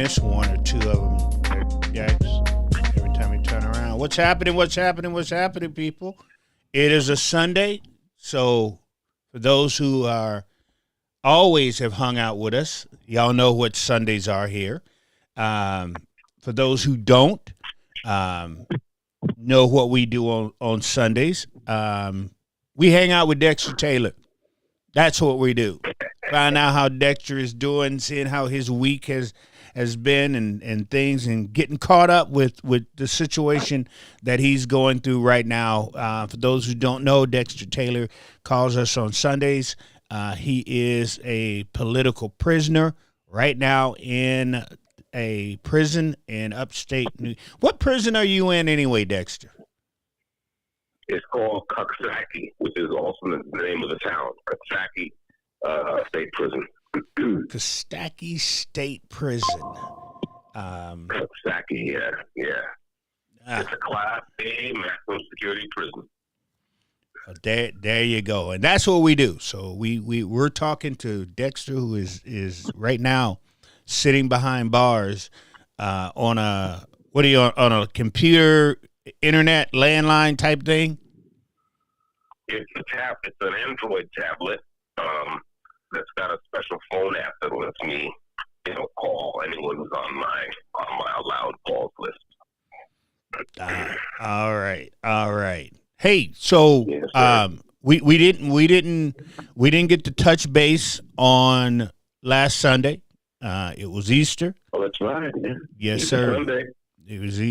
miss one or two of them, Dex. Every time you turn around, what's happening? What's happening? What's happening, people? It is a Sunday, so for those who are always have hung out with us, y'all know what Sundays are here. For those who don't know what we do on Sundays, we hang out with Dexter Taylor. That's what we do. Find out how Dexter is doing, seeing how his week has been and things, and getting caught up with the situation that he's going through right now. For those who don't know, Dexter Taylor calls us on Sundays. He is a political prisoner right now in a prison in upstate New. What prison are you in anyway, Dexter? It's called Coxsackie, which is also the name of the town. Coxsackie State Prison. Coxsackie State Prison. Coxsackie, yeah. It's a Class A maximum security prison. There you go, and that's what we do. So we're talking to Dexter, who is right now sitting behind bars on a on a computer, internet, landline type thing. It's an Android tablet that's got a special phone app that lets me, call anyone who's on my allowed calls list. All right. Hey, so yes, we didn't get to touch base on last Sunday. It was Easter. Oh, that's right. Yeah. Yes, Easter sir. Sunday. It was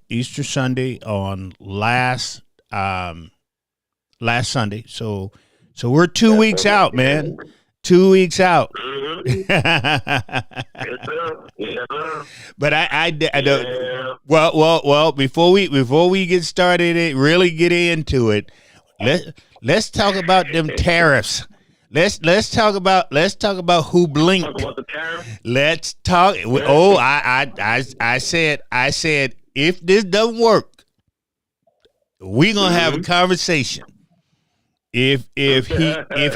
Easter Sunday on last Sunday. So we're 2 weeks out, man. 2 weeks out. Mm-hmm. Yes, sir. But I don't. Yeah. Well. Before we get started, really get into it. Let's talk about them tariffs. Let's talk about who blinked. Talk about the tariffs? Let's talk. Oh, I said if this doesn't work, we're gonna have a conversation. If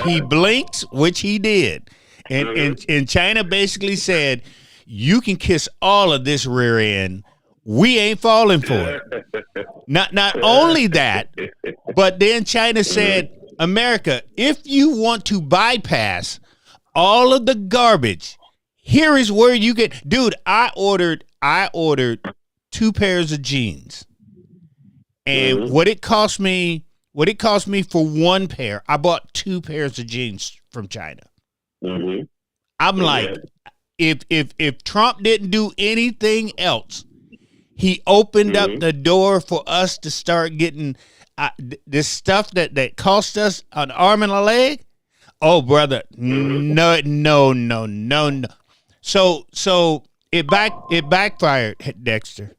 he blinks, which he did, and China basically said, you can kiss all of this rear end. We ain't falling for it. Not only that, but then China said, America, if you want to bypass all of the garbage, here is where you get. Dude, I ordered 2 pairs of jeans, and what it cost me for one pair, I bought 2 pairs of jeans from China. Mm-hmm. I'm like, if Trump didn't do anything else, he opened up the door for us to start getting this stuff that cost us an arm and a leg. Oh, brother, no. So it backfired, Dexter.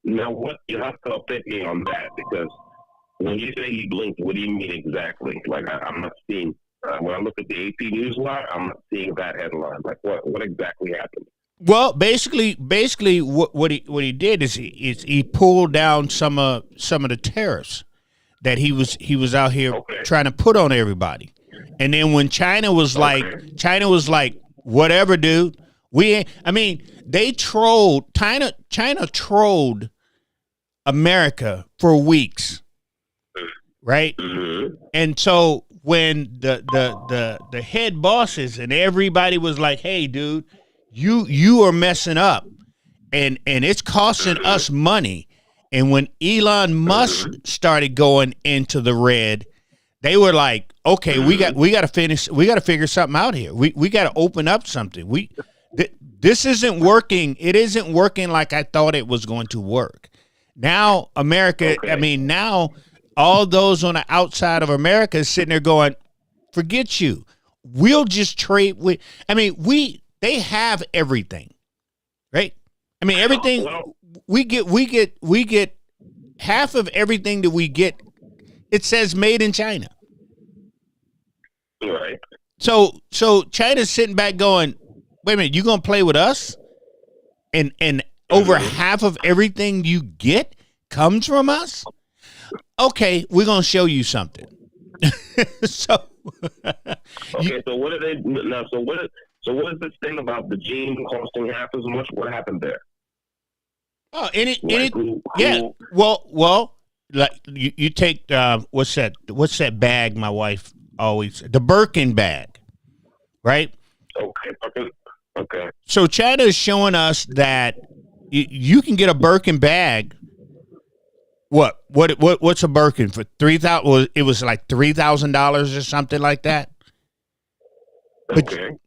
Now what, you have to update me on that, because when you say he blinked, what do you mean exactly? Like I'm not seeing when I look at the AP News line, I'm not seeing that headline. Like what exactly happened? Well, basically, what he did is he pulled down some of the tariffs that he was out here trying to put on everybody, and then when China was like, whatever, dude, we ain't. I mean, they trolled China trolled America for weeks, right? Mm-hmm. And so when the head bosses and everybody was like, hey, dude, you are messing up, and it's costing us money. And when Elon Musk started going into the red, they were like, okay, we got to figure something out here. We got to open up something. This isn't working. It isn't working like I thought it was going to work. Now America, I mean, now all those on the outside of America is sitting there going, forget you. We'll just trade with. I mean, they have everything, right? I mean, everything we get half of everything that we get. It says made in China. Right. So China's sitting back going, wait a minute, you gonna play with us? And over half of everything you get comes from us? Okay, we're gonna show you something. So okay, so what are they now? So So what is this thing about the jeans costing half as much? What happened there? Oh, Like, yeah. Well, like you take what's that bag? My wife always the Birkin bag, right? Okay. So China is showing us that you can get a Birkin bag. What's a Birkin for 3,000? It was like $3,000 or something like that.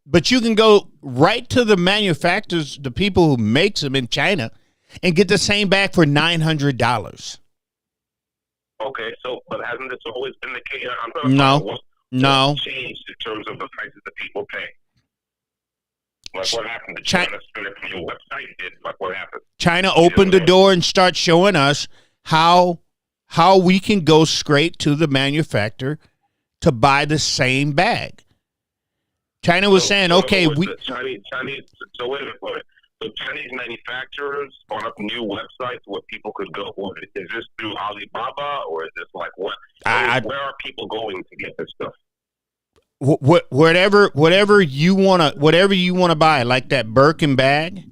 But you can go right to the manufacturers, the people who makes them in China, and get the same bag for $900. Okay, so but hasn't this always been the case? I'm No. What's changed in terms of the prices that people pay? Like what happened? Did China spin it from your website? What happened? China opened the door and start showing us how we can go straight to the manufacturer to buy the same bag. China was saying, okay, Chinese. So wait a minute. So Chinese manufacturers on up new websites where people could go. Or is this through Alibaba or is this like what? Where are people going to get this stuff? Whatever you wanna buy, like that Birkin bag,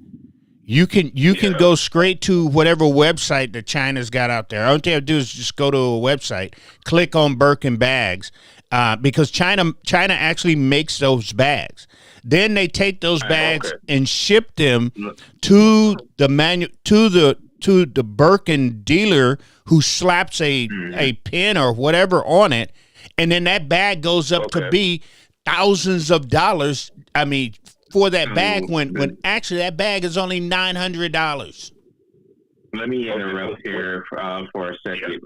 you can go straight to whatever website that China's got out there. All you have to do is just go to a website, click on Birkin bags, because China actually makes those bags. Then they take those bags and ship them to the Birkin dealer who slaps a pin or whatever on it, and then that bag goes up to be thousands of dollars. I mean, for that bag when actually that bag is only $900. Let me interrupt here for a second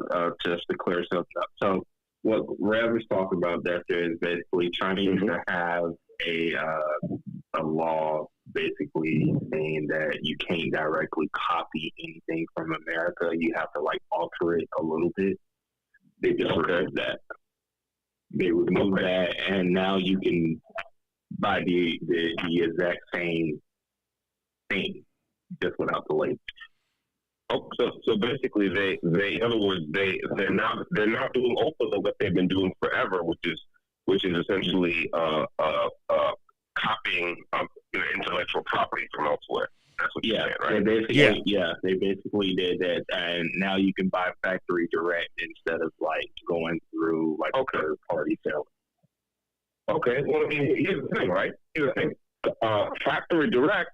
just to clear something up. So what Rev was talking about that there is basically Chinese to have a law basically saying that you can't directly copy anything from America. You have to like alter it a little bit. They just removed that. They removed that, and now you can buy the exact same thing just without the label. Oh, so basically, they in other words, they're not doing openly what they've been doing forever, which is essentially copying intellectual property from elsewhere. That's what you're saying, right? They basically did that, and now you can buy factory direct instead of like going through like a third party seller. Okay, well, I mean, here's the thing, right? Factory direct.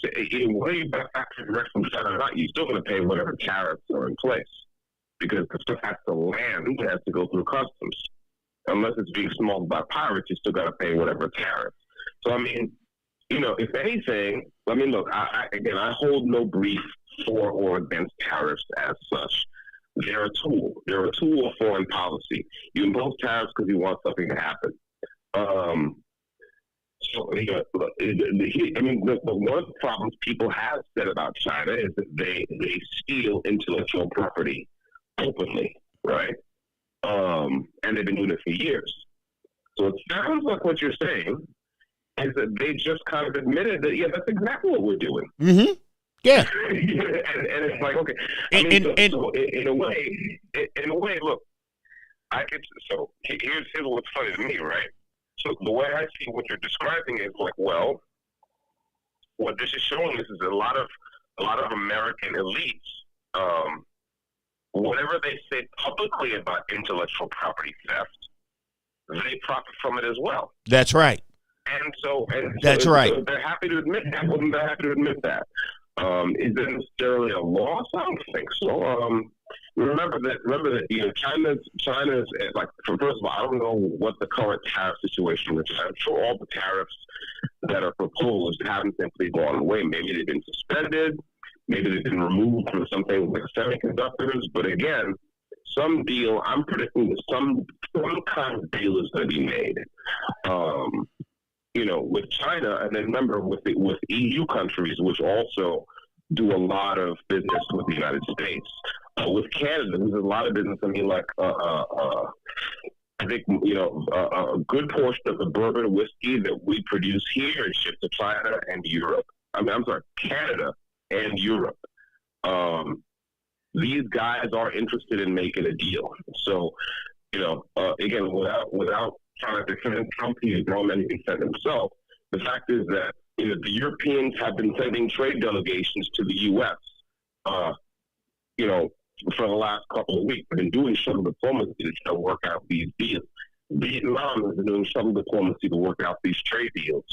Whether you buy factory direct from China or not, you're still going to pay whatever tariffs are in place because the stuff has to land, it has to go through customs. Unless it's being smuggled by pirates, you still got to pay whatever tariff. So I mean, if anything, I mean, look, I hold no brief for or against tariffs as such. They're a tool. They're a tool of foreign policy. You impose tariffs because you want something to happen. So, look, one of the problems people have said about China is that they steal intellectual property openly, right? And they've been doing it for years. So it sounds like what you're saying is that they just kind of admitted that, that's exactly what we're doing. Mm-hmm. Yeah. and it's like, okay. I mean, in a way, look, here's what's funny to me, right? So the way I see what you're describing is like, well, what this is showing us is a lot of American elites, whatever they say publicly about intellectual property theft, they profit from it as well. That's right. And so that's right. So they're happy to admit that. Wasn't they happy to admit that? Is there necessarily a loss? I don't think so. Remember that China's like, first of all, I don't know what the current tariff situation is. I'm sure all the tariffs that are proposed haven't simply gone away. Maybe they've been suspended. Maybe they've been removed from some things like semiconductors. But again, some deal, I'm predicting that some kind of deal is going to be made. With China, and then remember with EU countries, which also do a lot of business with the United States. With Canada, there's a lot of business. I mean, like I think a good portion of the bourbon whiskey that we produce here is shipped to China and Europe. Canada and Europe. These guys are interested in making a deal. So, again, without trying to defend Trump, he's grown and he can defend himself. The fact is that the Europeans have been sending trade delegations to the U.S. You know, for the last couple of weeks, been doing some diplomacy to try to work out these deals. Vietnam has been doing some diplomacy to work out these trade deals.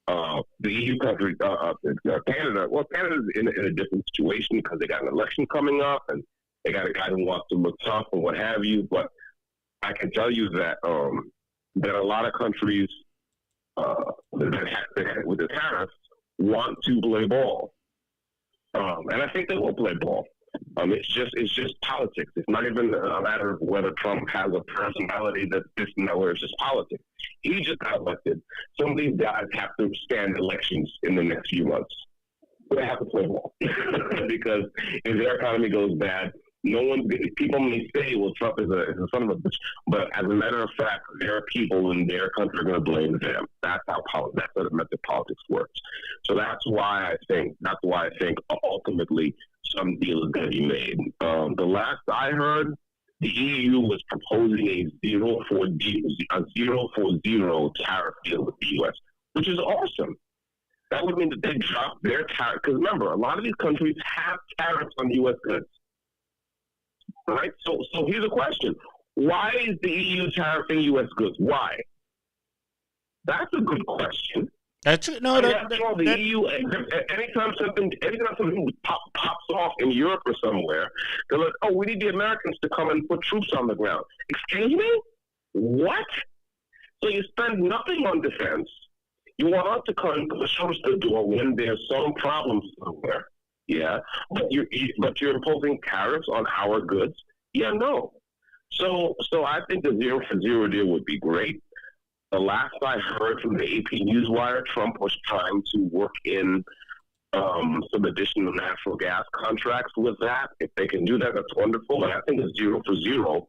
The EU country, Canada, well, Canada's in a different situation because they got an election coming up and they got a guy who wants to look tough and what have you. But I can tell you that that a lot of countries with the tariffs want to play ball, and I think they will play ball. It's just politics. It's not even a matter of whether Trump has a personality that's this and that. It's just politics. He just got elected. Some of these guys have to stand elections in the next few months. They have to play ball because if their economy goes bad, people may say, well, Trump is a son of a bitch, but as a matter of fact, there are people in their country are going to blame them. That's how the method of politics works. So that's why I think ultimately some deal is going to be made. The last I heard, the EU was proposing a zero for zero tariff deal with the U.S., which is awesome. That would mean that they drop their tariff. Because remember, a lot of these countries have tariffs on U.S. goods. Right? So here's a question. Why is the EU tariffing U.S. goods? Why? That's a good question. The EU, anytime something pops off in Europe or somewhere, they're like, oh, we need the Americans to come and put troops on the ground. Excuse me? What? So you spend nothing on defense. You want us to come and push us the door when there's some problem somewhere. Yeah, but you're imposing tariffs on our goods. Yeah, no. So I think the zero for zero deal would be great. The last I heard from the AP Newswire, Trump was trying to work in some additional natural gas contracts with that. If they can do that, that's wonderful. And I think a zero for zero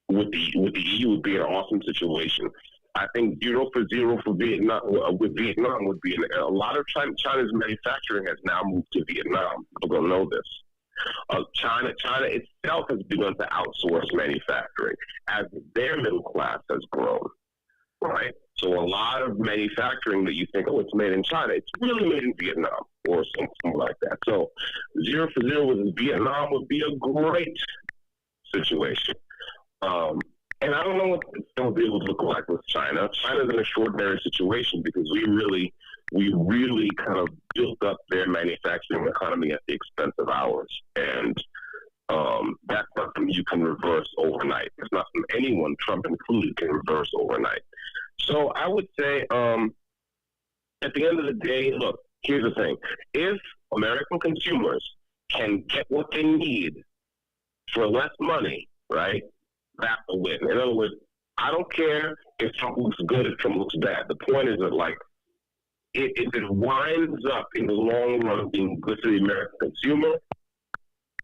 with the EU would be an awesome situation. I think zero for zero for Vietnam would be a lot of China's manufacturing has now moved to Vietnam. People don't know this. China itself has begun to outsource manufacturing as their middle class has grown. Right? So a lot of manufacturing that you think, oh, it's made in China, it's really made in Vietnam or something like that. So zero for zero with Vietnam would be a great situation. And I don't know what the deal would look like with China. China's an extraordinary situation because we really kind of built up their manufacturing economy at the expense of ours. And that's not something you can reverse overnight. It's not something anyone, Trump included, can reverse overnight. So I would say at the end of the day, look, here's the thing. If American consumers can get what they need for less money, right, that's a win. In other words, I don't care if Trump looks good, if Trump looks bad. The point is that, like, if it winds up in the long run being good for the American consumer,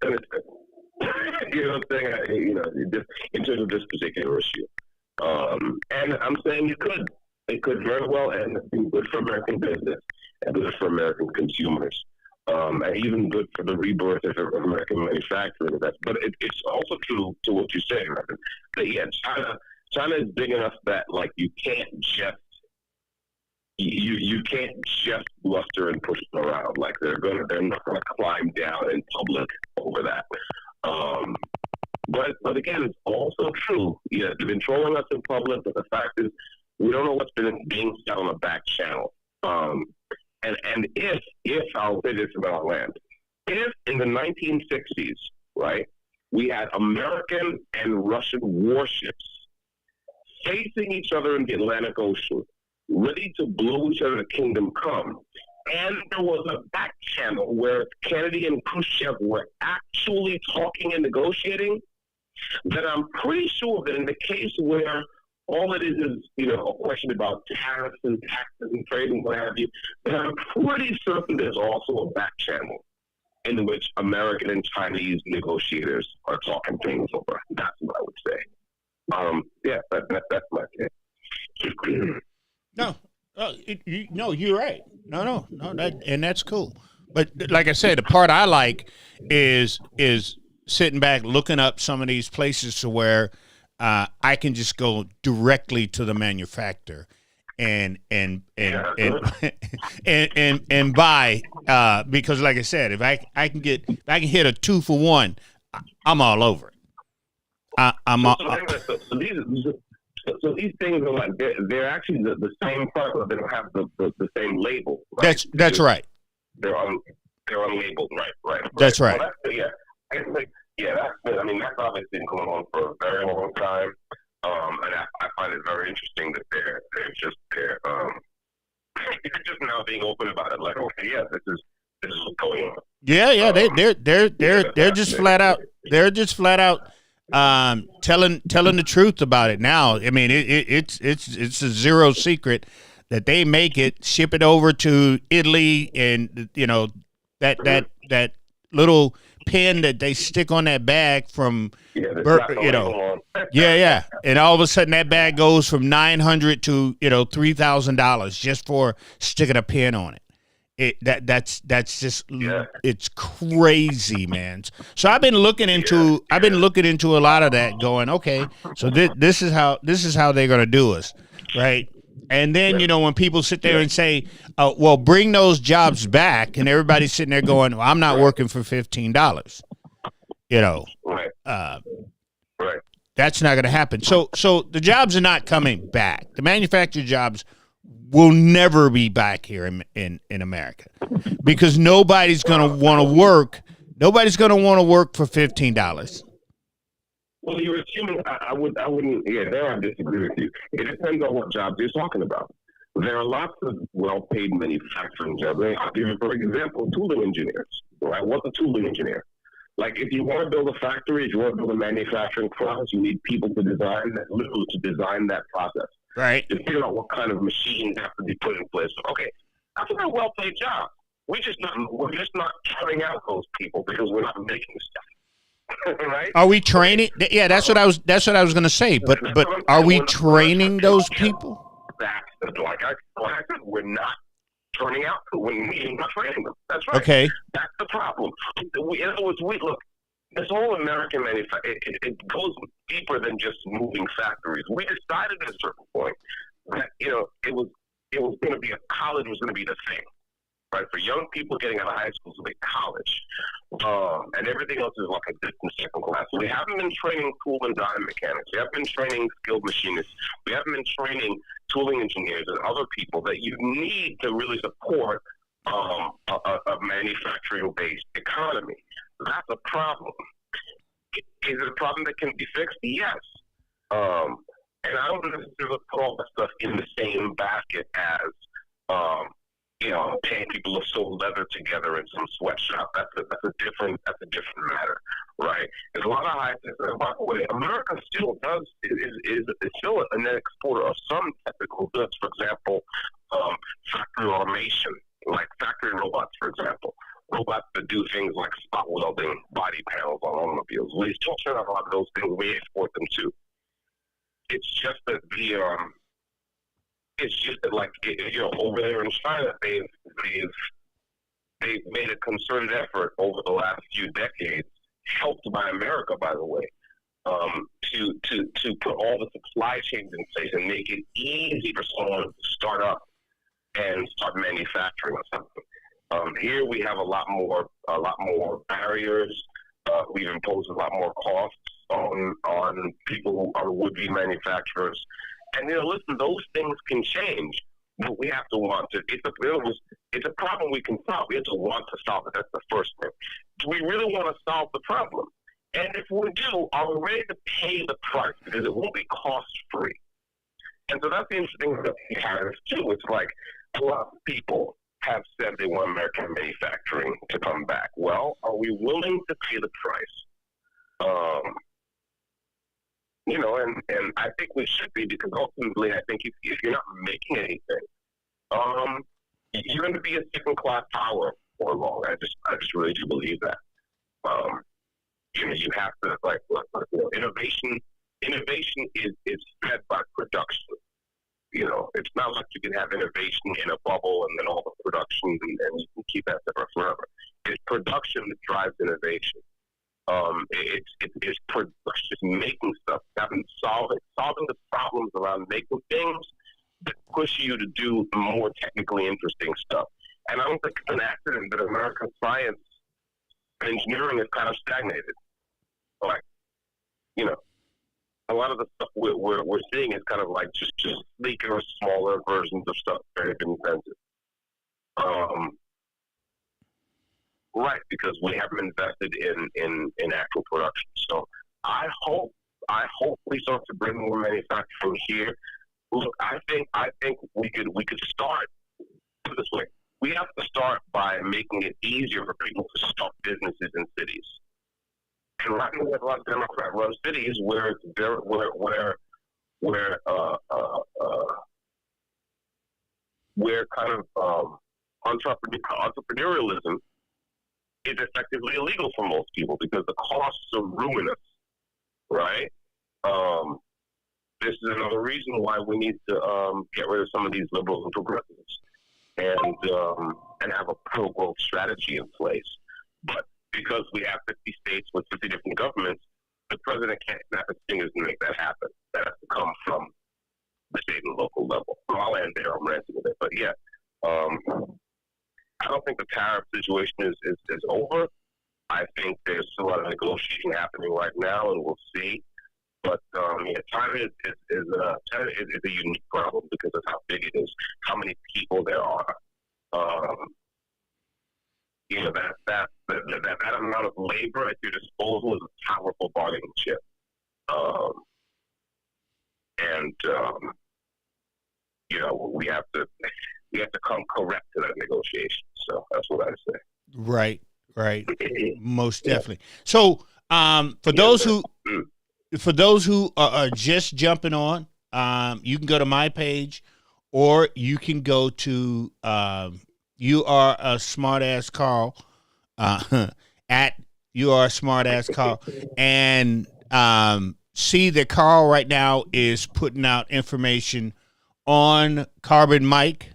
then it's good. You know what I'm saying? In terms of this particular issue. And I'm saying it could very well end up being good for American business and good for American consumers. And even good for the rebirth of American manufacturing. But it's also true to what you say, right? That yeah, China is big enough that like you can't just bluster and push them around. Like they're not gonna climb down in public over that. But again, it's also true. Yeah, they've been trolling us in public, but the fact is we don't know what's been being said on the back channel. And if I'll say this about land, if in the 1960s, right, we had American and Russian warships facing each other in the Atlantic Ocean, ready to blow each other to kingdom come, and there was a back channel where Kennedy and Khrushchev were actually talking and negotiating, then I'm pretty sure that in the case where all it is, a question about tariffs and taxes and trade and what have you, then I'm pretty certain there's also a back channel in which American and Chinese negotiators are talking things over. That's what I would say. That's my take. No, you're right. No, that's cool. But like I said, the part I like is sitting back, looking up some of these places to where I can just go directly to the manufacturer Yeah. and buy because like I said, if I can hit a 2-for-1, I'm all over it. So these things are like they're actually the same product, but they don't have the same label. Right? That's right. They're unlabeled, right. That's right. Well, that's obviously been going on for a very long time. And I find it very interesting that they're just now being open about it. Like, okay, yeah, this is what's going on. Yeah, they're just flat out. They're just flat out telling the truth about it now. I mean, it's a zero secret that they make it, ship it over to Italy, and that little pin that they stick on that bag from and all of a sudden that bag goes from $900 to $3,000 just for sticking a pin on it. That's just it's crazy, man. So I've been looking into a lot of that, going, okay, so this is how they're gonna do us, right? And then when people sit there and say, well, bring those jobs back, and everybody's sitting there going, well, I'm not working for $15. Right. That's not going to happen. So the jobs are not coming back. The manufactured jobs will never be back here in America, because nobody's going to want to work. Nobody's going to want to work for $15. Well, you're assuming I wouldn't. Yeah, there I disagree with you. It depends on what jobs you're talking about. There are lots of well-paid manufacturing jobs. I'll give you, for example, tooling engineers. Right? What's a tooling engineer? Like, if you want to build a factory, if you want to build a manufacturing process, you need people to design that process. Right. To figure out what kind of machines have to be put in place. Okay, that's a very well-paid job. We're just not turning out those people because we're not making stuff. Right? Are we training? Yeah, that's what I was going to say. But are we training those people? Like I said, we're not turning out. We're not training them. That's right. Okay. That's the problem. In other words, look. This whole American manufacturing, it goes deeper than just moving factories. We decided at a certain point that it was going to be college was going to be the thing. Right, for young people getting out of high school to be college, and everything else is like a distant second class. So we haven't been training tool and die mechanics. We haven't been training skilled machinists. We haven't been training tooling engineers and other people that you need to really support a manufacturing-based economy. That's a problem. Is it a problem that can be fixed? Yes. And I don't necessarily put all that stuff in the same basket as paying people to sew leather together in some sweatshop. That's a different matter, right? There's a lot of high tech. By the way, America still is still an exporter of some technical goods. For example, factory automation, like factory robots, for example. Robots that do things like spot welding body panels on automobiles. We still turn out a lot of those things. We export them too. It's just that over there in China, they've made a concerted effort over the last few decades, helped by America, by the way, to put all the supply chains in place and make it easy for someone to start up and start manufacturing something. Here we have a lot more barriers. We've imposed a lot more costs on people who are would-be manufacturers. And listen, those things can change, but we have to want to. It's a problem we can solve. We have to want to solve it. That's the first thing. Do we really want to solve the problem? And if we do, are we ready to pay the price? Because it won't be cost-free. And so that's the interesting thing that we have too. It's like a lot of people have said they want American manufacturing to come back. Well, are we willing to pay the price? And I think we should be, because ultimately I think if you're not making anything, you're going to be a second-class power for long. I just really do believe that. You have to, innovation is fed by production. It's not like you can have innovation in a bubble and then all the production and you can keep that separate forever. It's production that drives innovation. It's making stuff, solving the problems around making things, that push you to do more technically interesting stuff. And I don't think it's an accident that American science and engineering is kind of stagnated. Like, you know, a lot of the stuff we're seeing is kind of like just sleeker, smaller versions of stuff that have been invented. Right, because we haven't invested in actual production. So I hope we start to bring more manufacturing here. Look, I think we could start this way. We have to start by making it easier for people to start businesses in cities. And right now, we have a lot of Democrat-run cities where it's very, where kind of entrepreneurialism is effectively illegal for most people because the costs are ruinous, right? This is another reason why we need to get rid of some of these liberals and progressives and have a pro-growth strategy in place. But because we have 50 states with 50 different governments, the president can't snap his fingers and make that happen. That has to come from the state and local level. I'll end there. I'm ranting with it. But yeah, I don't think the tariff situation is over. I think there's still a lot of negotiation happening right now, and we'll see. But China is a unique problem because of how big it is, how many people there are. That amount of labor at your disposal is a powerful bargaining chip. We have to come correct to that negotiation. So that's what I say. Right. Most definitely. So, for those who are just jumping on, you can go to my page, or you can go to You Are a Smartass Carl at You Are a Smartass Carl, and see that Carl right now is putting out information on Carbon Mike,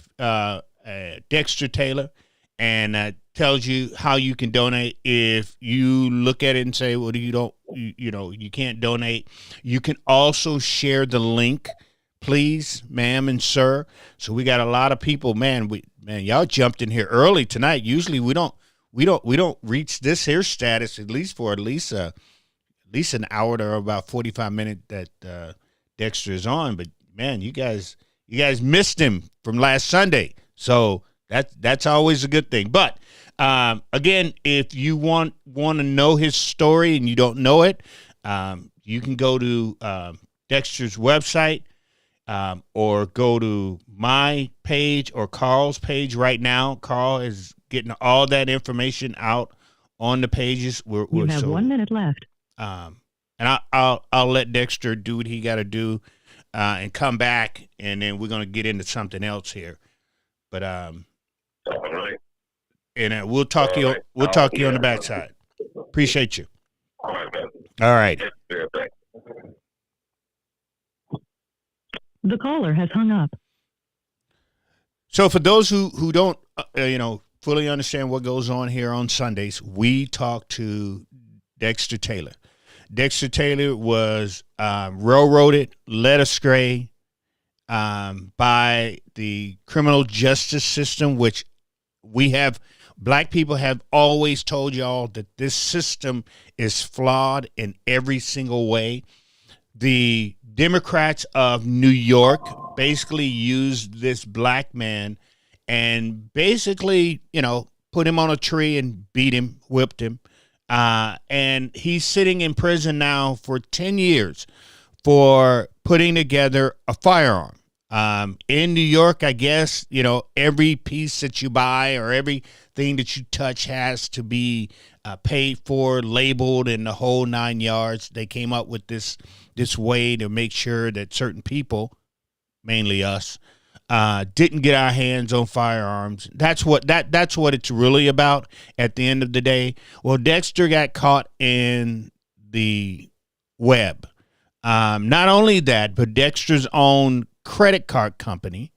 Dexter Taylor, and tells you how you can donate. If you look at it and say, well, you can't donate, you can also share the link, please, ma'am and sir. So we got a lot of people, man, y'all jumped in here early tonight. Usually we don't reach this here status at least an hour to about 45 minutes that Dexter is on. But man, you guys missed him from last Sunday. So that's always a good thing. But again, if you want to know his story and you don't know it, you can go to Dexter's website, or go to my page or Carl's page right now. Carl is getting all that information out on the pages. You have 1 minute left. And I'll let Dexter do what he got to do, and come back, and then we're gonna get into something else here. But all right. And we'll talk to you. We'll talk to you on the backside. Appreciate you. All right, man. All right. The caller has hung up. So for those who don't fully understand what goes on here on Sundays, we talk to Dexter Taylor. Dexter Taylor was railroaded, led astray by the criminal justice system, which black people have always told y'all that this system is flawed in every single way. The Democrats of New York basically used this black man and basically, put him on a tree and beat him, whipped him. And he's sitting in prison now for 10 years for putting together a firearm. In New York, I guess, every piece that you buy or everything that you touch has to be paid for, labeled, and the whole 9 yards. They came up with this way to make sure that certain people, mainly us, didn't get our hands on firearms. That's what it's really about at the end of the day. Well, Dexter got caught in the web. Not only that, but Dexter's own credit card company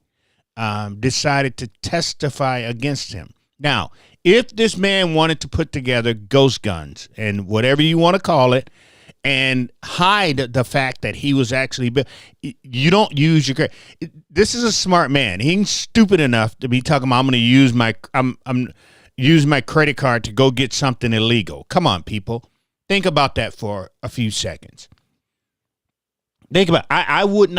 decided to testify against him. Now, if this man wanted to put together ghost guns and whatever you want to call it, and hide the fact that he was actually. You don't use your credit. This is a smart man. He ain't stupid enough to be talking about, I'm going to use use my credit card to go get something illegal. Come on, people. Think about that for a few seconds. Think about I would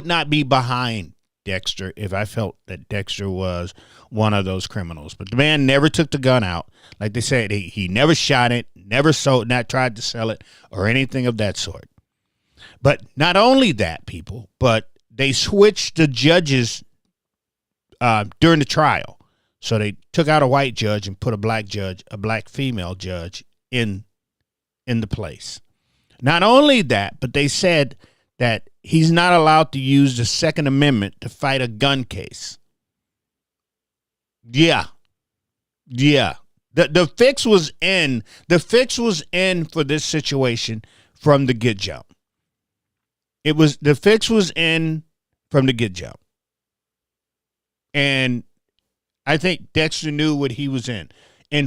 not be behind Dexter if I felt that Dexter was one of those criminals. But the man never took the gun out. Like they said, he never shot it, never sold, not tried to sell it or anything of that sort. But not only that, people, but they switched the judges during the trial. So they took out a white judge and put a black female judge in the place. Not only that, but they said that he's not allowed to use the Second Amendment to fight a gun case. Yeah. The fix was in. The fix was in for this situation from the get jump. The fix was in from the get jump. And I think Dexter knew what he was in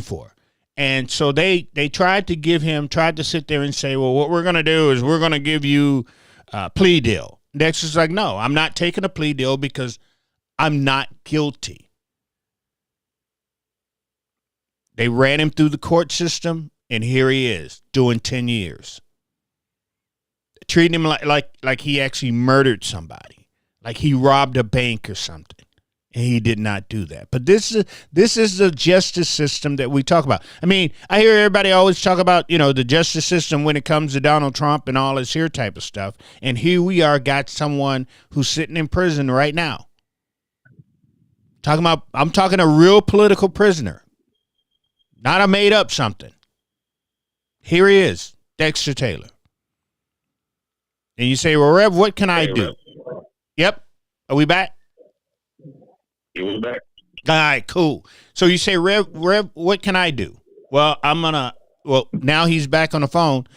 for. And so they tried to sit there and say, well, what we're going to do is we're going to give you a plea deal. Dexter's like, no, I'm not taking a plea deal because I'm not guilty. They ran him through the court system, and here he is doing 10 years. Treating him like he actually murdered somebody, like he robbed a bank or something. And he did not do that. But this is the justice system that we talk about. I mean, I hear everybody always talk about, the justice system when it comes to Donald Trump and all this here type of stuff. And here we are, got someone who's sitting in prison right now. I'm talking a real political prisoner, not a made up something. Here he is, Dexter Taylor. And you say, well, Rev, what can I do? Rev. Yep. Are we back? He was back. All right, cool. So you say, Rev, what can I do? Well, now he's back on the phone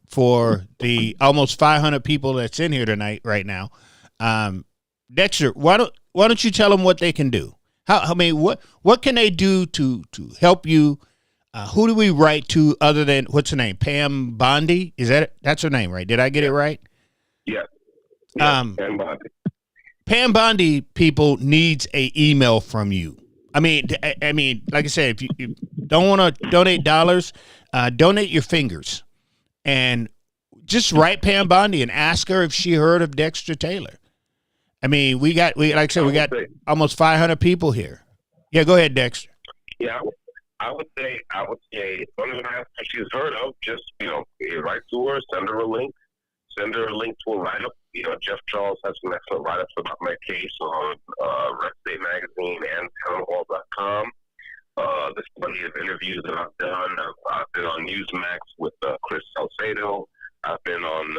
for the almost 500 people that's in here tonight, right now. Dexter, why don't you tell them what they can do? What can they do to help you? Who do we write to other than, what's her name? Pam Bondi? That's her name, right? Did I get it right? Yeah. Pam Bondi. Pam Bondi, people, needs a email from you. I mean, like I said, if you don't want to donate dollars, donate your fingers, and just write Pam Bondi and ask her if she heard of Dexter Taylor. I mean, we got almost 500 people here. Yeah, go ahead, Dexter. Yeah, I would say, as long as she's heard of, just write to her, send her a link to a write-up. Jeff Charles has some excellent write-ups about my case on Red State Magazine and townhall.com. There's plenty of interviews that I've done. I've been on Newsmax with Chris Salcedo. I've been on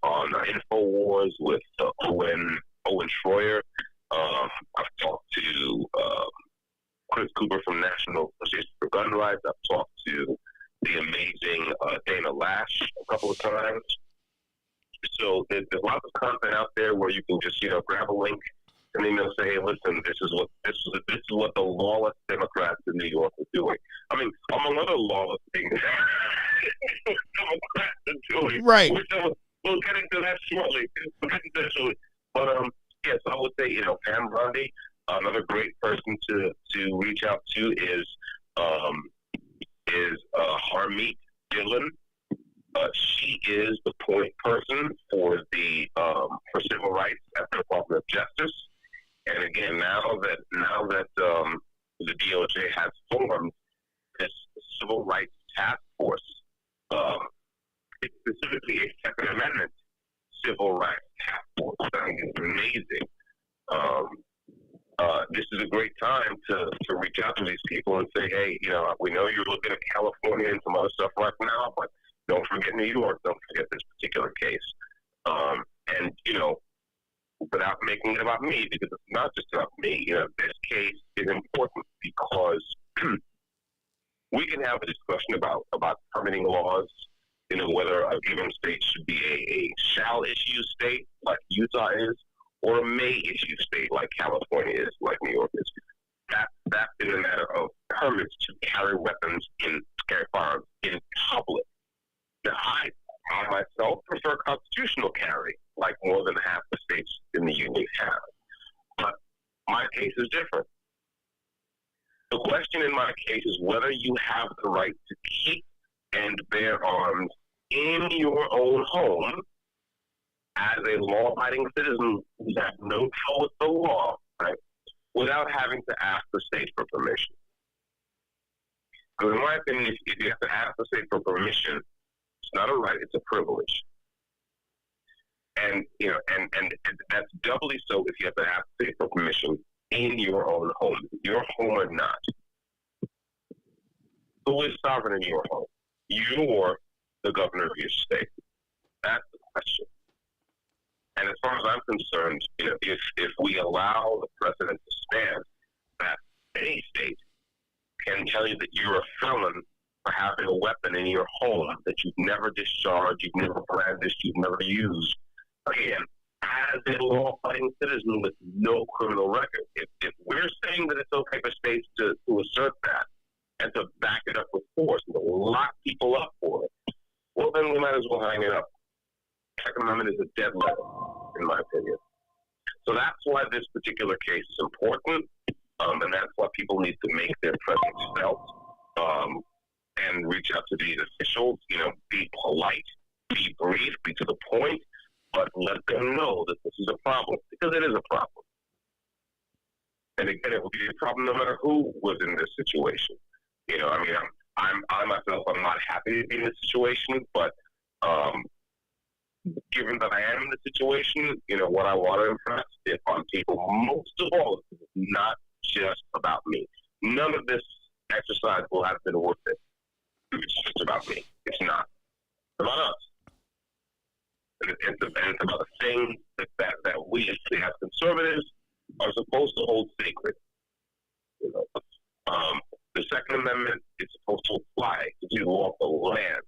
InfoWars with Owen Schroyer. I've talked to Chris Cooper from National Association for Gun Rights. I've talked to the amazing Dana Lash a couple of times. So there's lots of content out there where you can just grab a link and then they'll say, hey, listen, this is what the lawless Democrats in New York are doing. I mean, among other lawless things, Democrats are doing. Right. We'll get into that shortly. But yes, I would say Pam Bondi, another great person to reach out to is Harmeet Dillon. She is the point person for civil rights at the Department of Justice. And again, now that the DOJ has formed this civil rights task force, it's specifically a Second Amendment civil rights task force. I think it's amazing. This is a great time to reach out to these people and say, hey, we know you're looking at California and some other stuff right now, but don't forget New York. Don't forget this particular case. And, without making it about me, because it's not just about me, this case is important because we can have a discussion about permitting laws, whether a given state should be a shall issue state like Utah is, or a may issue state like California is, like New York is. That's in a matter of permits to carry firearms in public. Now, I myself prefer constitutional carry, like more than half the states in the union have. But my case is different. The question in my case is whether you have the right to keep and bear arms in your own home as a law-abiding citizen who has no trouble with the law, right, without having to ask the state for permission. Because in my opinion, if you have to ask the state for permission, it's not a right; it's a privilege. And and that's doubly so if you have to ask the state for permission in your own home, your home or not. Who is sovereign in your home? You or the governor of your state? That's the question. And as far as I'm concerned, if we allow the precedent to stand that any state can tell you that you're a felon for having a weapon in your home that you've never discharged, you've never brandished, you've never used, again, as a law-abiding citizen with no criminal record. If we're saying that it's okay for states to assert that and to back it up with force and to lock people up for it, well, then we might as well hang it up. Second Amendment is a dead letter, in my opinion. So that's why this particular case is important, and that's why people need to make their presence felt and reach out to these officials. Be polite, be brief, be to the point, but let them know that this is a problem, because it is a problem. And again, it will be a problem no matter who was in this situation. I myself, I'm not happy to be in this situation, but given that I am in the situation, what I want to impress on people, most of all, is not just about me. None of this exercise will have been worth it. It's just about me. It's not. It's about us. And it's about the things that we, as conservatives, are supposed to hold sacred. The Second Amendment is supposed to apply to the lawful lands.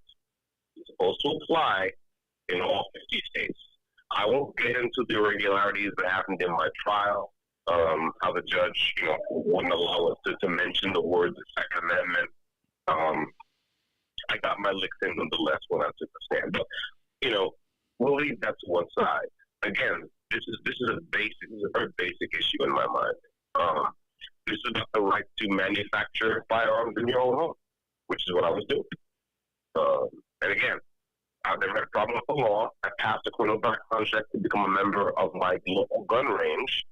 It's supposed to apply in all 50 states. I won't get into the irregularities that happened in my trial, how the judge, wouldn't allow us to mention the words the Second Amendment. I got my licks in nonetheless when I took the stand. But, we'll leave that to one side. Again, this is a very basic issue in my mind. This is about the right to manufacture firearms in your own home, which is what I was doing. And again, I've never had a problem with the law. I passed a criminal background check to become a member of my local gun range.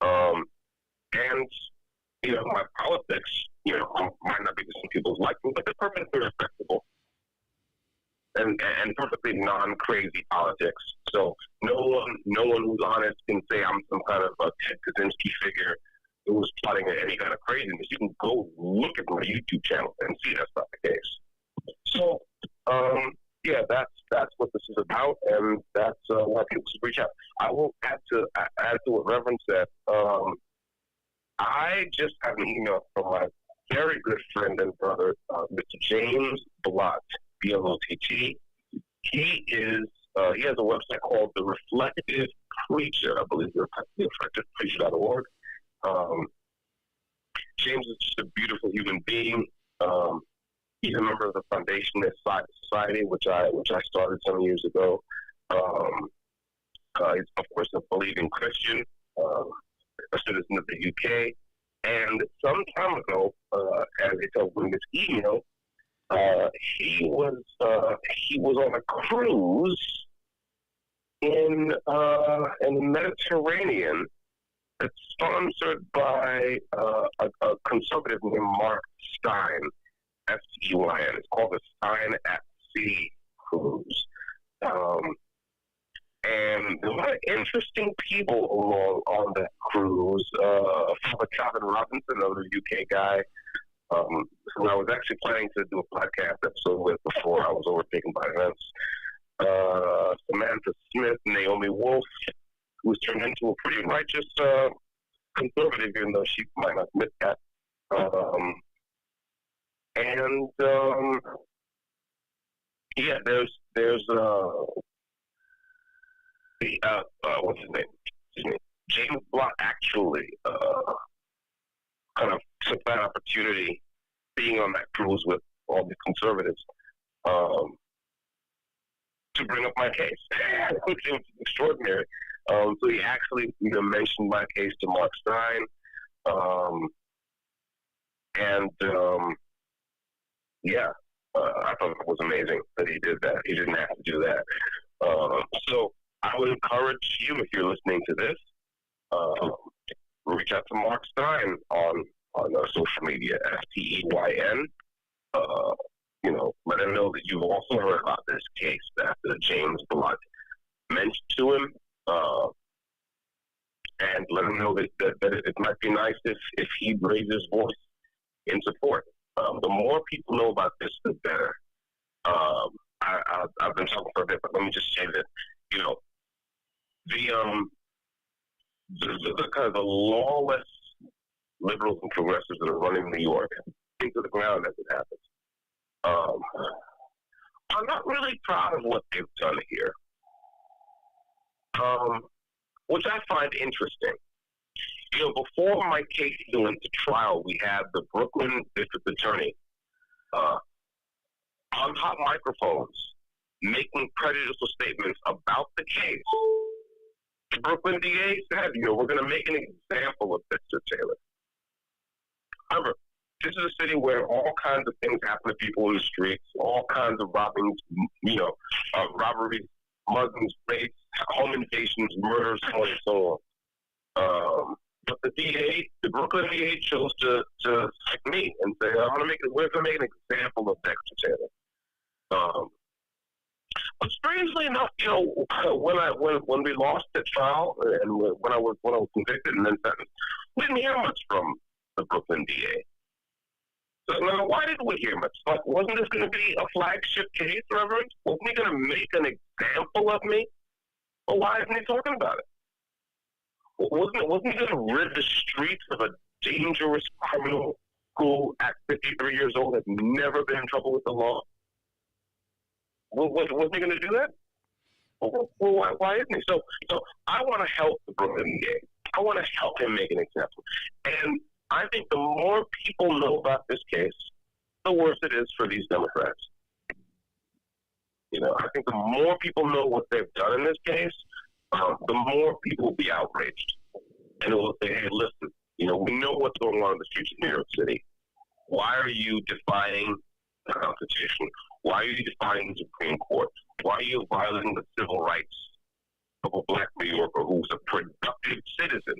And, my politics, might not be to some people's liking, but they're perfectly respectable. And perfectly non-crazy politics. So no one who's honest can say I'm some kind of a Ted Kaczynski figure who was plotting any kind of craziness. You can go look at my YouTube channel and see that's not the case. So, that's what this is about, and that's why people should reach out. I will add to what Reverend said. I just had an email from my very good friend and brother, Mr. James Blott, B-L-O-T-T. He has a website called The Reflective Preacher, I believe, reflectivepreacher.org. James is just a beautiful human being. He's a member of the Foundation Society, which I started some years ago. He's, of course, a believing Christian, a citizen of the UK. And some time ago, as he told me in this email, he was on a cruise in the Mediterranean that's sponsored by a conservative named Mark Stein, S-E-Y-N. It's called the Stein at Sea Cruise. And there were a lot of interesting people along on that cruise. Father Calvin Robinson, another UK guy, who I was actually planning to do a podcast episode with before I was overtaken by events. Samantha Smith, Naomi Wolf, who was turned into a pretty righteous conservative, even though she might not admit that. There's what's his name? Excuse me. James Blott actually kind of took that opportunity, being on that cruise with all the conservatives, to bring up my case, which is extraordinary. So he actually mentioned my case to Mark Stein, I thought it was amazing that he did that. He didn't have to do that. So I would encourage you, if you're listening to this, reach out to Mark Stein on social media, STEYN. Let him know that you've also heard about this case that James Blood mentioned to him, and let him know that it might be nice if he raises his voice in support. The more people know about this, the better. I've been talking for a bit, but let me just say that the kind of the lawless liberals and progressives that are running New York into the ground as it happens. I'm not really proud of what they've done here, which I find interesting. Before my case went to trial, we had the Brooklyn District Attorney on hot microphones making prejudicial statements about the case. The Brooklyn DA said, we're going to make an example of Mr. Taylor. However, this is a city where all kinds of things happen to people in the streets, all kinds of robberies, muggings, rapes, home invasions, murders, so on and so on. But the Brooklyn DA chose to like me and say, we're going to make an example of Dexter Taylor. But strangely enough, when we lost the trial and when I was convicted and then sentenced, we didn't hear much from the Brooklyn DA. So now, why didn't we hear much? Like, wasn't this going to be a flagship case, Reverend? Wasn't he going to make an example of me? Well, why isn't he talking about it? Wasn't he going to rid the streets of a dangerous criminal who, at 53 years old, had never been in trouble with the law? Wasn't he going to do that? Well, why isn't he? So I want to help the Brooklyn DA. I want to help him make an example. And I think the more people know about this case, the worse it is for these Democrats. I think the more people know what they've done in this case, the more people will be outraged. And it will say, hey, listen, we know what's going on in the streets of New York City. Why are you defying the Constitution? Why are you defying the Supreme Court? Why are you violating the civil rights of a black New Yorker who's a productive citizen?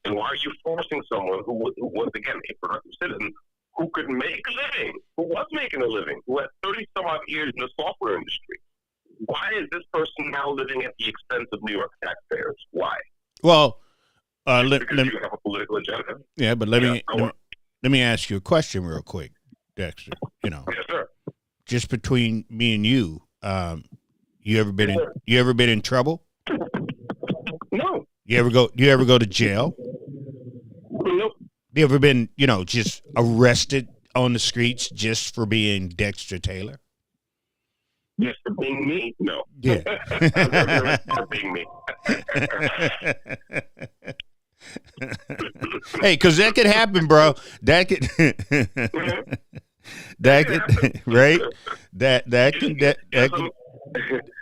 And why are you forcing someone who was, again, a productive citizen, who could make a living, who was making a living, who had 30-some-odd years in the software industry? Why is this person now living at the expense of New York taxpayers? Why? Well, because you have a political agenda? Yeah, but let me ask you a question real quick, Dexter. Yes, sir. Just between me and you, you ever been in trouble? No. You ever go to jail? Nope. You ever been, just arrested on the streets just for being Dexter Taylor? Just for being me? No. Yeah. For being me. Hey, because that could happen, bro. That could, right? That can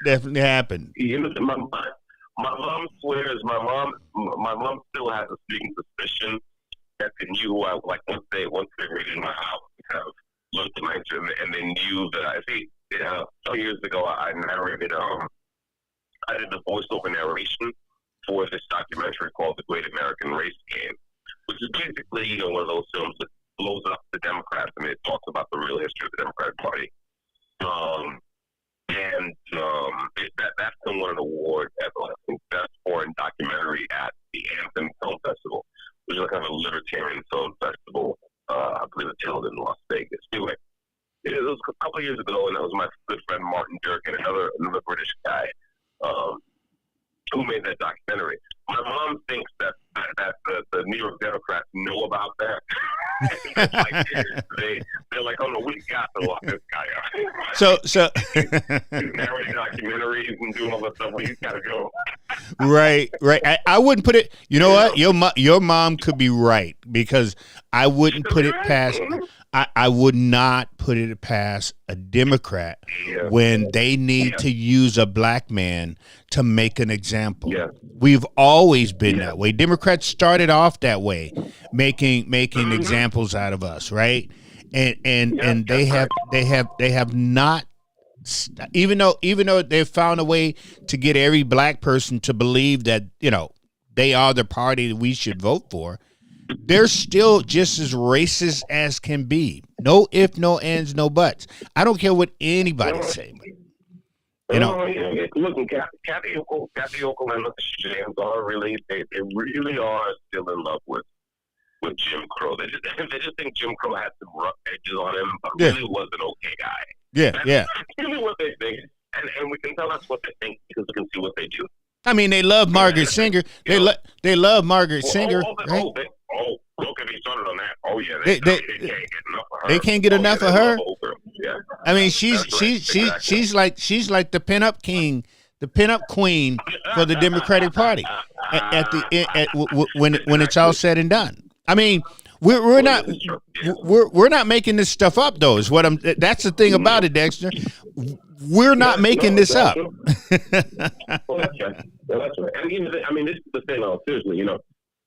definitely happen. My mom swears. My mom still has a sneaking suspicion that they knew once they raided my house, kind of looked at my internet and they knew that I see. 2 years ago, I narrated. I did the voiceover narration for this documentary called "The Great American Race Game," which is basically one of those films that blows up the Democrats. I mean, it talks about the real history of the Democratic Party. That's been won an award as the best foreign documentary at the Anthem Film Festival, which is kind of a libertarian film festival. I believe it's held in Las Vegas. Anyway, it was a couple of years ago, and that was my good friend Martin Durkin, another British guy, who made that documentary. My mom thinks that the New York Democrats know about that. They're like, oh no, we got to lock this guy up. So narrating documentaries and doing all that stuff. Well, he's got to go. Right. I wouldn't put it. You know what? Your mom could be right, because I wouldn't put it past I would not put it past a Democrat Yeah. when they need to use a black man to make an example. Yeah. We've always been that way. Democrats started off that way, making examples out of us, right? And they have not, even though they've found a way to get every black person to believe that, you know, they are the party that we should vote for. They're still just as racist as can be. No ifs, no ands, no buts. I don't care what anybody say. You know, look, Kathy Hochul and James are really, they really are still in love with Jim Crow. They just think Jim Crow had some rough edges on him, but really was an okay guy. That's really what they think, and we can tell that's what they think because we can see what they do. I mean, they love Margaret Singer. They love Margaret Singer. Right? Don't get me started on that. Oh yeah, they can't get enough of her. They can't get enough of her. Yeah. I mean, she's like the pinup king, the pinup queen for the Democratic Party when it's all said and done. I mean, we're not making this stuff up though. Is what I'm. That's the thing about it, Dexter. We're not making this up. Well, that's right. And even I mean, this is the thing. Seriously, you know,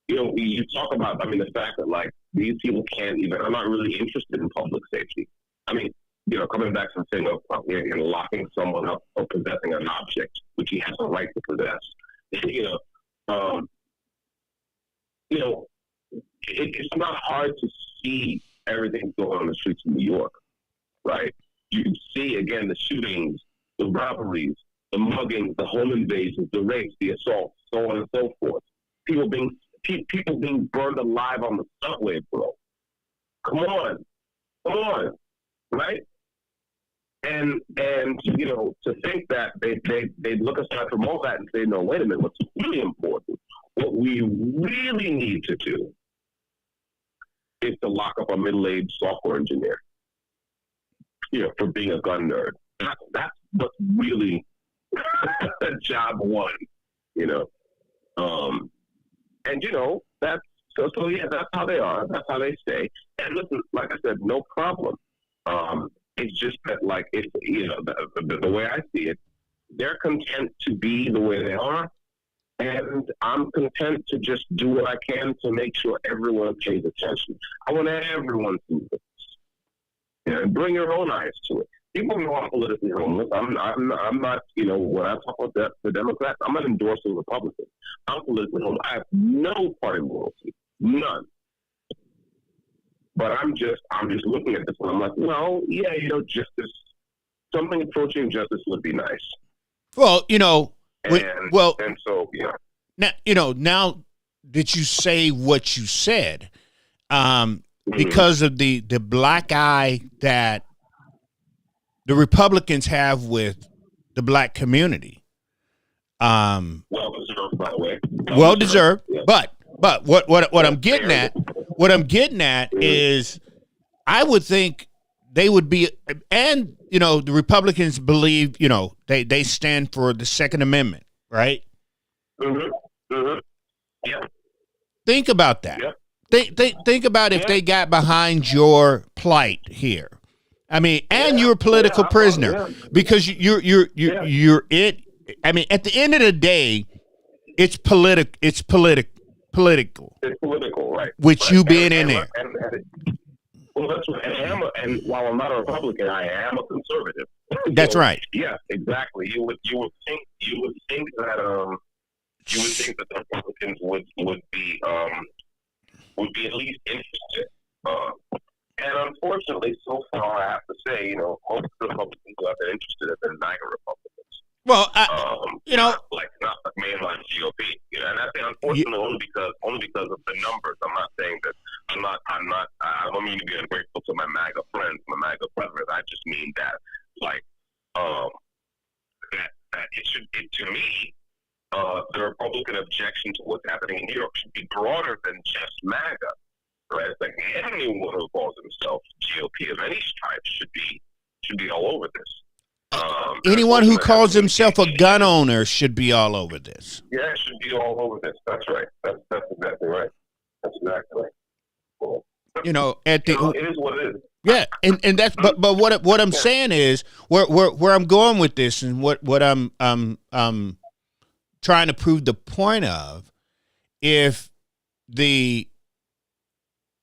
you talk about. I mean, the fact that like these people can't even. I'm not really interested in public safety. I mean, you know, coming back to the thing of locking someone up or possessing an object which he has a right to possess. It's not hard to see everything going on the streets of New York, right? You see again the shootings, the robberies, the muggings, the home invasions, the rapes, the assaults, so on and so forth. People being burned alive on the subway, bro. Come on, right? And you know, to think that they look aside from all that and say, no, wait a minute, what's really important, what we really need to do is to lock up a middle-aged software engineer, for being a gun nerd. That's what's really job one, and that's so yeah, that's how they are. That's how they stay. And listen, like I said, no problem. It's just that, like, it's the way I see it, they're content to be the way they are, and I'm content to just do what I can to make sure everyone pays attention. I want everyone to do this, and bring your own eyes to it. People know I'm politically homeless. I'm not. When I talk about the Democrats, I'm not endorsing Republicans. I'm politically homeless. I have no party loyalty, none. But I'm just looking at this and I'm like, well, yeah, justice, something approaching justice would be nice. Well, and so, yeah. Now that you say what you said, because of the black eye that the Republicans have with the black community. Well deserved, by the way. Well deserved, yeah. But what I'm getting at. What I'm getting at is, I would think they would be, and the Republicans believe, they stand for the Second Amendment, right? Mm-hmm. Mm-hmm. Yeah. Think about that. Yeah. Think about if they got behind your plight here. I mean, and you're a political prisoner because you're it. I mean, at the end of the day, it's political. It's political. It's political, right? With you being in there. Well, that's right. And while I'm not a Republican, I am a conservative. That's right. Yes, exactly. You would think that the Republicans would be at least interested. And unfortunately, so far, I have to say, most of the Republicans who have been interested have been MAGA Republicans. Well, not like mainline GOP, and I say unfortunately only because of the numbers. I'm not saying that I don't mean to be ungrateful to my MAGA friends, my MAGA brothers. I just mean that, like, that to me, the Republican objection to what's happening in New York should be broader than just MAGA, right? It's like anyone who calls himself GOP of any stripe should be all over this. Anyone who calls himself a gun owner should be all over this. Yeah, it should be all over this. That's right. That's exactly right. That's exactly right. Cool. at the it is what it is. yeah, and that's but what I'm saying is where I'm going with this, and what I'm trying to prove the point of, if the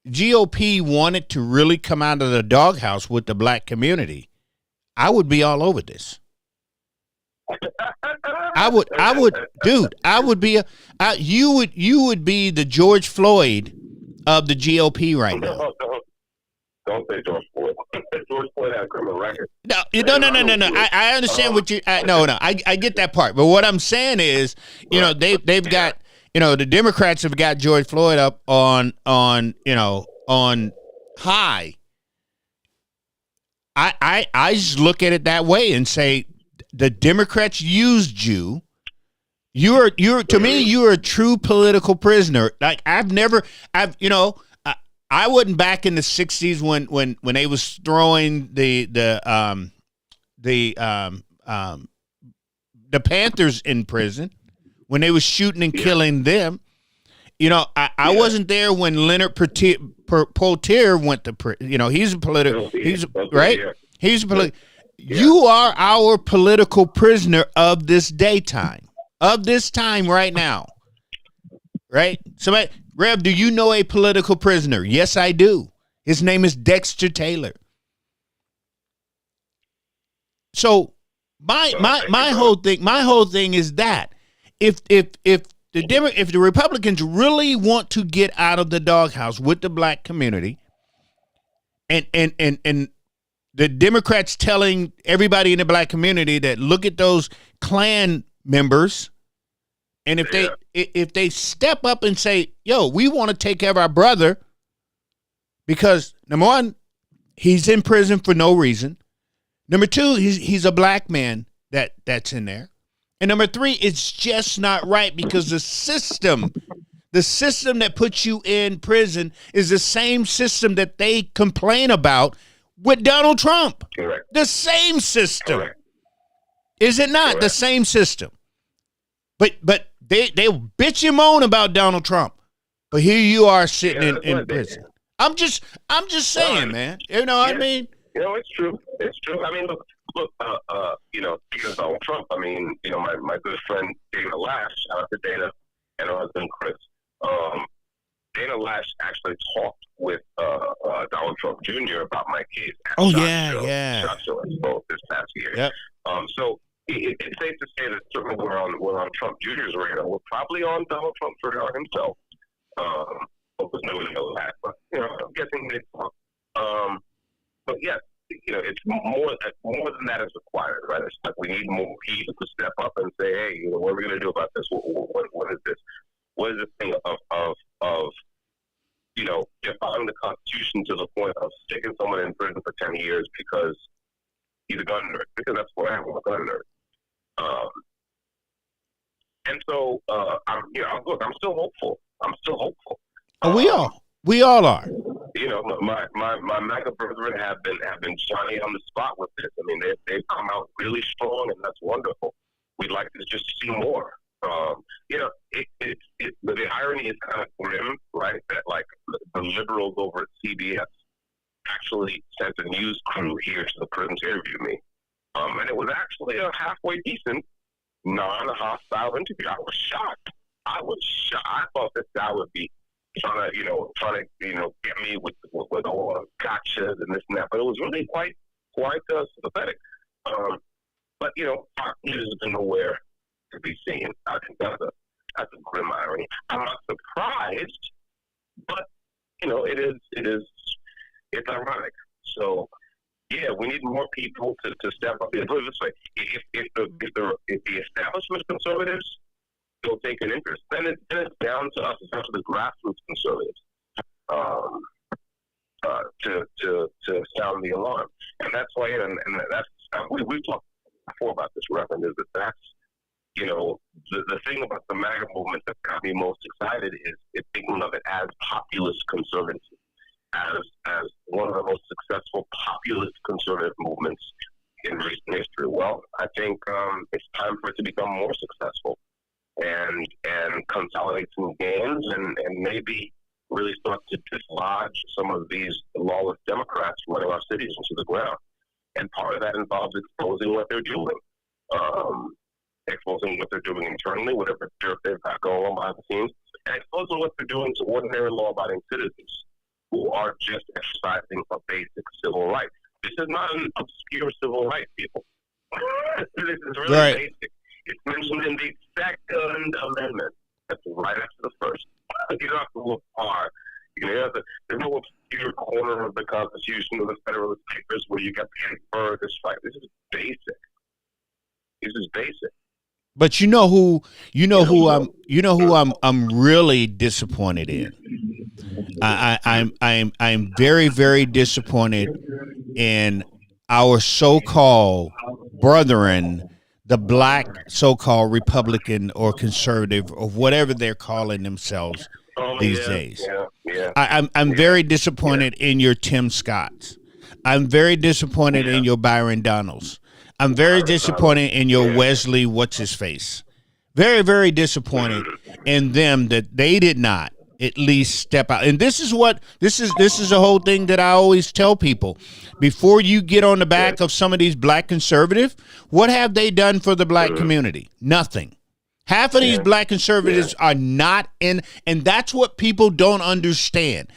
GOP wanted to really come out of the doghouse with the black community, I would be all over this. I would, dude. I would be you would be the George Floyd of the GOP right now. Don't say George Floyd. George Floyd had a criminal record. No. I understand what you. No. I get that part, but what I'm saying is, they've got, the Democrats have got George Floyd up on high. I just look at it that way and say, the Democrats used you. You're to me, you're a true political prisoner. Like I wasn't back in the 60s when they was throwing the Panthers in prison, when they was shooting and killing them. I wasn't there when Leonard Poitier went to prison. He's a political. He's right. He's a political. You are our political prisoner of this daytime, of this time right now. Right? Somebody, Rev, do you know a political prisoner? Yes, I do. His name is Dexter Taylor. So my whole thing is that if the Republicans really want to get out of the doghouse with the black community, and the Democrats telling everybody in the black community that look at those Klan members, and if they step up and say, yo, we want to take care of our brother, because number one, he's in prison for no reason. Number two, he's a black man that's in there. And number three, it's just not right, because the system that puts you in prison is the same system that they complain about with Donald Trump. Correct. The same system. Correct. Is it not? Correct. The same system. But they bitch and moan about Donald Trump. But here you are sitting in prison. I'm just saying, man. You know what I mean? It's true. It's true. I mean, look, speaking of Donald Trump, I mean, my good friend Dana Lash, shout out to Dana, and her husband Chris. Dana Lash actually talked with Donald Trump Jr. about my case. Oh, SHOT Show both this past year. Yep. So it's safe to say that certainly we're on Trump Jr.'s radar. We're probably on Donald Trump's radar himself. Focus nobody knows that, but I'm guessing they talk. But yes, it's more than that is required, right? It's like we need more people to step up and say, hey, what are we going to do about this? What is this? What is this thing of defying the Constitution to the point of sticking someone in prison for 10 years because he's a gun nerd? Because that's what I am, a gun nerd. And so, I'm still hopeful. We all are. My MAGA brethren have been Johnny on the spot with this. I mean, they've come out really strong, and that's wonderful. We'd like to just see more. The irony is kind of grim, right? That like the liberals over at CBS actually sent a news crew here to the prison to interview me, and it was actually a halfway decent, non-hostile interview. I was shocked. I thought this guy would be trying to get me with all gotchas and this and that, but it was really quite sympathetic. But Fox News has been nowhere to be seen. I think that's a grim irony. I'm not surprised, but it's ironic. So yeah, we need more people to step up. Put it this way: if the establishment conservatives don't take an interest, then it's down to us, it's down to the grassroots conservatives to sound the alarm. And that's why, and that's we've talked before about this, Reverend, is that's the thing about the MAGA movement that got me most excited is thinking of it as populist conservatism, as one of the most successful populist conservative movements in recent history. Well, I think it's time for it to become more successful and consolidate some gains and maybe really start to dislodge some of these lawless Democrats running our cities into the ground. And part of that involves exposing what they're doing, exposing what they're doing internally, whatever dirt they've got going on behind the scenes, and exposing what they're doing to ordinary law-abiding citizens who are just exercising a basic civil right. This is not an obscure civil right, people. This is really basic. It's mentioned in the Second Amendment. That's right after the first. You don't have to look hard. There's no obscure corner of the Constitution or the Federalist Papers where you got to infer this right. This is basic. This is basic. But I'm really disappointed in. I'm very, very disappointed in our so-called brethren, the black so-called Republican or conservative or whatever they're calling themselves these days. I'm very disappointed in your Tim Scotts. I'm very disappointed in your Byron Donalds. I'm very disappointed in your Wesley what's-his-face. Very, very disappointed in them that they did not at least step out. And this is the whole thing that I always tell people. Before you get on the back of some of these black conservatives, what have they done for the black community? Nothing. Half of these black conservatives are not in, and that's what people don't understand.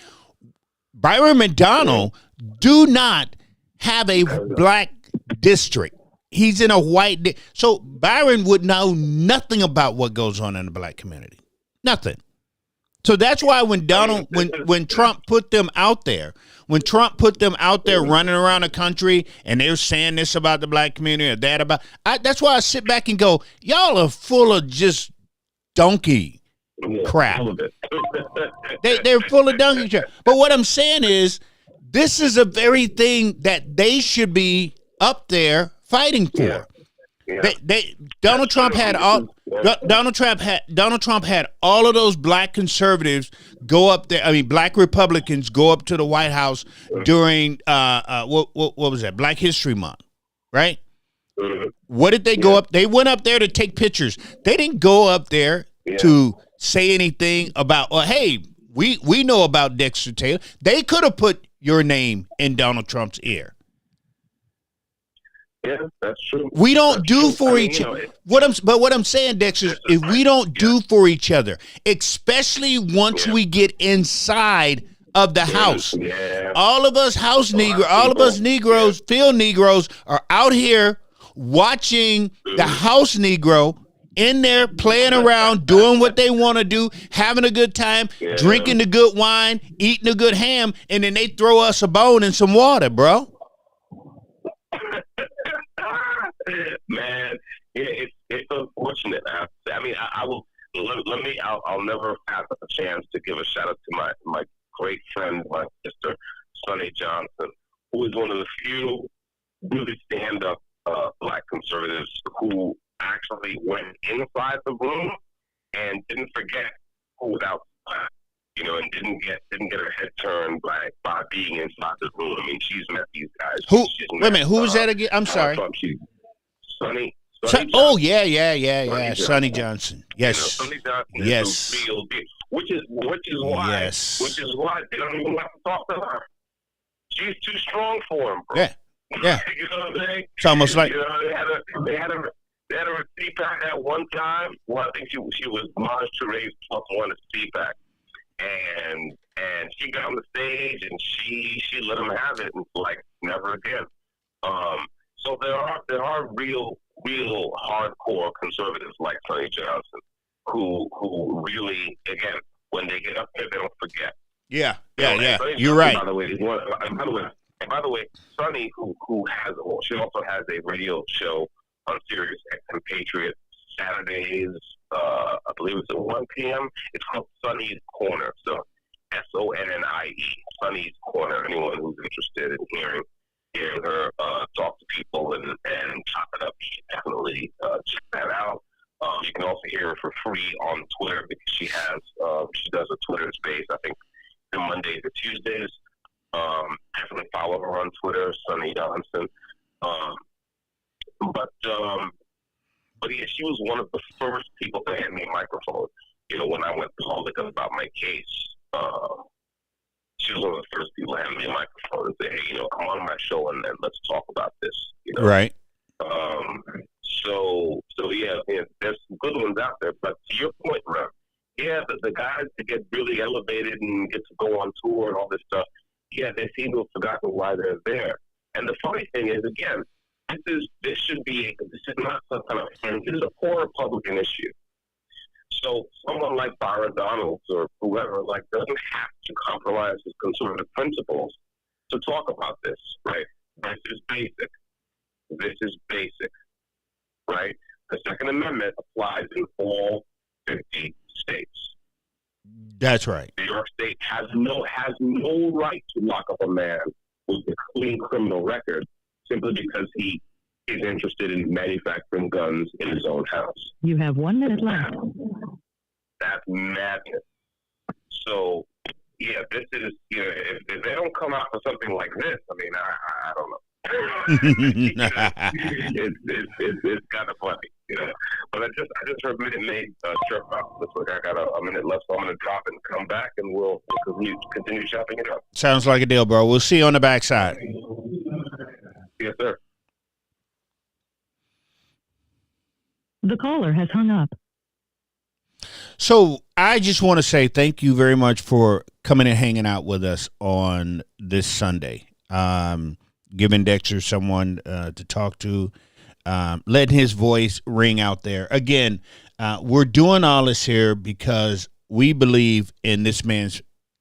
Byron McDonald do not have a black district. He's in a white so Byron would know nothing about what goes on in the black community. Nothing. So that's why when Trump put them out there, running around the country and they're saying this about the black community or that about, that's why I sit back and go, y'all are full of just donkey crap. They're full of donkey crap. But what I'm saying is, this is a very thing that they should be up there fighting for. Donald Trump had all of those black conservatives go up there. I mean, black Republicans go up to the White House during what was that? Black History Month, right? What did they go up? They went up there to take pictures. They didn't go up there to say anything about. Well, hey, we know about Dexter Taylor. They could have put your name in Donald Trump's ear. Yeah, that's true. We don't do for each other. What I'm saying, Dexter, is we don't do for each other, especially once we get inside of the house. Yeah. All of us Negroes, field Negroes, are out here watching the house Negro in there playing around, doing what they want to do, having a good time, drinking the good wine, eating the good ham, and then they throw us a bone and some water, bro. Man, it's unfortunate. I mean, I will. I'll never have a chance to give a shout out to my great friend, my sister, Sonny Johnson, who is one of the few really stand-up black conservatives who actually went inside the room and didn't forget who was outside. And didn't get her head turned by being inside the room. I mean, she's met these guys. Wait a minute, who was that again? I'm sorry. Sonny. Oh yeah. Sonny Johnson. Yes. Sonny Johnson. Yes. Which is why. Yes. Which is why they don't even have to talk to her. She's too strong for him, bro. Yeah. You know what I'm saying? It's almost like they had a CPAC at one time. Well, I think she was Monterey's +1 at CPAC. And she got on the stage and she let him have it and like never again. So there are real hardcore conservatives like Sonny Johnson who really, again, when they get up there they don't forget. Yeah. You're right. By the way, Sonny she also has a radio show on Sirius XM Patriot Saturdays. I believe it's at 1 p.m. It's called Sonny's Corner. So SONNIE, Sonny's Corner. Anyone who's interested in hearing her talk to people and chop it up, definitely check that out. You can also hear her for free on Twitter because she does a Twitter space, I think, on Mondays or Tuesdays. Definitely follow her on Twitter, Sonny Johnson. But yeah, she was one of the first people to hand me a microphone, when I went public about my case she was one of the first people to hand me a microphone and say, "Hey, come on my show and then let's talk about this." Right. So yeah, there's some good ones out there. But to your point, Rev, yeah, the guys that get really elevated and get to go on tour and all this stuff, yeah, they seem to have forgotten why they're there. And the funny thing is, again, this is not some kind of this is a poor Republican issue. So someone like Byron Donalds or whoever doesn't have to compromise his conservative principles to talk about this, right? This is basic, right? The Second Amendment applies in all 50 states. That's right. New York State has no right to lock up a man with a clean criminal record simply because he is interested in manufacturing guns in his own house. You have 1 minute left. That's madness. So, yeah, this is, if they don't come out for something like this, I mean, I don't know. It's kind of funny, But I just heard Nate chirp out. Looks like I got a minute left, so I'm going to drop and come back, and we'll continue chopping it up. Sounds like a deal, bro. We'll see you on the backside. Yes, sir. The caller has hung up. So I just want to say thank you very much for coming and hanging out with us on this Sunday. Giving Dexter someone to talk to, letting his voice ring out there. Again, we're doing all this here because we believe in this man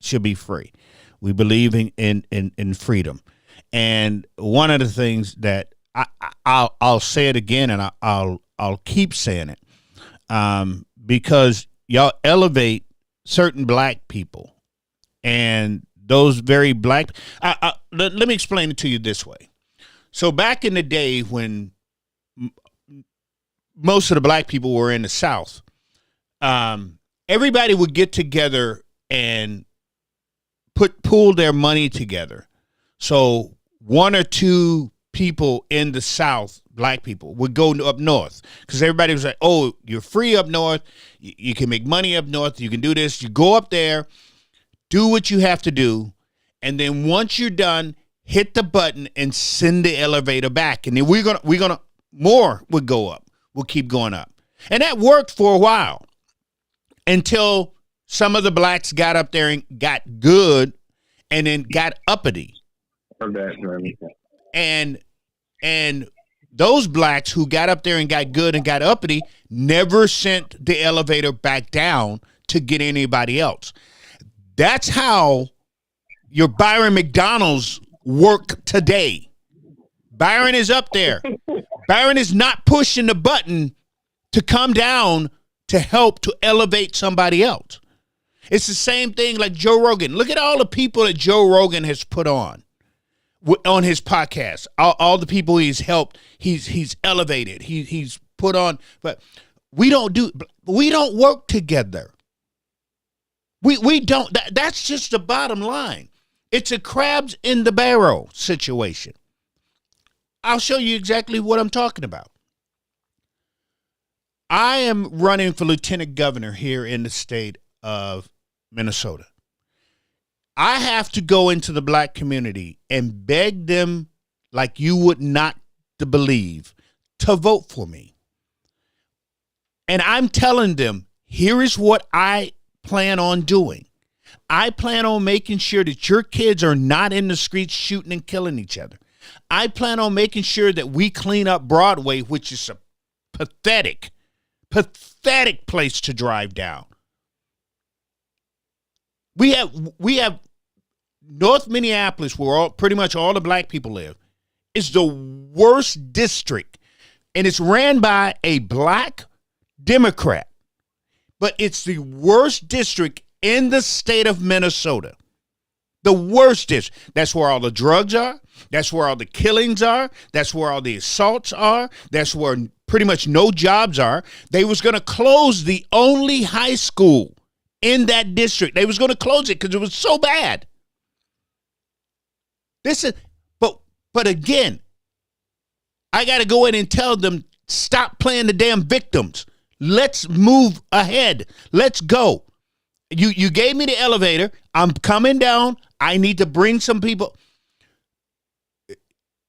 should be free. We believe in freedom. And one of the things that I'll say it again, and I'll keep saying it, because y'all elevate certain black people, and those very black. Let me explain it to you this way. So back in the day when most of the black people were in the South, everybody would get together and pool their money together. So one or two people in the South, black people, would go up north because everybody was like, "Oh, you're free up north. You can make money up north. You can do this. You go up there, do what you have to do, and then once you're done, hit the button and send the elevator back. And then we're gonna more would go up. We'll keep going up." And that worked for a while until some of the blacks got up there and got good and then got uppity. And those blacks who got up there and got good and got uppity never sent the elevator back down to get anybody else. That's how your Byron McDonald's work today. Byron is up there. Byron is not pushing the button to come down to help to elevate somebody else. It's the same thing like Joe Rogan. Look at all the people that Joe Rogan has put on his podcast. All the people he's helped, he's elevated. He's put on, but we don't work together. We don't. That's just the bottom line. It's a crabs in the barrel situation. I'll show you exactly what I'm talking about. I am running for lieutenant governor here in the state of Minnesota. I have to go into the black community and beg them like you would not believe to vote for me. And I'm telling them, here is what I plan on doing. I plan on making sure that your kids are not in the streets shooting and killing each other. I plan on making sure that we clean up Broadway, which is a pathetic place to drive down. We have North Minneapolis, where pretty much all the black people live, is the worst district, and it's ran by a black Democrat. But it's the worst district in the state of Minnesota. The worst district. That's where all the drugs are. That's where all the killings are. That's where all the assaults are. That's where pretty much no jobs are. They was going to close the only high school in that district. They was going to close it because it was so bad. But again, I got to go in and tell them, stop playing the damn victims. Let's move ahead. Let's go. You gave me the elevator. I'm coming down. I need to bring some people.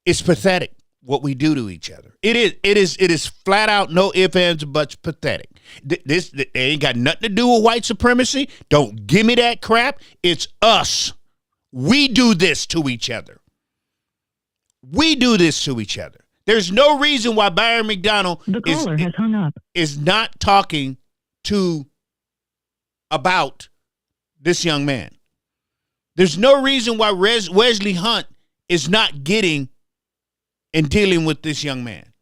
It's pathetic what we do to each other. It is flat out, no ifs, ands, buts, pathetic. This it ain't got nothing to do with white supremacy. Don't give me that crap. It's us. We do this to each other. We do this to each other. There's no reason why Byron McDonald The caller has hung up. is not talking about this young man. There's no reason why Wesley Hunt is not getting and dealing with this young man.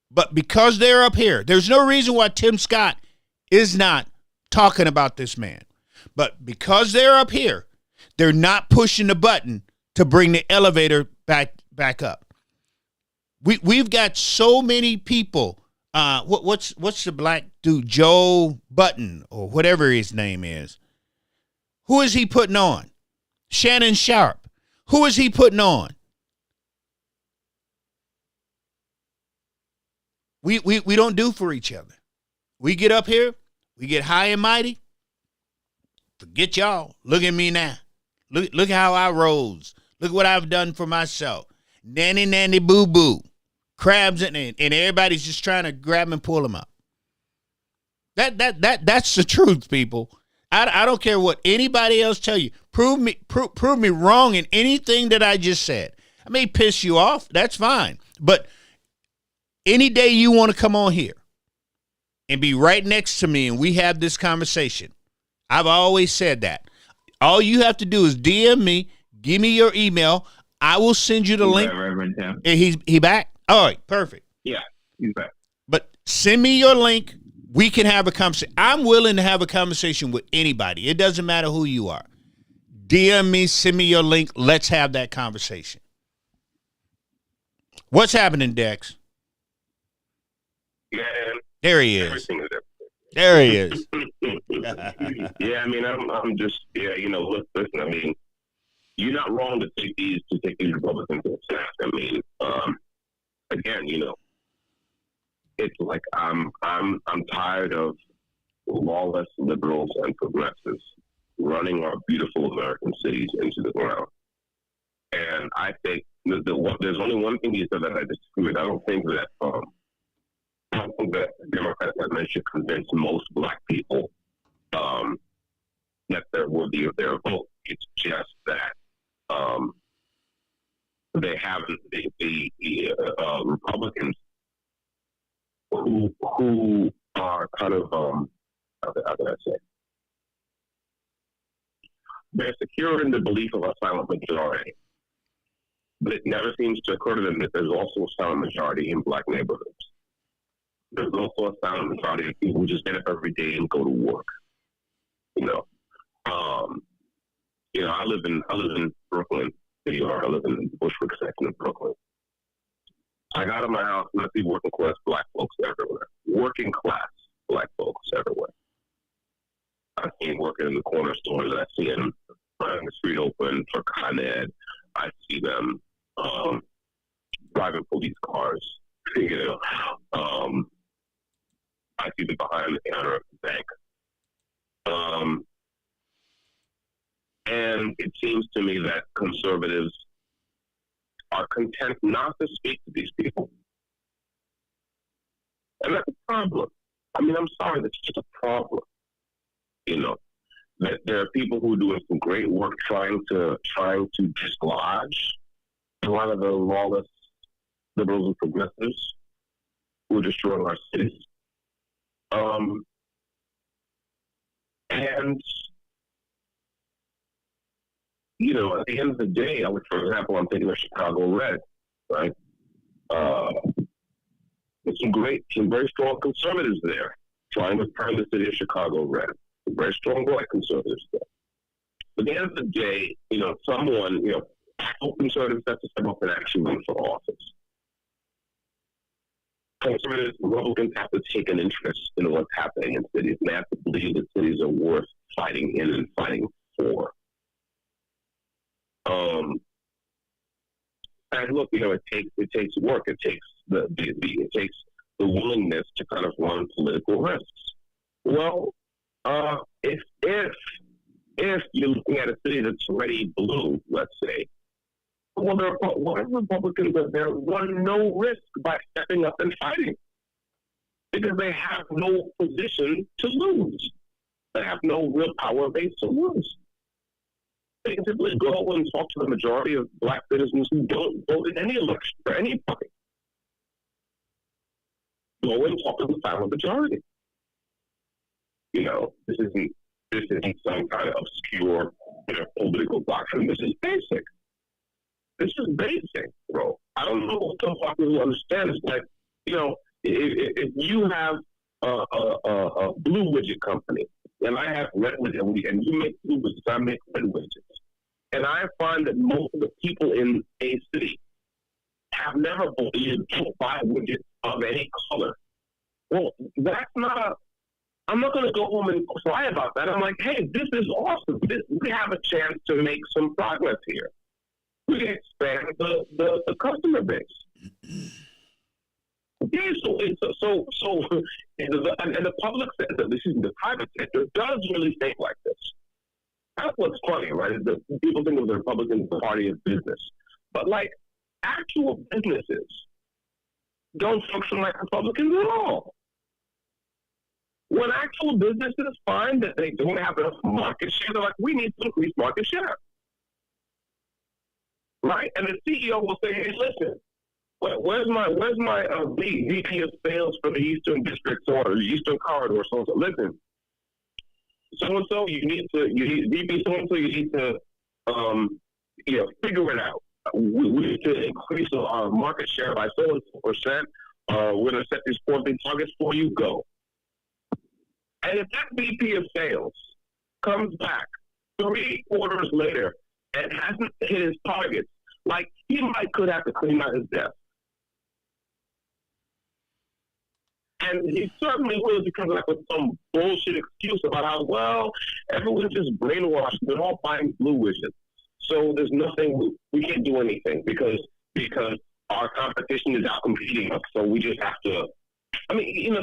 But because they're up here, there's no reason why Tim Scott is not talking about this man. But because they're up here, they're not pushing the button to bring the elevator back up. We've got so many people. What's the black dude, Joe Button or whatever his name is? Who is he putting on? Shannon Sharp. Who is he putting on? We don't do for each other. We get up here, we get high and mighty. Forget y'all. Look at me now. Look how I rose. Look what I've done for myself. Nanny boo boo. Crabs and everybody's just trying to grab and pull them up. That's the truth, people. I don't care what anybody else tell you. Prove me wrong in anything that I just said. I may piss you off. That's fine. But any day you want to come on here and be right next to me and we have this conversation, I've always said that. All you have to do is DM me, give me your email. I will send you the link. Reverend Tim. He back? All right, perfect. Yeah, he's back. But send me your link. We can have a conversation. I'm willing to have a conversation with anybody. It doesn't matter who you are. DM me, send me your link. Let's have that conversation. What's happening, Dex? Man, There he is. everything is There he is. yeah, I mean, I'm just, listen, I mean, you're not wrong to take these Republicans to task. I mean, again, it's like I'm tired of lawless liberals and progressives running our beautiful American cities into the ground. And I think there's only one thing you said that I disagree with. I don't think that Democrats have managed to convince most black people that they're worthy of their vote. It's just that they haven't. The Republicans who are kind of how can I say? They're secure in the belief of a silent majority, but it never seems to occur to them that there's also a silent majority in black neighborhoods. There's also a silent majority of people who just get up every day and go to work. I live in Brooklyn, New York. I live in the Bushwick section of Brooklyn. I got out of my house and I see working class black folks everywhere. Working class black folks everywhere. I see them working in the corner stores. I see them running the street open for Con Ed. I see them driving police cars. I see them behind the counter of the bank. And it seems to me that conservatives are content not to speak to these people. And that's a problem. I mean, I'm sorry, that's just a problem. That there are people who are doing some great work trying to dislodge a lot of the lawless liberals and progressives who are destroying our cities. And at the end of the day, for example, I'm thinking of Chicago Red, right? There's some very strong conservatives there trying to turn the city of Chicago red. Very strong black conservatives there. But at the end of the day, someone, actual conservatives have to step up and actually run for office. Conservatives, Republicans have to take an interest in what's happening in cities, and they have to believe that cities are worth fighting in and fighting for. And look, it takes work. It takes the willingness to kind of run political risks. Well, If you're looking at a city that's already blue, let's say, well, Republicans are run no risk by stepping up and fighting because they have no position to lose. They have no real power base to lose. They can simply go and talk to the majority of black citizens who don't vote in any election for any party. Go and talk to the silent majority. This isn't some kind of obscure, political doctrine. This is basic. This is basic, bro. I don't know what some people understand. It's like, if you have a blue widget company and I have red widget, and you make blue widgets, I make red widgets, and I find that most of the people in a city have never believed to buy widgets of any color. Well, that's not I'm not going to go home and cry about that. I'm like, hey, this is awesome. We have a chance to make some progress here. We can expand the customer base. Yeah, so and the public sector, the private sector does really think like this. That's what's funny, right? Is that people think of the Republicans as the party of business, but like actual businesses don't function like Republicans at all. When actual businesses find that they don't have enough market share, they're like, we need to increase market share. Right? And the CEO will say, hey, listen, where's my VP of sales for the Eastern District or the Eastern Corridor? So listen, so-and-so, you need VP so-and-so, you need to, figure it out. We need to increase our market share by so-and-so%. We're going to set these quarterly targets for you. Go. And if that VP of sales comes back 3 quarters later and hasn't hit his targets, like he could have to clean out his desk. And he certainly will be coming up with some bullshit excuse about how, well, everyone's just brainwashed. They're all buying blue widgets. So there's nothing, we can't do anything because our competition is out competing us. So we just have to,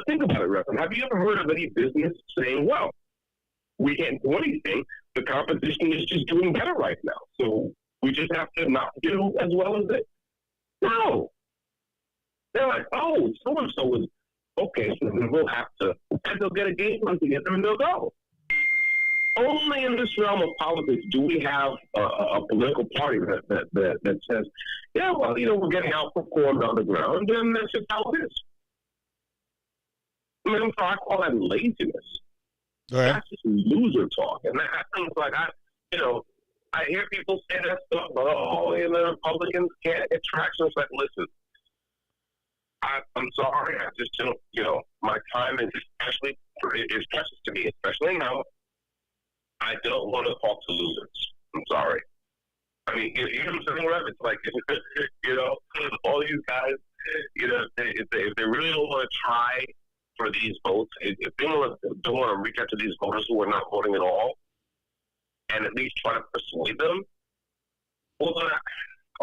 think about it, Reverend. Have you ever heard of any business saying, well, we can't do anything. The competition is just doing better right now. So we just have to not do as well as it. No. They're like, oh, so-and-so is, okay, so then we'll have to, and they'll get a game plan together and they'll go. Only in this realm of politics do we have a political party that says, yeah, well, we're getting outperformed on the ground, and that's just how it is. So I call that laziness. Right. That's just loser talk. And that thing's like, I hear people say that stuff, the Republicans can't get traction. It's like, listen, I'm sorry, I just don't, my time is precious to me, especially now. I don't want to talk to losers. I'm sorry. I mean, you know what I'm saying, Rev? It's like, all these guys, if they really don't want to try for these votes, if they don't want to reach out to these voters who are not voting at all, and at least try to persuade them, well, then,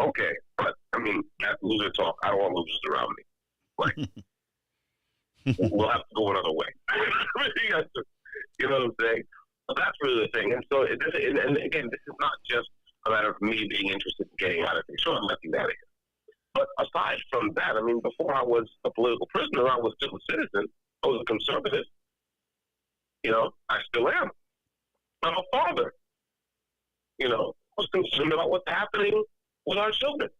okay. But, that's loser talk. I don't want losers around me. Like, we'll have to go another way. You know what I'm saying? So that's really the thing. And so, and again, this is not just a matter of me being interested in getting out of here. Sure, I'm letting that in. But aside from that, before I was a political prisoner, I was still a citizen. I was a conservative. I still am. I'm a father. I was concerned about what's happening with our children.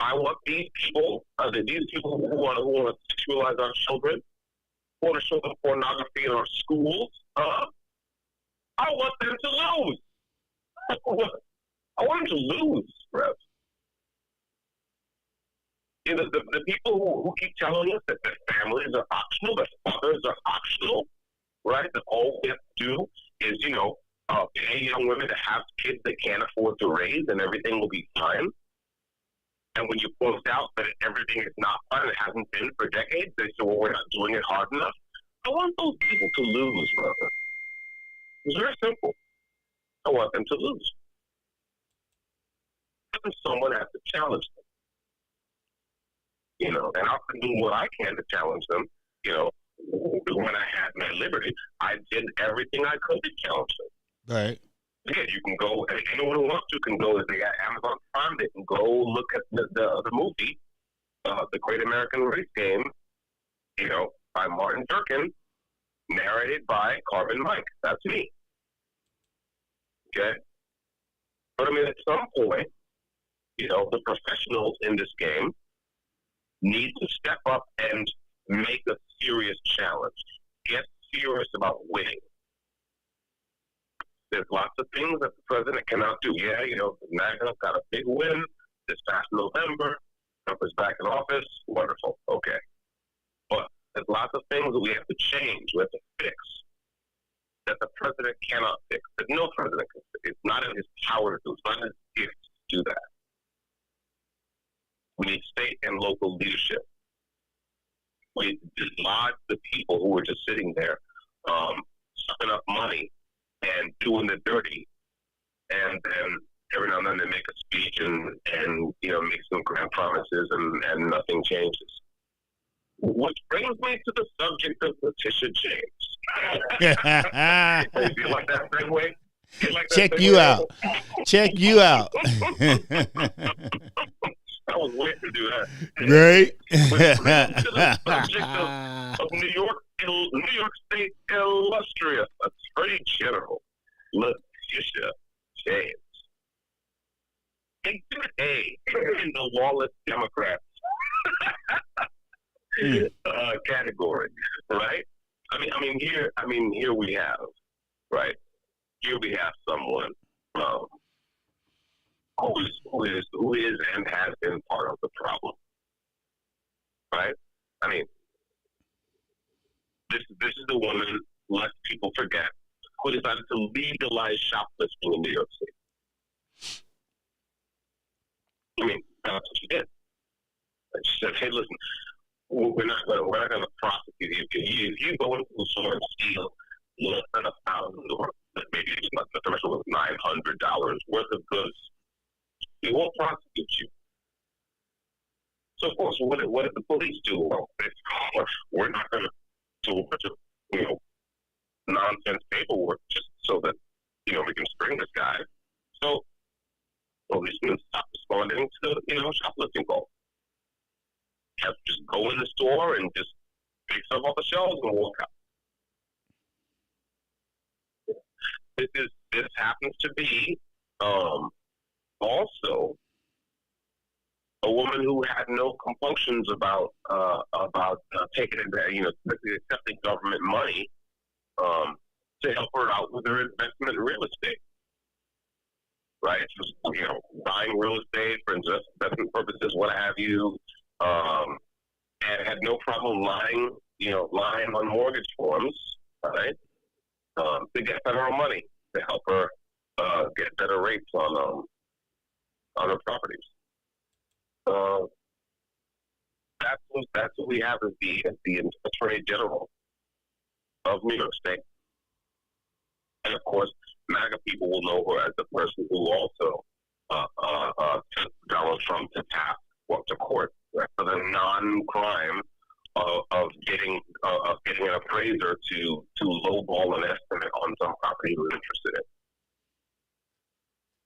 I want these people who want to sexualize our children, who want to show them pornography in our schools. I want them to lose. I want them to lose, Rev. The people who keep telling us that their families are optional, their fathers are optional, right? That all we have to do is, pay young women to have kids they can't afford to raise and everything will be fine. And when you point out that everything is not fine, it hasn't been for decades, they say, well, we're not doing it hard enough. I want those people to lose, brother. It's very simple. I want them to lose. And someone has to challenge them. And I'll do what I can to challenge them. when I had my liberty, I did everything I could to challenge it. Right. Yeah, you can go. Anyone who wants to can go. If they got Amazon Prime, they can go look at the movie, The Great American Race Game, by Martin Durkin, narrated by Carmen Mike. That's me. Okay? But I mean, at some point, the professionals in this game need to step up and make a serious challenge. Get serious about winning. There's lots of things that the president cannot do. Yeah, NAGA got a big win this past November. Trump is back in office. Wonderful. Okay. But there's lots of things that we have to change, we have to fix, that the president cannot fix, that no president can fix. It's not in his power to do. It's not in his gift to do that. We need state and local leadership. We need to dislodge the people who are just sitting there, sucking up money and doing the dirty, and then every now and then they make a speech and make some grand promises and nothing changes. Which brings me to the subject of Letitia James. You like that segue? Check you out. Check you out. I was waiting to do that. Right? Which brings to the subject of New York State illustrious Attorney General Letitia James. Exhibit A in the lawless Democrats category, right? I mean, here we have, right? Here we have someone who is and has been part of the problem, right? I mean, this is the woman, lest people forget, who decided to legalize shoplifting in New York City. I mean, that's what she did. And she said, "Hey, listen, we're not going to prosecute you. If you go into a store and steal less than $1,000, or maybe it's not the threshold was $900 worth of goods, we won't prosecute you." So, of course, what did the police do? Well, we're not going to do a bunch of nonsense paperwork just so that we can spring this guy. So policemen stop responding to shoplifting calls. You have to just go in the store and just pick stuff off the shelves and walk out. This happens to be also a woman who had no compunctions about taking accepting government money to help her out with her investment in real estate. Right, just buying real estate for investment purposes, what have you, and had no problem lying on mortgage forms, right, to get federal money to help her get better rates on her properties. That's what we have as the Attorney General of New York State, and of course, MAGA people will know her as the person who also sent Donald Trump to court, right, for the non-crime of getting an appraiser to lowball an estimate on some property he was interested in.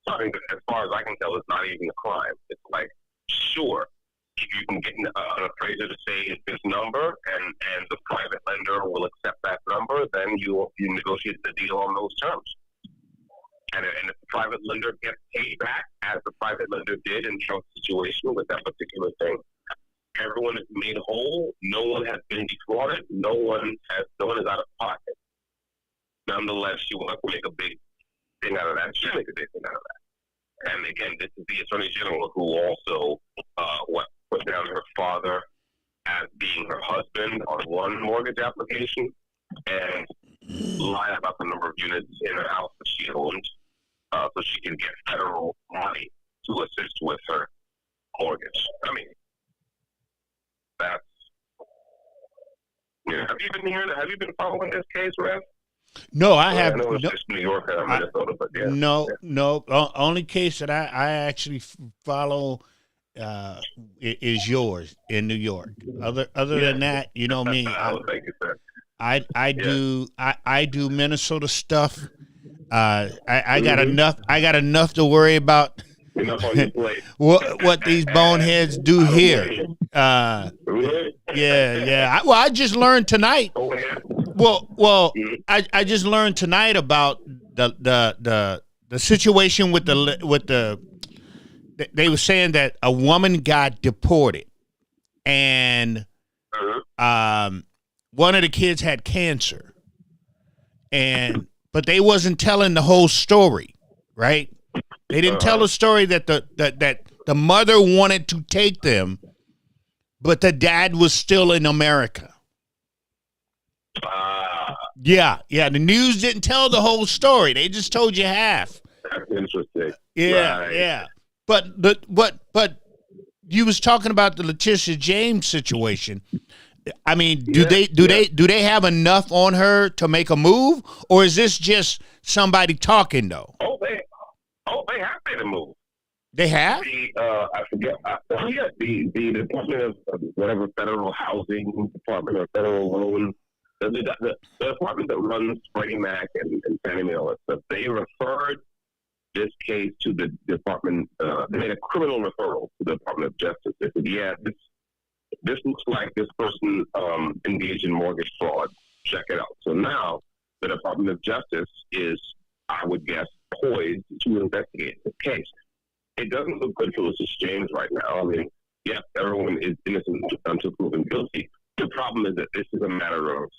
So I think, as far as I can tell, it's not even a crime. It's like, sure, if you can get an appraiser to say it's this number, and the private lender will accept that number, then you negotiate the deal on those terms. And if the private lender gets paid back, as the private lender did in Trump's situation with that particular thing, everyone is made whole. No one has been defrauded. No one is out of pocket. Nonetheless, you want to make a big thing out of that. She make a big thing out of that. And again, this is the Attorney General who also put down her father as being her husband on one mortgage application, and lied about the number of units in her house that she owned, so she can get federal money to assist with her mortgage. I mean, that's. Have you been following this case, Rev? No, I have. I know it's just New York and Minnesota, but yeah. No. Only case that I actually follow is yours in New York. Other than that, me. Thank you, sir. I do Minnesota stuff. I got Mhm. enough. I got enough to worry about. Enough on your plate. What these boneheads do I don't here. blame Yeah, you. yeah. I just learned tonight. Oh, yeah. Well, Mhm. I just learned tonight about the situation with the. They were saying that a woman got deported, and Uh-huh. one of the kids had cancer, but they wasn't telling the whole story, right? They didn't tell the story that the mother wanted to take them, but the dad was still in America. Yeah. The news didn't tell the whole story. They just told you half. That's interesting. Yeah, Right. yeah. But you was talking about the Letitia James situation. I mean, do they have enough on her to make a move, or is this just somebody talking though? They have made a move. They have? I forget. The Department of whatever federal housing department or federal loan, the department that runs Freddie Mac and Fannie Mae, and stuff. They referred this case to the department. They made a criminal referral to the Department of Justice. They said, "Yeah, this looks like this person engaged in mortgage fraud. Check it out." So now the Department of Justice is, I would guess, poised to investigate this case. It doesn't look good for Lucius James right now. I mean, yes, everyone is innocent until proven guilty. The problem is that this is a matter of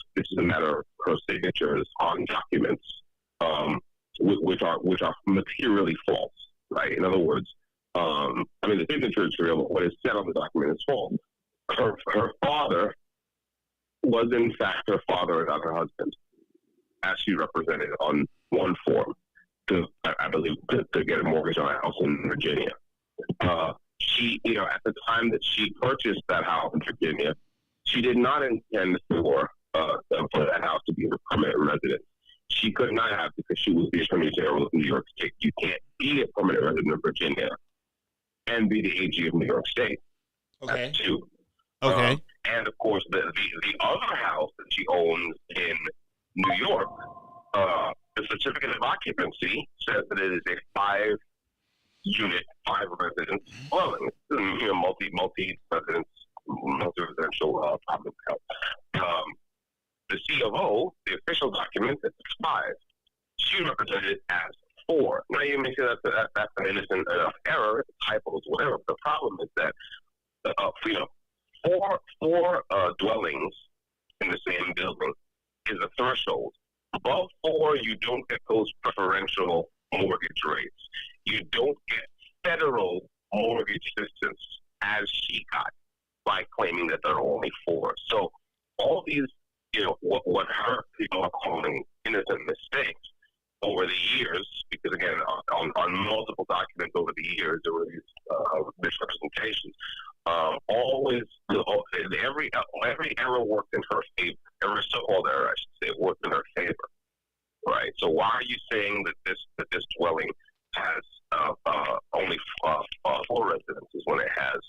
her signatures on documents, which are materially false, right? In other words, the signature is real, but what is said on the document is false. Her father was in fact her father and not her husband, as she represented on one form I believe, to get a mortgage on a house in Virginia. She, at the time that she purchased that house in Virginia, she did not intend for that house to be her permanent residence. She could not have, because she was the Attorney General of New York State. You can't be a permanent resident of Virginia and be the AG of New York State. Okay. That's two. Okay. And of course, the other house that she owns in New York, the certificate of occupancy says that it is a 5-unit, 5-residence dwelling. Multi-residential apartment house. The C of O, the official document, is 5. She represented it as 4. Now you may say that's an innocent enough error, typos, whatever. The problem is that four dwellings in the same building is a threshold. Above 4, you don't get those preferential mortgage rates. You don't get federal mortgage assistance as she got by claiming that there are only 4. So all these, what her people are calling innocent mistakes over the years, because again, on multiple documents over the years, there were these misrepresentations. Every error worked in her favor. Every so-called error, I should say, worked in her favor. Right. So why are you saying that this dwelling has only 4 residences when it has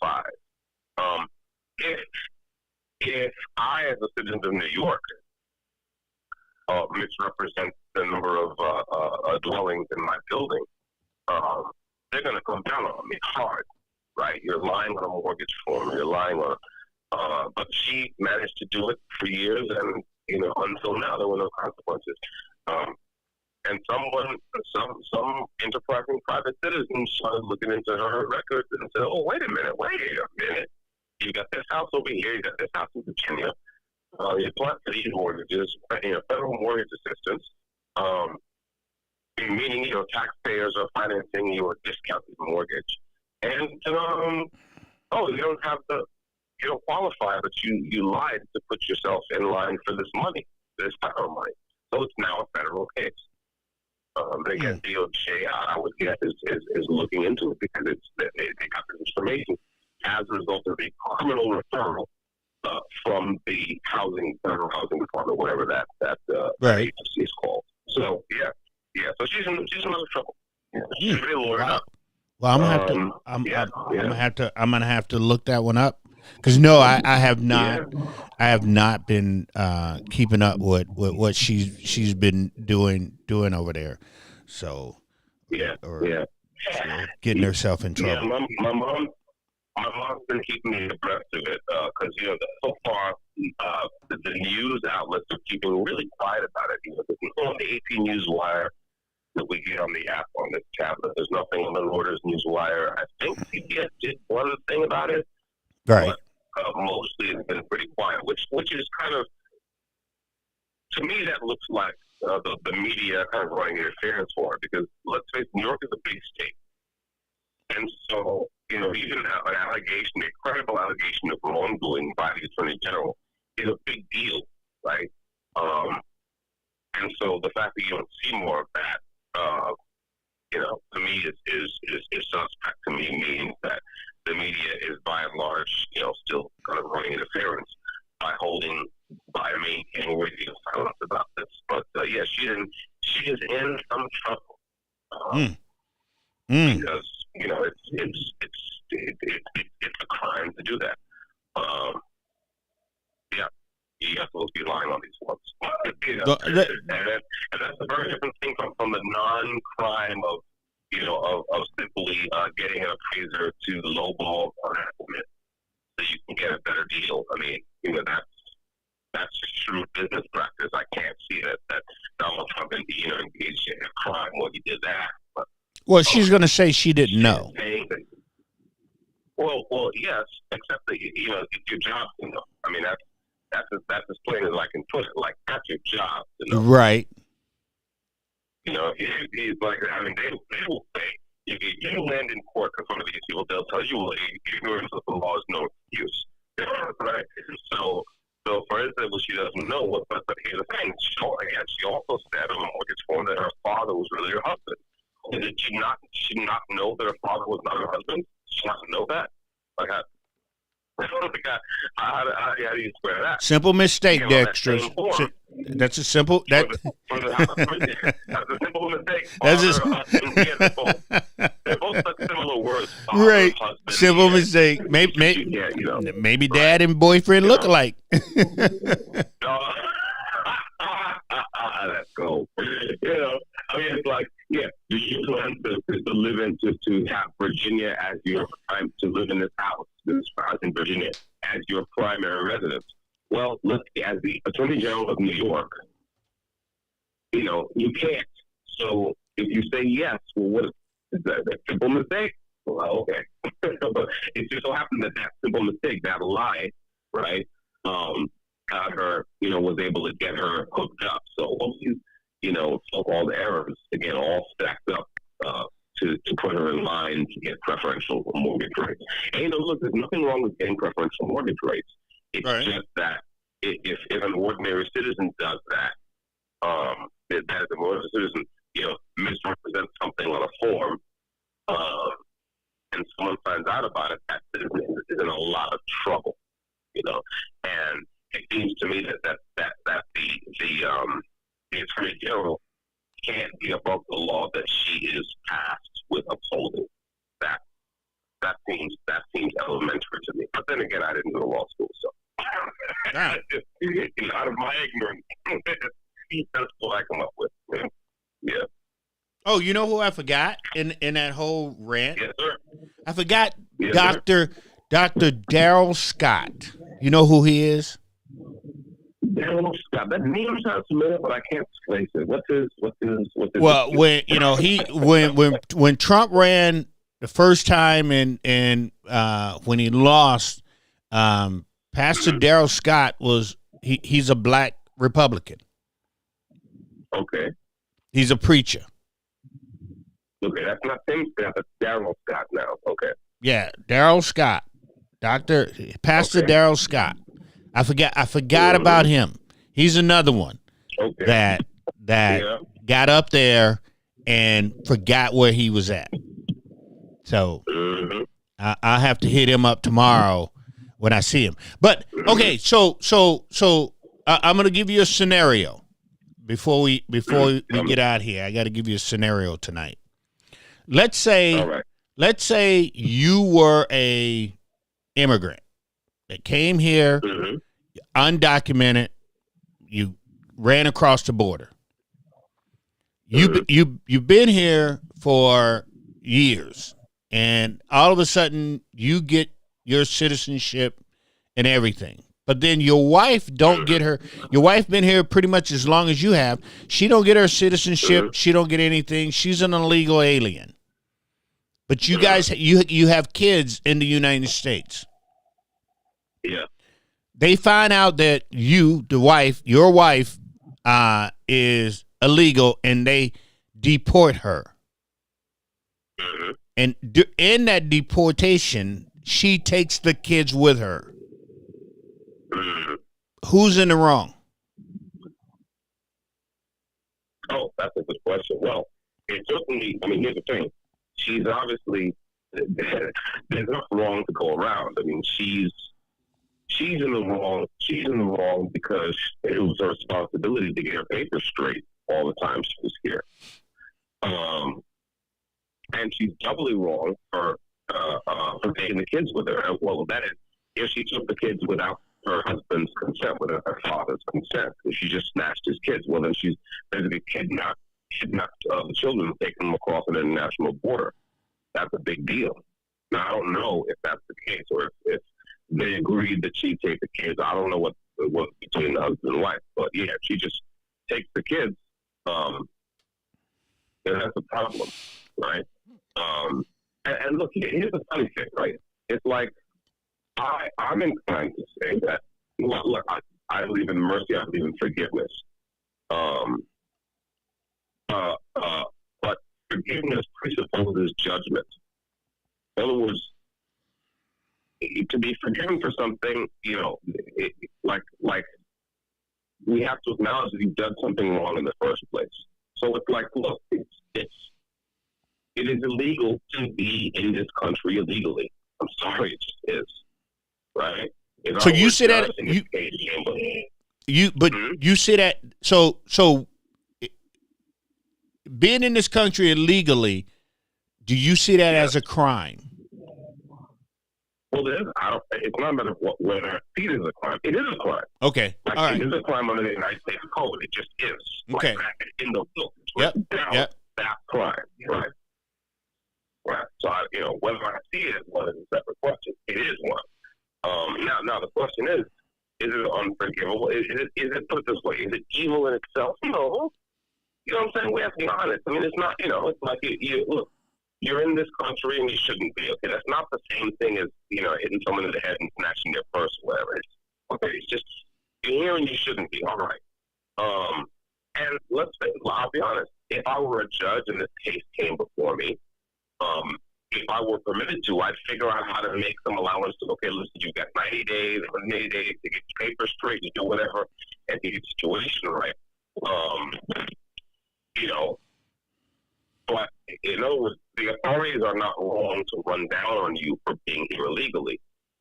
5? If I, as a citizen of New York, misrepresent the number of dwellings in my building, they're going to come down on me hard. Right. You're lying on a mortgage form. You're lying on. But she managed to do it for years, and until now, there were no consequences. And some enterprising private citizen started looking into her records and said, "Oh, wait a minute. You got this house over here. You got this house in Virginia. You apply for these mortgages, federal mortgage assistance, meaning taxpayers are financing your discounted mortgage, and you don't qualify, but you lied to put yourself in line for this money, this federal money. So it's now a federal case." Again, DOJ, I would guess, is looking into it because they got this information as a result of a criminal referral from the federal housing department, whatever that Right. agency is called. So yeah. So she's in another trouble. Yeah. She's really lawyered up. Well, I'm gonna have to look that one up. Because no, I have not. Yeah. I have not been keeping up with what she's been doing over there. So, Yeah. or Yeah. getting herself in Yeah. trouble. My mom's been keeping me abreast of it because so far the news outlets are keeping really quiet about it. On the AP News Wire that we get on the app on this tablet, there's nothing on the Reuters News Wire. I think CBS did one thing about it, Right. but mostly it's been pretty quiet, which is kind of, to me, that looks like the media kind of running interference for it, because let's face it, New York is a big state. And so, even an allegation, a credible allegation of wrongdoing by the Attorney General is a big deal, right? And so the fact that you don't see more of that, to me is suspect. To me, means that the media is by and large, still kind of running interference by maintaining radio silence about this. But yeah, she is in some trouble because it's a crime to do that. Yeah, you have to be lying on these ones. And that's a very different thing from the non-crime of simply getting an appraiser to lowball an estimate so you can get a better deal. I mean, that's just true business practice. I can't see that Donald Trump engaged in a crime when he did that. But, well, she's going to say she didn't know. Well, yes, except that it's your job to know. I mean, that's as plain as I can put it. Like, that's your job to know. Right. He's like, I mean, they will say, if you land in court in front of these people, they'll tell you, well, ignorance of the law is no excuse. Right? So for instance, well, she doesn't know, but here's the thing. She also said on the mortgage form that her father was really her husband. Did she not know that her father was not her husband? Did she not know that? Like, how do you square that? Simple mistake, Dexter. That's a simple. That's a simple mistake. They're both such similar words. Right. Simple mistake. Maybe dad and boyfriend look alike. Let's go. I mean, it's like, yeah, do you plan to live to have Virginia as your prime, to live in this house in Virginia as your primary residence? Well, look, as the Attorney General of New York, you can't. So if you say yes, well, what is that? A simple mistake? Well, okay. But it just so happened that simple mistake, that lie, right, got her, was able to get her hooked up. So all these, so-called errors, again, all stacked up to put her in line to get preferential mortgage rates. And look, there's nothing wrong with getting preferential mortgage rates. It's right. Just that if an ordinary citizen does that, that an ordinary citizen, misrepresents something on a form, and someone finds out about it, that citizen is in a lot of trouble, And it seems to me that the Attorney General can't be above the law that she is tasked with upholding. That seems elementary to me. But then again, I didn't go to law school, so out of my ignorance, that's what I come up with. Yeah. Oh, you know who I forgot in that whole rant? Yes, sir. I forgot Dr. Daryl Scott. You know who he is? Daryl Scott. That name sounds familiar, but I can't place it. What's his? Well, when Trump ran the first time and when he lost, Pastor Daryl Scott he's a black Republican. Okay. He's a preacher. Okay, that's not Tim Scott, that's Daryl Scott now. Okay. Yeah, Daryl Scott. Pastor Daryl Scott. I forgot about him. He's another one that got up there and forgot where he was at. So I have to hit him up tomorrow when I see him. But okay, so I'm gonna give you a scenario before we get out here. I got to give you a scenario tonight. Let's say you were a immigrant, that came here Mm-hmm. undocumented. You ran across the border. You've been here for years, and all of a sudden you get your citizenship and everything. But then your wife don't get her. Your wife been here pretty much as long as you have. She don't get her citizenship. She don't get anything. She's an illegal alien. But you guys, you have kids in the United States. Yeah. They find out that you, the wife, your wife, is illegal, and they deport her. Mm-hmm. And in that deportation, she takes the kids with her. Mm-hmm. Who's in the wrong? Oh, that's a good question. Well, it certainly, I mean, here's the thing. She's obviously, there's nothing wrong to go around. I mean, she's in the wrong. She's in the wrong because it was her responsibility to get her papers straight all the time she was here. And she's doubly wrong for taking the kids with her. Well, that is, if she took the kids without her husband's consent, without her father's consent, if she just snatched his kids, well, then she's basically kidnapped the children and taken them across an international border. That's a big deal. Now, I don't know if that's the case or if they agreed that she take the kids. I don't know what between the husband and wife, but yeah, she just takes the kids. And that's a problem, right? And look, here's the funny thing, right? It's like I'm inclined to say that look, I believe in mercy. I believe in forgiveness. But forgiveness presupposes judgment. In other words, to be forgiven for something, like we have to acknowledge that you've done something wrong in the first place. So it's like, look, it is illegal to be in this country illegally. I'm sorry, it just is, right? So you say that you say that so being in this country illegally, do you see that as a crime? Well, it's not a matter of whether it is a crime. It is a crime. Okay. Like, all right. It is a crime under the United States Code. It just is. Okay. Like in the book. Yep. That crime. Right. Right. So, whether I see it as one is a separate question. It is one. Now the question is it unforgivable? Is it put this way? Is it evil in itself? No. You know what I'm saying? We have to be honest. I mean, it's not, it's like look, you're in this country and you shouldn't be. Okay, that's not the same thing as, hitting someone in the head and snatching their purse or whatever. It's just, you're here and you shouldn't be. All right. And I'll be honest. If I were a judge and this case came before me, if I were permitted to, I'd figure out how to make some allowance to, okay, listen, you've got 90 days to get your papers straight, to do whatever, and to get the situation right. But in other words, the authorities are not wrong to run down on you for being here illegally.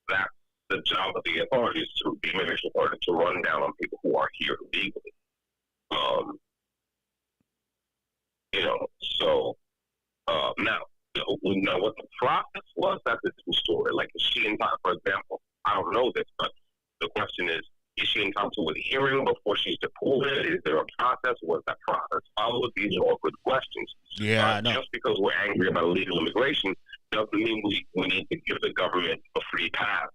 That's the job of the authorities, the immigration authorities, to run down on people who are here illegally. Now what the process was, that's a different story. Like, is she entitled, for example, I don't know this, but the question is she entitled to a hearing before she's deported? Is there a process? Was that process followed? These are all good questions. Yeah, I know. Just because we're angry about illegal immigration doesn't mean we need to give the government a free pass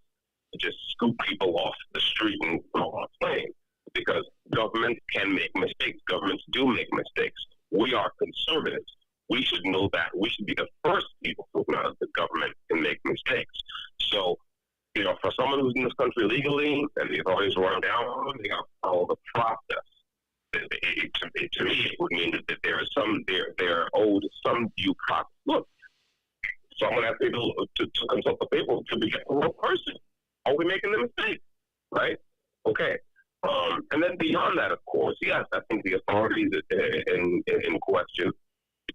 to just scoop people off the street and go on a plane. Because governments can make mistakes. Governments do make mistakes. We are conservatives. We should know that. We should be the first people to acknowledge that government can make mistakes. So, for someone who's in this country legally and the authorities run down on them, they got to follow the process. To me, it would mean that there is they're owed some due process. Look, someone has to consult the people to be the wrong person. Are we making the mistake? Right? Okay. And then beyond that, of course, yes, I think the authorities in question,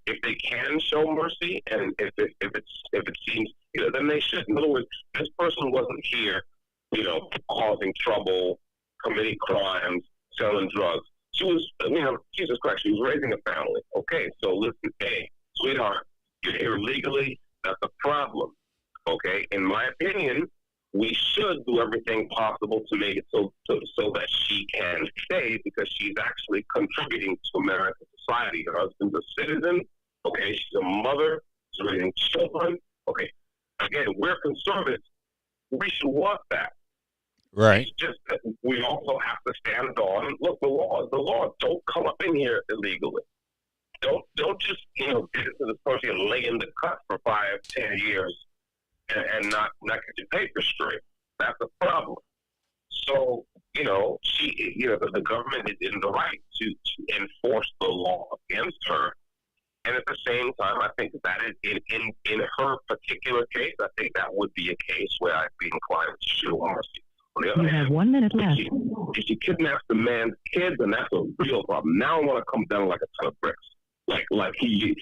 if they can show mercy, and if it seems, then they should. In other words, this person wasn't here, causing trouble, committing crimes, selling drugs. She was, Jesus Christ, she was raising a family. Okay, so listen, hey, sweetheart, you're here legally. That's a problem. Okay, in my opinion, we should do everything possible to make it so that she can stay, because she's actually contributing to American society. Her husband's a citizen. Okay, she's a mother. She's raising children. Okay, again, we're conservatives. We should want that. Right. It's just that we also have to stand on, look, the law is the law. Don't come up in here illegally. Don't just, get into this country and lay in the cut for 5-10 years and not get your papers straight. That's a problem. So, the government is in the right to enforce the law against her. And at the same time, I think that in her particular case, I think that would be a case where I'd be inclined to show mercy. On the other You hand, have 1 minute left. if she kidnaps the man's kids, then that's a real problem. Now I want to come down like a ton of bricks. Like he,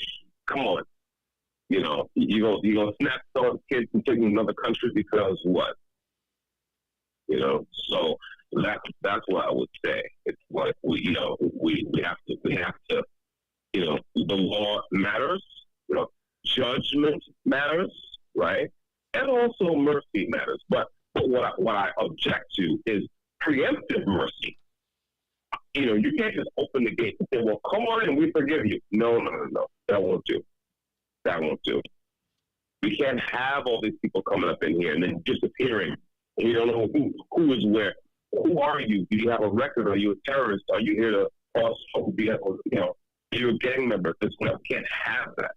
come on, you gonna snap someone's kids and take them to another country because what? So that's what I would say. It's like we have to, the law matters, judgment matters, right? And also mercy matters. But what I object to is preemptive mercy. You can't just open the gate and say, well, come on and we forgive you. No. That won't do. We can't have all these people coming up in here and then disappearing. And you don't know who is where. Who are you? Do you have a record? Are you a terrorist? Are you here to cause trouble? You're a gang member. We can't have that.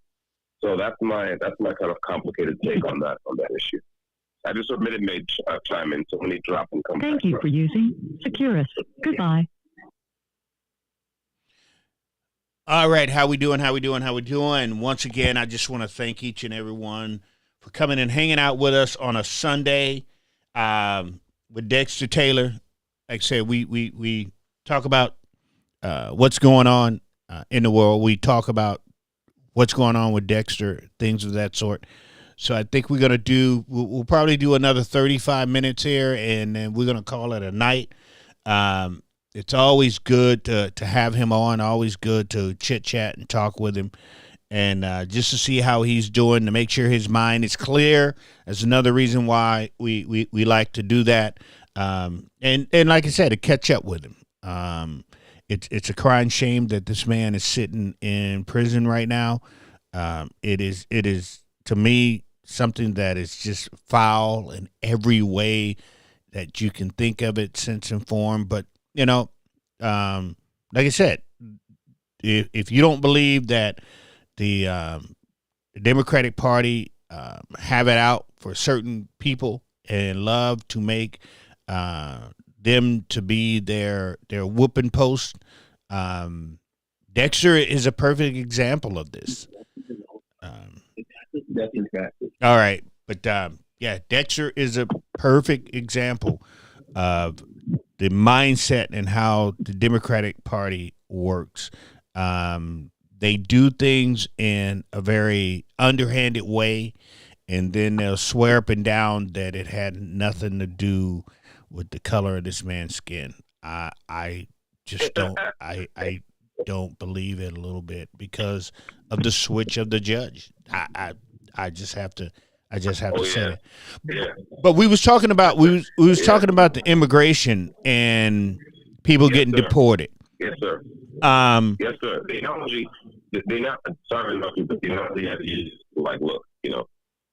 So that's my kind of complicated take on that issue. I just submitted chime in, so when he drop and come back. Thank you for using Securus. Goodbye. All right, how we doing? Once again, I just want to thank each and every one for coming and hanging out with us on a Sunday with Dexter Taylor. Like I said, we talk about what's going on in the world. We talk about what's going on with Dexter, things of that sort. So I think we're going to we'll probably do another 35 minutes here, and then we're going to call it a night. It's always good to have him on, always good to chit-chat and talk with him, and just to see how he's doing, to make sure his mind is clear. That's another reason why we like to do that. And like I said, to catch up with him. It's a crying shame that this man is sitting in prison right now. It is to me something that is just foul in every way that you can think of it, sense and form. But like I said, if you don't believe that the Democratic Party have it out for certain people and love to make them to be their whooping post, Dexter is a perfect example of this. All right, but Dexter is a perfect example of the mindset and how the Democratic Party works. They do things in a very underhanded way, and then they'll swear up and down that it had nothing to do with the color of this man's skin. I just don't. I don't believe it a little bit because of the switch of the judge. I just have to. Say it. Yeah. But we was talking about talking about the immigration and people getting deported. Yes, sir. Yes, sir. The analogy, they're not sorry enough, but the analogy is like, look,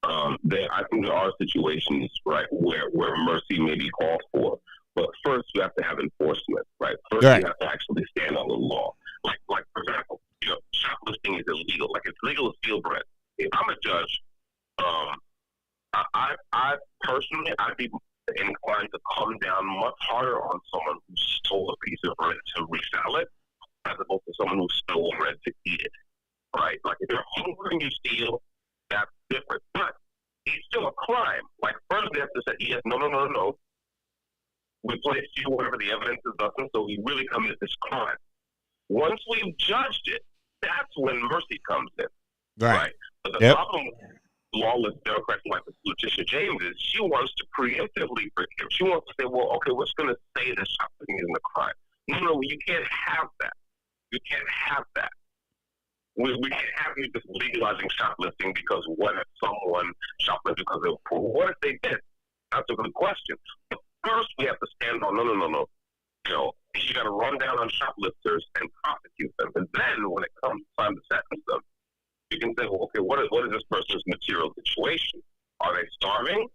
I think there are situations, right, where mercy may be called for, but first you have to have enforcement, right? First you have to actually stand on the law. Like for example, shoplifting is illegal. Like it's legal to steal bread. If I'm a judge, I personally, I'd be inclined to come down much harder on someone who stole a piece of bread to resell it, as opposed to someone who stole bread to eat it, right? Like if you're hungry and you steal, that's different. But it's still a crime. Like first they have to say, yes, no. We placed you wherever the evidence is nothing, so we really committed this crime. Once we've judged it, that's when mercy comes in, right? But the problem with lawless Democrats like Letitia James is she wants to preemptively forgive. She wants to say, well, okay, what's going to say that shoplifting isn't a crime? No, you can't have that. You can't have that. We can't have you just legalizing shoplifting because what if someone shoplifted because they were poor? What if they did? That's a good question. But first, we have to stand on no. You got to run down on shoplifters and prosecute them. And then when it comes time to sentence them, you can say, well, okay, what is this person's material situation? Are they starving?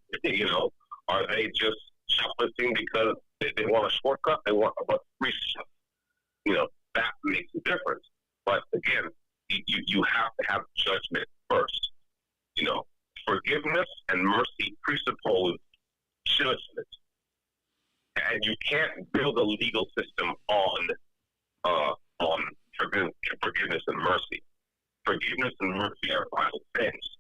Are they just shoplifting because they want a shortcut? They want a free stuff. That makes a difference. But again, you have to have judgment first. Forgiveness and mercy presuppose judgment. And you can't build a legal system on forgiveness and mercy. Forgiveness and mercy are vital things,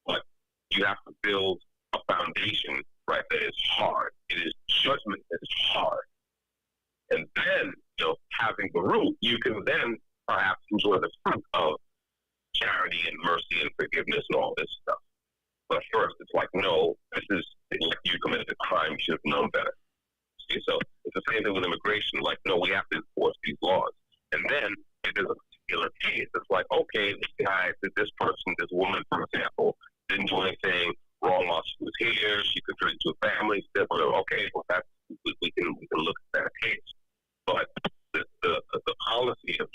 but you have to build a foundation, right, that is hard. It is judgment that is hard. And then, having the root, you can then perhaps enjoy the fruit of charity and mercy and forgiveness and all this stuff. But first, it's like, no, it's like you committed a crime, you should have known better. See, so it's the same thing with immigration. Like, no, we have to enforce these laws. And then, if there's a particular case, it's like, okay, this person, this woman, for example, didn't do anything wrong while she was here. She contributed to a family. Okay, well, we can look at that case. But the policy of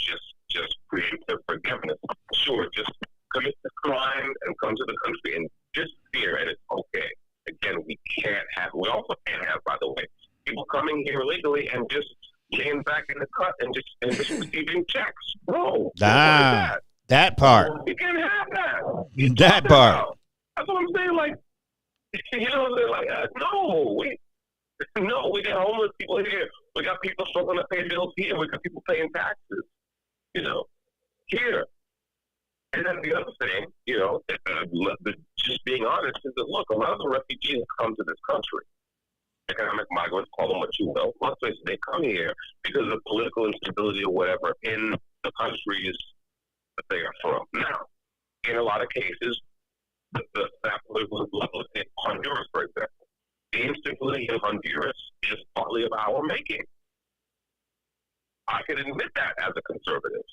just preemptive forgiveness, sure, just commit the crime and come to the country and disappear, and it's okay. Again, we also can't have, by the way, people coming here illegally and just laying back in the cut and just receiving checks. No, that part. You can't have that. That part. That's what I'm saying. Like, they're like, no, we got homeless people here. We got people struggling to pay bills here. We got people paying taxes, here. And then the other thing, just being honest, is that, look, a lot of the refugees come to this country. Economic migrants, call them what you will. A lot of places, they come here because of political instability or whatever in the countries that they are from. Now, in a lot of cases, that political level, in Honduras, for example, the instability in Honduras is partly of our making. I can admit that as a conservative,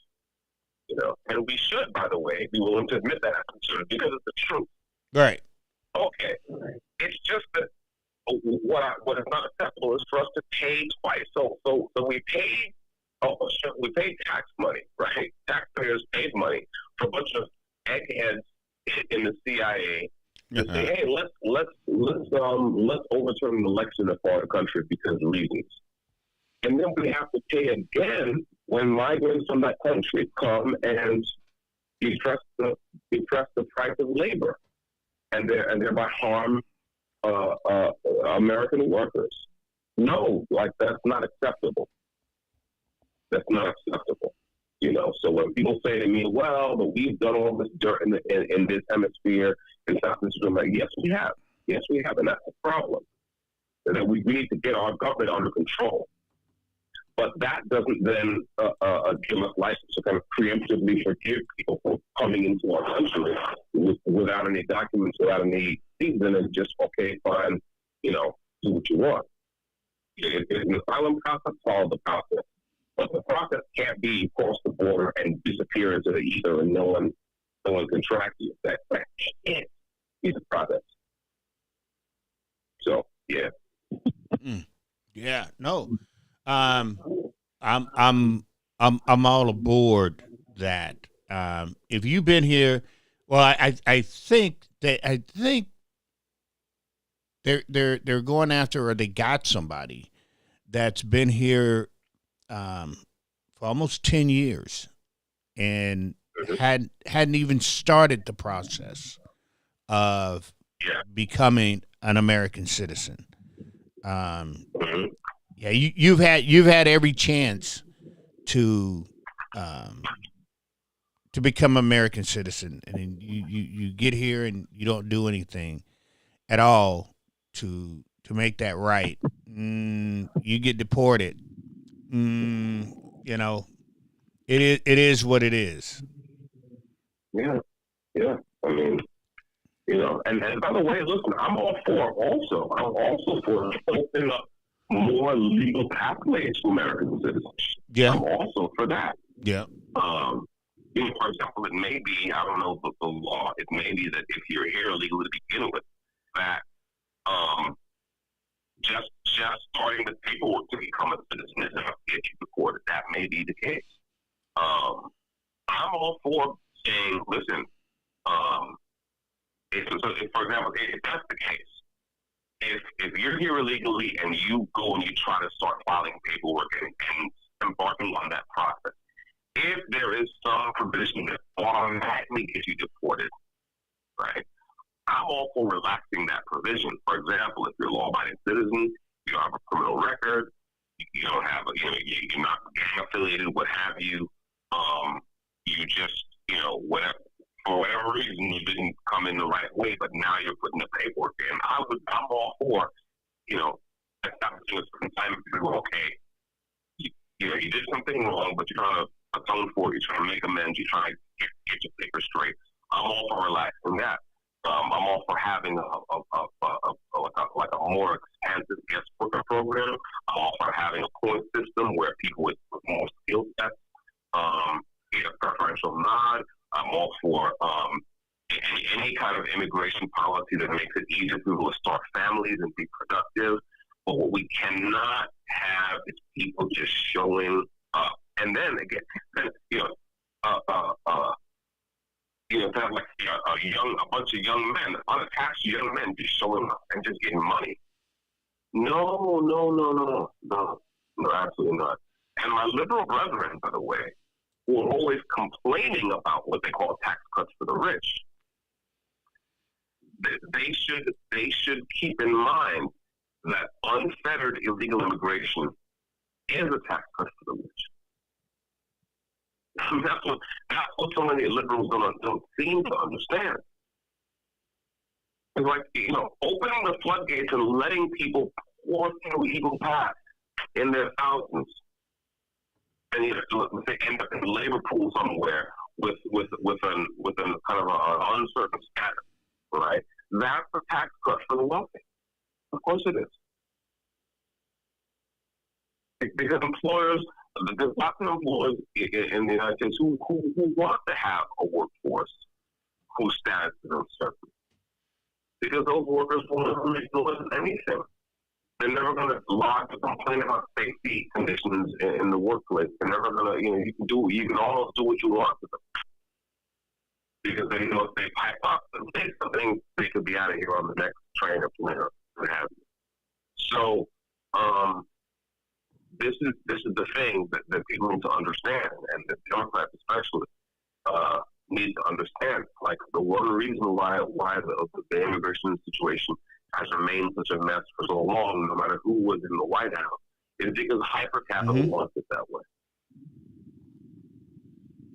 and we should, by the way, be willing to admit that as conservative because it's the truth. Right. Okay. It's just that what is not acceptable is for us to pay twice. So we pay tax money, right? Taxpayers paid money for a bunch of eggheads in the CIA to say, hey, let's overturn an election in foreign country because of reasons. And then we have to pay again when migrants from that country come and depress the price of labor and thereby harm American workers. No, like, that's not acceptable. That's not acceptable. So when people say to me, well, but we've done all this dirt in this hemisphere in South Africa, I'm like, yes, we have. Yes, we have, and that's the problem. And that we need to get our government under control. But that doesn't then give us license to kind of preemptively forgive people from coming into our country without any documents, without any season, and just, okay, fine, do what you want. It's an asylum process, follow the process. But the process can't be cross the border and disappear into the ether and no one can track you. That can't be the process. So, yeah. Yeah, no. I'm all aboard that. If you've been here, well, I think they're going after, or they got somebody that's been here for almost 10 years and hadn't even started the process of becoming an American citizen. Yeah, you've had every chance to become an American citizen, and you get here and you don't do anything at all to make that right. You get deported. It is what it is. Yeah. I mean, and by the way, listen, I'm also for opening up more legal pathways for American citizenship. Yeah. I'm also for that. Yeah. For example, it may be, I don't know the law, it may be that if you're here illegally to begin with, that getting the paperwork to become a citizen is enough to get you deported. That may be the case. I'm all for saying, listen, if, for example, if that's the case, if you're here illegally and you go and you try to start filing paperwork and embarking on that process, if there is some provision that automatically gets you deported, right? I'm all for relaxing that provision. For example, if you're a law-abiding citizen, you don't have a criminal record, you don't have you're not gang affiliated, what have you. You just, whatever, for whatever reason, you didn't come in the right way, but now you're putting the paperwork in. I'm all for, establishing a certain time to go, okay, you did something wrong, but you're trying to atone for it, you're trying to make amends, you're trying to get your papers straight. I'm all for relaxing that. I'm all for having a more expansive guest worker program. I'm all for having a point system where people with more skill sets get a preferential nod. I'm all for any kind of immigration policy that makes it easier for people to start families and be productive. But what we cannot have is people just showing up. And then again, to have like a bunch of young men, unattached young men just showing up and just getting money. No, absolutely not. And my liberal brethren, by the way, who are always complaining about what they call tax cuts for the rich, they should keep in mind that unfettered illegal immigration is a tax cut for the rich. That's what so many liberals don't seem to understand. It's like, opening the floodgates and letting people pour through legal paths in their thousands, and they end up in a labor pool somewhere with an kind of an uncertain status, right? That's a tax cut for the wealthy. Of course it is. Because there's lots of employers in the United States who want to have a workforce whose status is uncertain. Because those workers will never make anything. They're never going to lodge a complaint about safety conditions in the workplace. They're never going to, you can almost do what you want to them. Because they know if they pipe up and say something, they could be out of here on the next train or plane or what have you. So, this is the thing that people need to understand, and the Democrats especially need to understand. Like, the one reason why the immigration situation has remained such a mess for so long, no matter who was in the White House, is because hyper-capital wants it that way.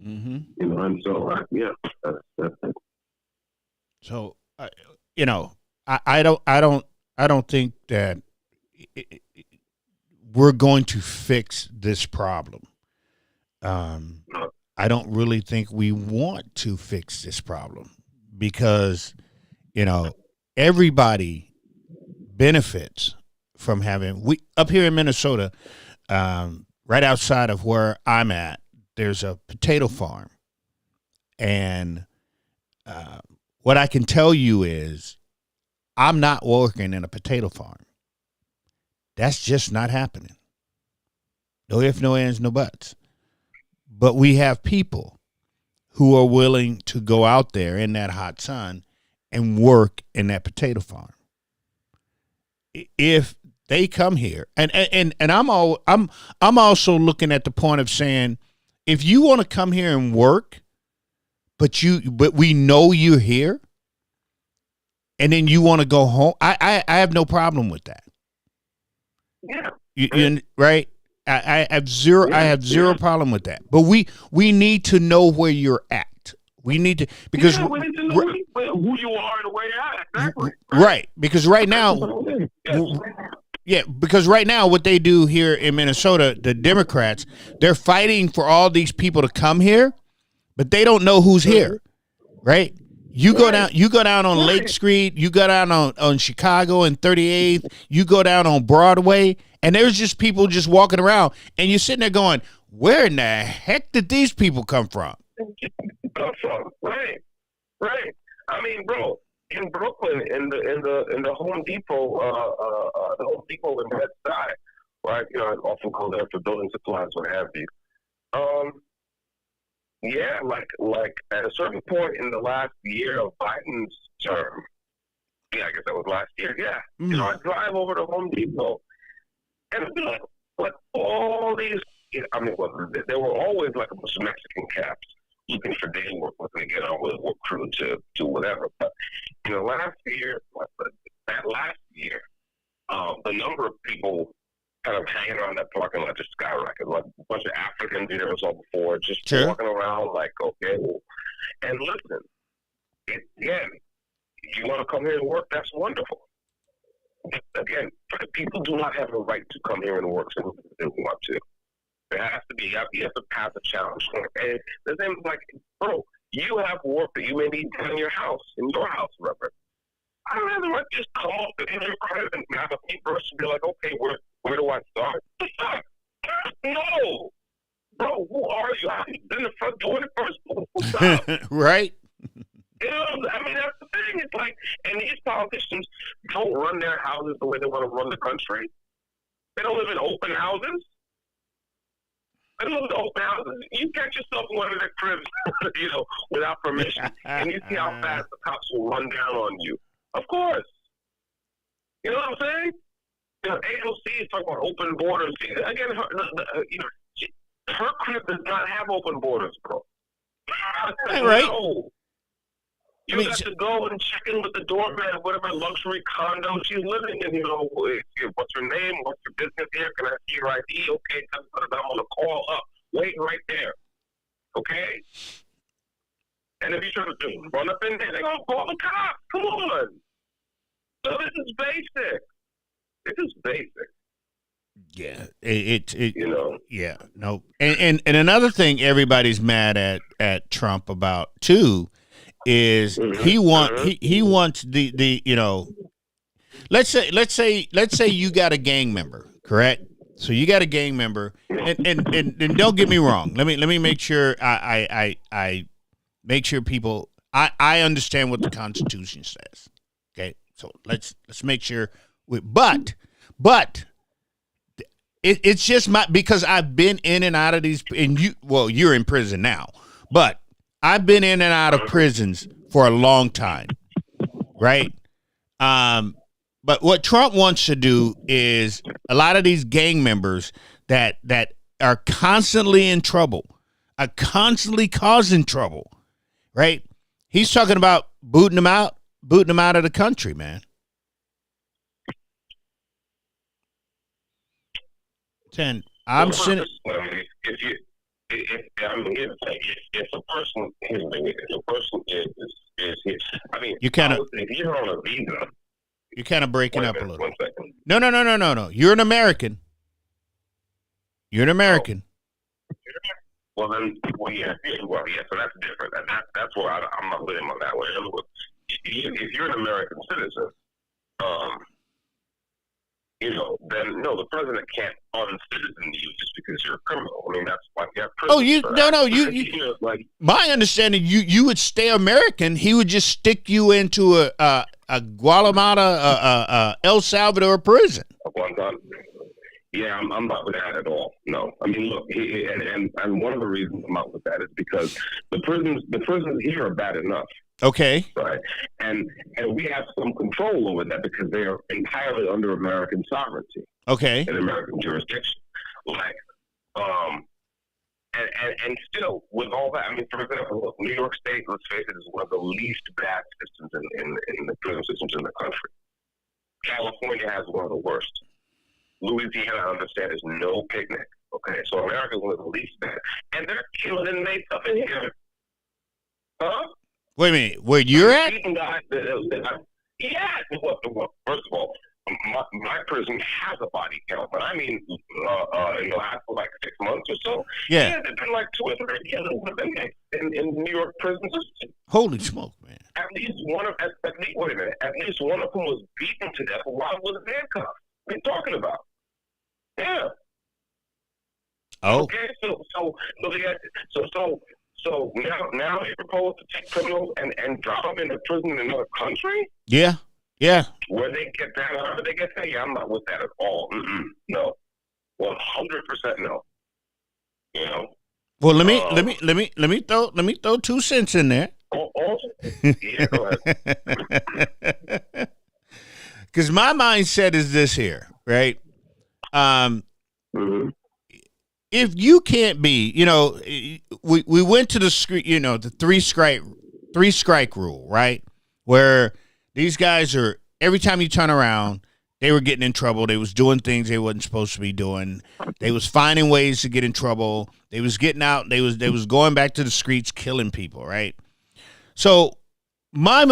Mm-hmm. And so that's it. So I don't think that we're going to fix this problem. I don't really think we want to fix this problem because, everybody benefits from having, up here in Minnesota, right outside of where I'm at, there's a potato farm. And what I can tell you is I'm not working in a potato farm. That's just not happening. No ifs, no ands, no buts. But we have people who are willing to go out there in that hot sun and work in that potato farm. If they come here, and I'm also looking at the point of saying, if you want to come here and work, but we know you're here, and then you want to go home, I have no problem with that. Yeah. Right? I have zero problem with that. But we need to know where you're at. We need to, because we need to know who you are and where you're at. Exactly. Right. Because right now, because right now what they do here in Minnesota, the Democrats, they're fighting for all these people to come here, but they don't know who's here. Right? You go down on Lake Street, you go down on Chicago and 38th, you go down on Broadway, and there's just people just walking around, and you're sitting there going, where in the heck did these people come from? Right. I mean, bro, in Brooklyn, in the Home Depot, in Bed-Stuy, right? You know, I often go there for building supplies, what have you. Yeah, like at a certain point in the last year of Biden's term, yeah, I guess that was last year. Yeah, you know, I drive over to Home Depot, and it'd be like all these. I mean, well, there were always like a bunch of Mexican caps looking for day work, looking to get on with work crew to whatever. But in the last year, the number of people kind of hanging around that parking lot just skyrocketed. Like a bunch of Africans you never saw before, just walking around like, okay, well, and listen, again, you want to come here and work, that's wonderful. Again, people do not have a right to come here and work so they want to. There has to be, you have to pass a challenge. And the thing is like, bro, you have work that you may need done in your house, Reverend. I don't have the right to just come up in your credit and have a paper and be like, okay, where do I start? No. Bro, who are you? I've been in the front door in the first place. Right? You know, I mean, that's the thing. It's like, and these politicians don't run their houses the way they want to run the country. They don't live in open houses. They don't live in open houses. You catch yourself in one of their cribs, you know, without permission, and you see how fast the cops will run down on you. Of course. You know what I'm saying? You know, AOC is talking about open borders. Again, her crib does not have open borders, bro. Right. No. You got to go and check in with the doorman at whatever luxury condo she's living in. You know, what's her name? What's her business here? Can I see your ID? Okay, I'm going to call up. Wait right there. Okay? And if you try to run up in there, they're going to call the cops. Come on. So this is basic. This is basic. Yeah, it you know. Yeah, no, and another thing everybody's mad at Trump about too is he wants the you know, let's say you got a gang member, correct? So you got a gang member, and don't get me wrong. Let me make sure I make sure people I understand what the Constitution says. Okay, so let's make sure. But it's just because I've been in and out of these, and you're in prison now, but I've been in and out of prisons for a long time, right? But what Trump wants to do is a lot of these gang members that are constantly in trouble, are constantly causing trouble, right? He's talking about booting them out of the country, man. I'm sitting. If a person is I mean, you kind of, if you're on a visa, you're kind of breaking up a little. 1 second. No. You're an American. You're an American. Well, then, yeah. So that's different. And that's where I'm not living on that way. In other words, if you're an American citizen, you know, then no, the president can't uncitizen you just because you're a criminal. I mean, that's why you have prison. You know, like, my understanding, you would stay American. He would just stick you into a Guatemala, El Salvador prison. Yeah, I'm not with that at all. No, I mean, look, and one of the reasons I'm not with that is because the prisons here are bad enough. Okay. Right. And we have some control over that because they are entirely under American sovereignty. Okay. And American jurisdiction. Like, and still, with all that, I mean, for example, look, New York State, let's face it, is one of the least bad systems in the prison systems in the country. California has one of the worst. Louisiana, I understand, is no picnic. Okay. So America is one of the least bad. And they're killing inmates up in here. Huh? Wait a minute, where you're at? Yeah. Well, first of all, my prison has a body count, but I mean, in the last like 6 months or so, there's been like 2 or 3 killings in New York prison system. Holy smoke, man! At least one of them was beaten to death while he was handcuffed. What are you talking about? Yeah. Oh. Okay. So now you propose to take criminals and drop them into prison in another country? Yeah. Where they get that? However they get that? Yeah, I'm not with that at all. No. 100% no. You know. Well, let me throw 2 cents in there. Yeah, go ahead. Because my mindset is this here, right? Mm-hmm. If you can't be, we went to the the three strike rule, right? Where these guys are, every time you turn around, they were getting in trouble. They was doing things they wasn't supposed to be doing. They was finding ways to get in trouble. They was getting out. They was going back to the streets, killing people, right? So my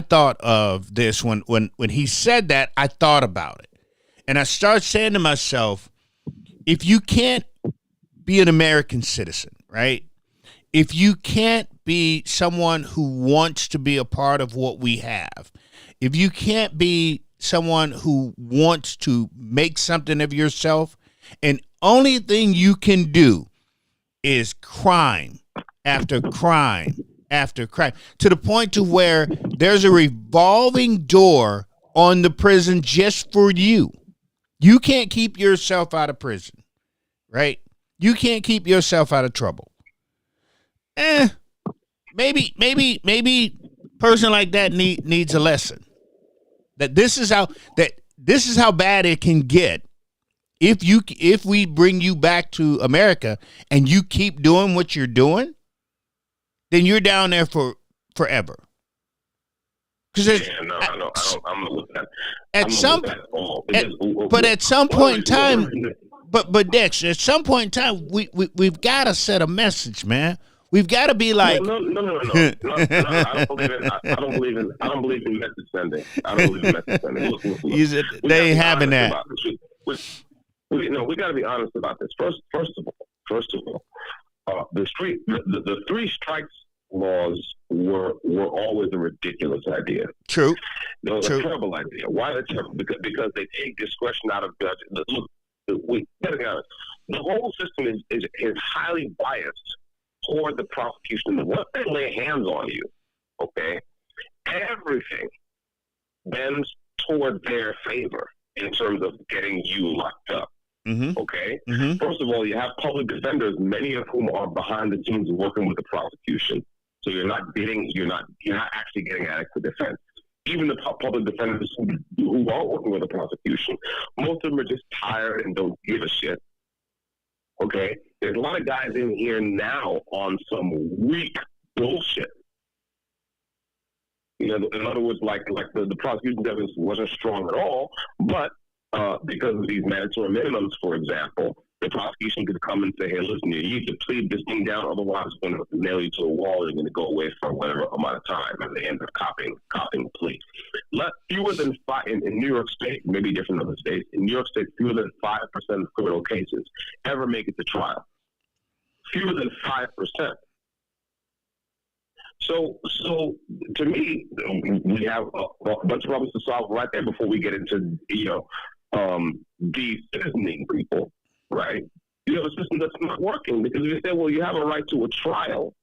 thought of this, when he said that, I thought about it. And I started saying to myself, if you can't be an American citizen, right? If you can't be someone who wants to be a part of what we have, if you can't be someone who wants to make something of yourself, and only thing you can do is crime after crime after crime, to the point to where there's a revolving door on the prison just for you. You can't keep yourself out of prison, right? You can't keep yourself out of trouble. Maybe person like that needs a lesson. That this is how bad it can get if we bring you back to America and you keep doing what you're doing, then you're down there for forever. Because I'm not with that. At some point in time, but Dex, at some point in time, we've got to set a message, man. We've got to be like, no. I don't believe in message sending. I don't believe in message sending. Look, they ain't having that. We got to be honest about this. First of all, the 3 strikes laws were always a ridiculous idea. True. It was a terrible idea. Why are they terrible? Because they take discretion out of judges. Look, we gotta be honest. The whole system is highly biased toward the prosecution. Once they lay hands on you, okay, everything bends toward their favor in terms of getting you locked up. Mm-hmm. Okay. Mm-hmm. First of all, you have public defenders, many of whom are behind the scenes working with the prosecution. So you're not actually getting adequate defense. Even the public defenders who are working with the prosecution, most of them are just tired and don't give a shit. Okay, there's a lot of guys in here now on some weak bullshit. In other words, like the prosecution evidence wasn't strong at all, but because of these mandatory minimums, for example, the prosecution could come and say, "Hey, listen, you need to plead this thing down, otherwise it's going to nail you to a wall. You're going to go away for whatever amount of time," and they end up copying the plea. Fewer than 5 in New York State, maybe different in other states. In New York State, fewer than 5% of criminal cases ever make it to trial. Fewer than 5%. So to me, we have a bunch of problems to solve right there before we get into de-citizening people. Right? You have a system that's not working because if you say, well, you have a right to a trial,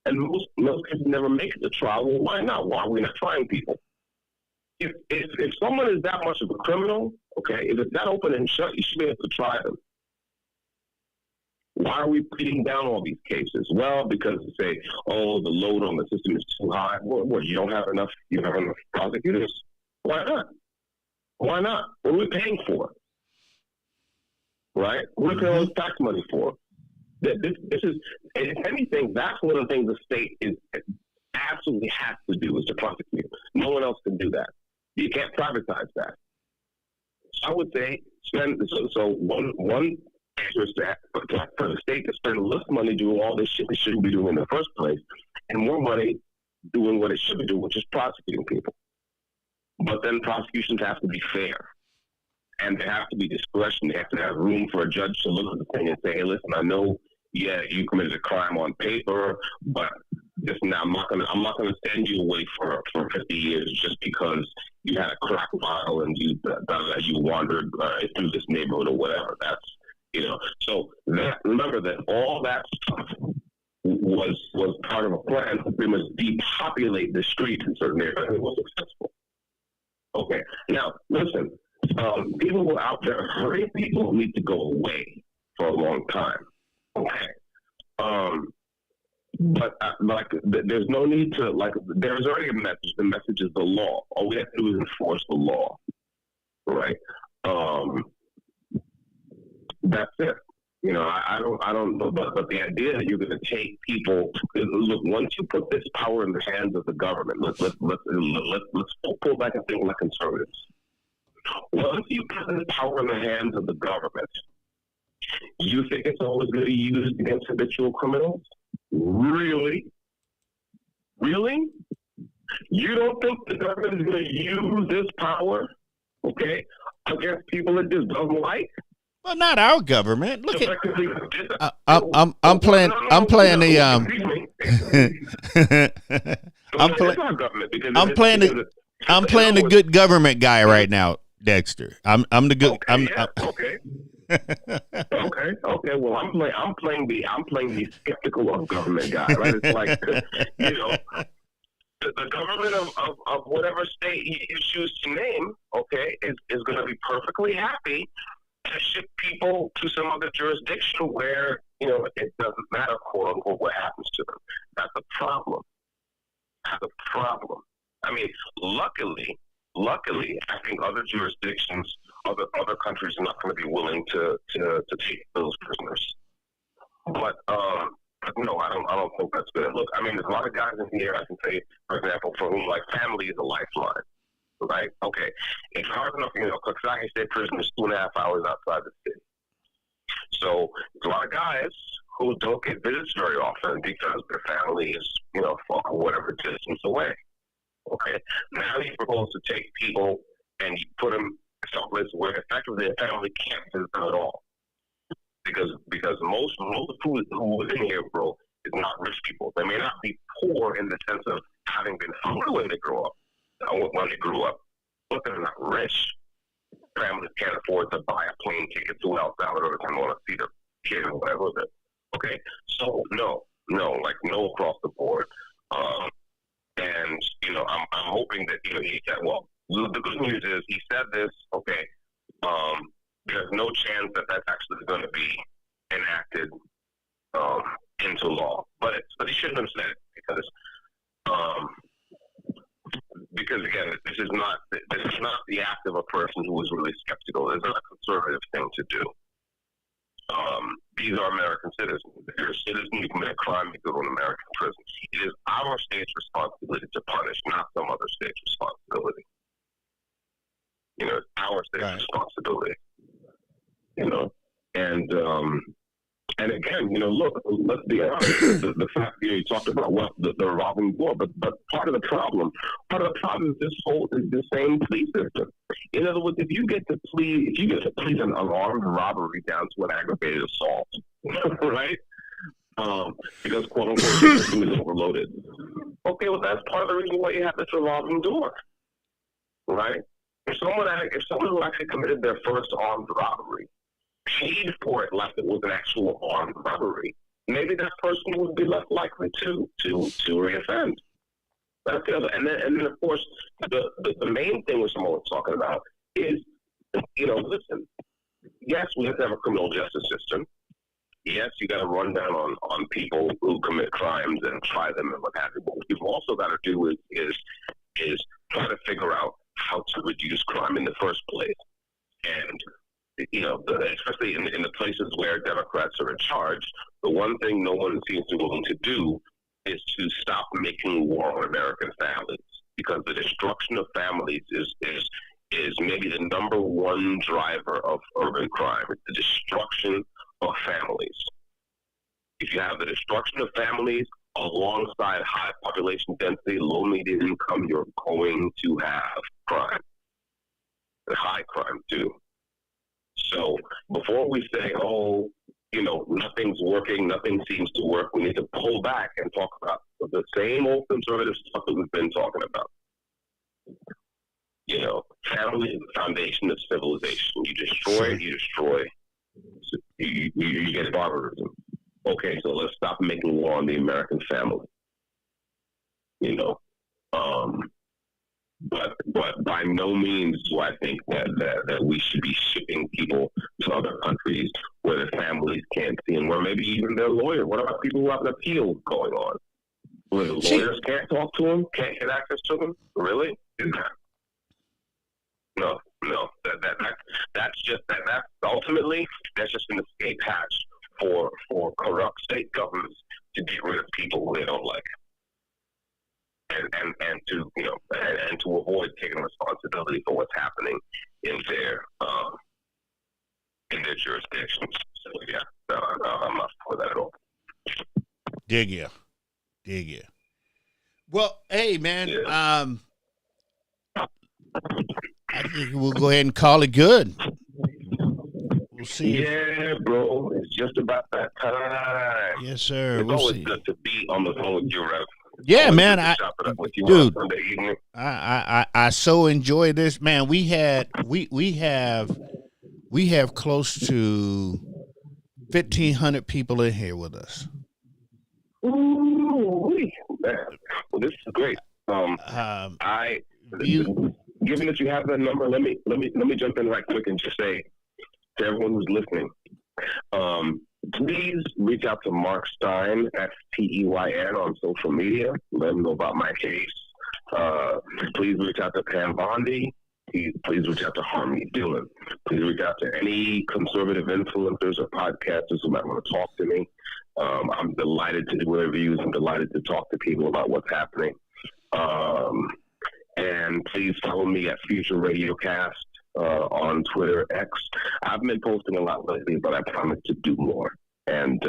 and most people never make it to trial, well, why not? Why are we not trying people? If someone is that much of a criminal, okay, if it's that open and shut, you should be able to try them. Why are we pleading down all these cases? Well, because they say, oh, the load on the system is too high. Well, you don't have enough prosecutors? Why not? Why not? What are we paying for? Right? What are all this tax money for? This is, if anything, that's one of the things the state absolutely has to do is to prosecute. No one else can do that. You can't privatize that. I would say one answer is for the state to spend less money doing all this shit they shouldn't be doing in the first place, and more money doing what it should be doing, which is prosecuting people. But then prosecutions have to be fair. And there have to be discretion. They have to have room for a judge to look at the thing and say, hey, listen, I know, yeah, you committed a crime on paper, but listen, I'm not gonna send you away for 50 years just because you had a crack vial and you wandered through this neighborhood or whatever. That's So remember that all that stuff was part of a plan to pretty much depopulate the streets in certain areas. It was successful. Okay, now listen. People who are out there hurting people need to go away for a long time. Okay. But there's no need to there's already a message. The message is the law. All we have to do is enforce the law, right? That's it. I don't know, but the idea that you're going to take people, look, once you put this power in the hands of the government, let's pull back and think like conservatives. Once you put this power in the hands of the government, you think it's always going to be used against habitual criminals? Really? Really? You don't think the government is going to use this power, okay, against people it just doesn't like? Well, not our government. Look at I'm playing the I'm playing the good government guy right now, Dexter. I'm the good. Okay. Okay. Well, I'm playing the skeptical of government guy, right? It's like the government of whatever state you choose to name, okay, is going to be perfectly happy to ship people to some other jurisdiction where it doesn't matter, quote unquote, what happens to them. That's a problem. I mean, luckily, I think other jurisdictions, other countries are not going to be willing to take those prisoners. But no, I don't think that's good. Look, I mean, there's a lot of guys in here, I can say, for example, for whom family is a lifeline. Right? Okay. It's hard enough, Coxsackie State Prison is 2.5 hours outside the city. So there's a lot of guys who don't get visits very often because their family is, for whatever distance away. Okay. Now you propose to take people and you put them someplace where effectively their family can't visit them at all. Because most who is in here, bro, is not rich people. They may not be poor in the sense of having been hungry when they grow up. When they grew up, but they're not rich. Families can't afford to buy a plane ticket to El Salvador and want to see their kid or whatever. Okay, so no across the board. And I'm hoping that he said. Well, the good news is he said this. Okay, there's no chance that that's actually going to be enacted into law. But he shouldn't have said it because again, this is not the act of a person who is really skeptical. It's not a conservative thing to do. These are American citizens. If you're a citizen, you commit a crime, you go to an American prison. It is our state's responsibility to punish, not some other state's responsibility. It's our state's responsibility. And again, look, let's be honest. The fact you talked about the revolving door, but part of the problem is the same plea system. In other words, if you get to plead an armed robbery down to an aggravated assault, right? Because quote unquote the system is overloaded. Okay, well that's part of the reason why you have this revolving door, right? If someone who actually committed their first armed robbery paid for it like it was an actual armed robbery, maybe that person would be less likely to reoffend. That's the other. And then of course the main thing which someone was talking about is, listen, yes, we have to have a criminal justice system. Yes, you got to run down on people who commit crimes and try them and what have you. But what you've also got to do is try to figure out how to reduce crime in the first place. And especially in the places where Democrats are in charge, the one thing no one seems to be willing to do is to stop making war on American families, because the destruction of families is maybe the number one driver of urban crime. It's the destruction of families. If you have the destruction of families alongside high population density, low median income, you're going to have crime, and high crime too. So before we say, nothing's working, nothing seems to work, we need to pull back and talk about the same old conservative stuff that we've been talking about. Family is the foundation of civilization. You destroy it, you get barbarism. Okay, so let's stop making war on the American family. But but by no means do I think that we should be shipping people to other countries where their families can't see them, where maybe even their lawyers. What about people who have an appeal going on? Where the lawyers can't talk to them, can't get access to them? Really? No. That's ultimately that's just an escape hatch for corrupt state governments to get rid of people who they don't like, and to and to avoid taking responsibility for what's happening in their jurisdictions. So yeah, no, I'm not for that at all. Dig ya. Well, hey man, Yeah. I think we'll go ahead and call it good. We'll see. Yeah, bro, it's just about that time. Yes, sir. It's always good to be on the phone with you, Rev. Yeah, man. Dude, Sunday I so enjoy this, man. We have close to 1,500 people in here with us. Ooh, man. Well, this is great. Given that you have that number, let me jump in right quick and just say to everyone who's listening, please reach out to Mark Stein, Steyn, on social media. Let him know about my case. Please reach out to Pam Bondi. Please reach out to Harmony Dillon. Please reach out to any conservative influencers or podcasters who might want to talk to me. I'm delighted to do interviews. I'm delighted to talk to people about what's happening. And please follow me at Future Radiocast on Twitter, X. I've been posting a lot lately, but I promise to do more. And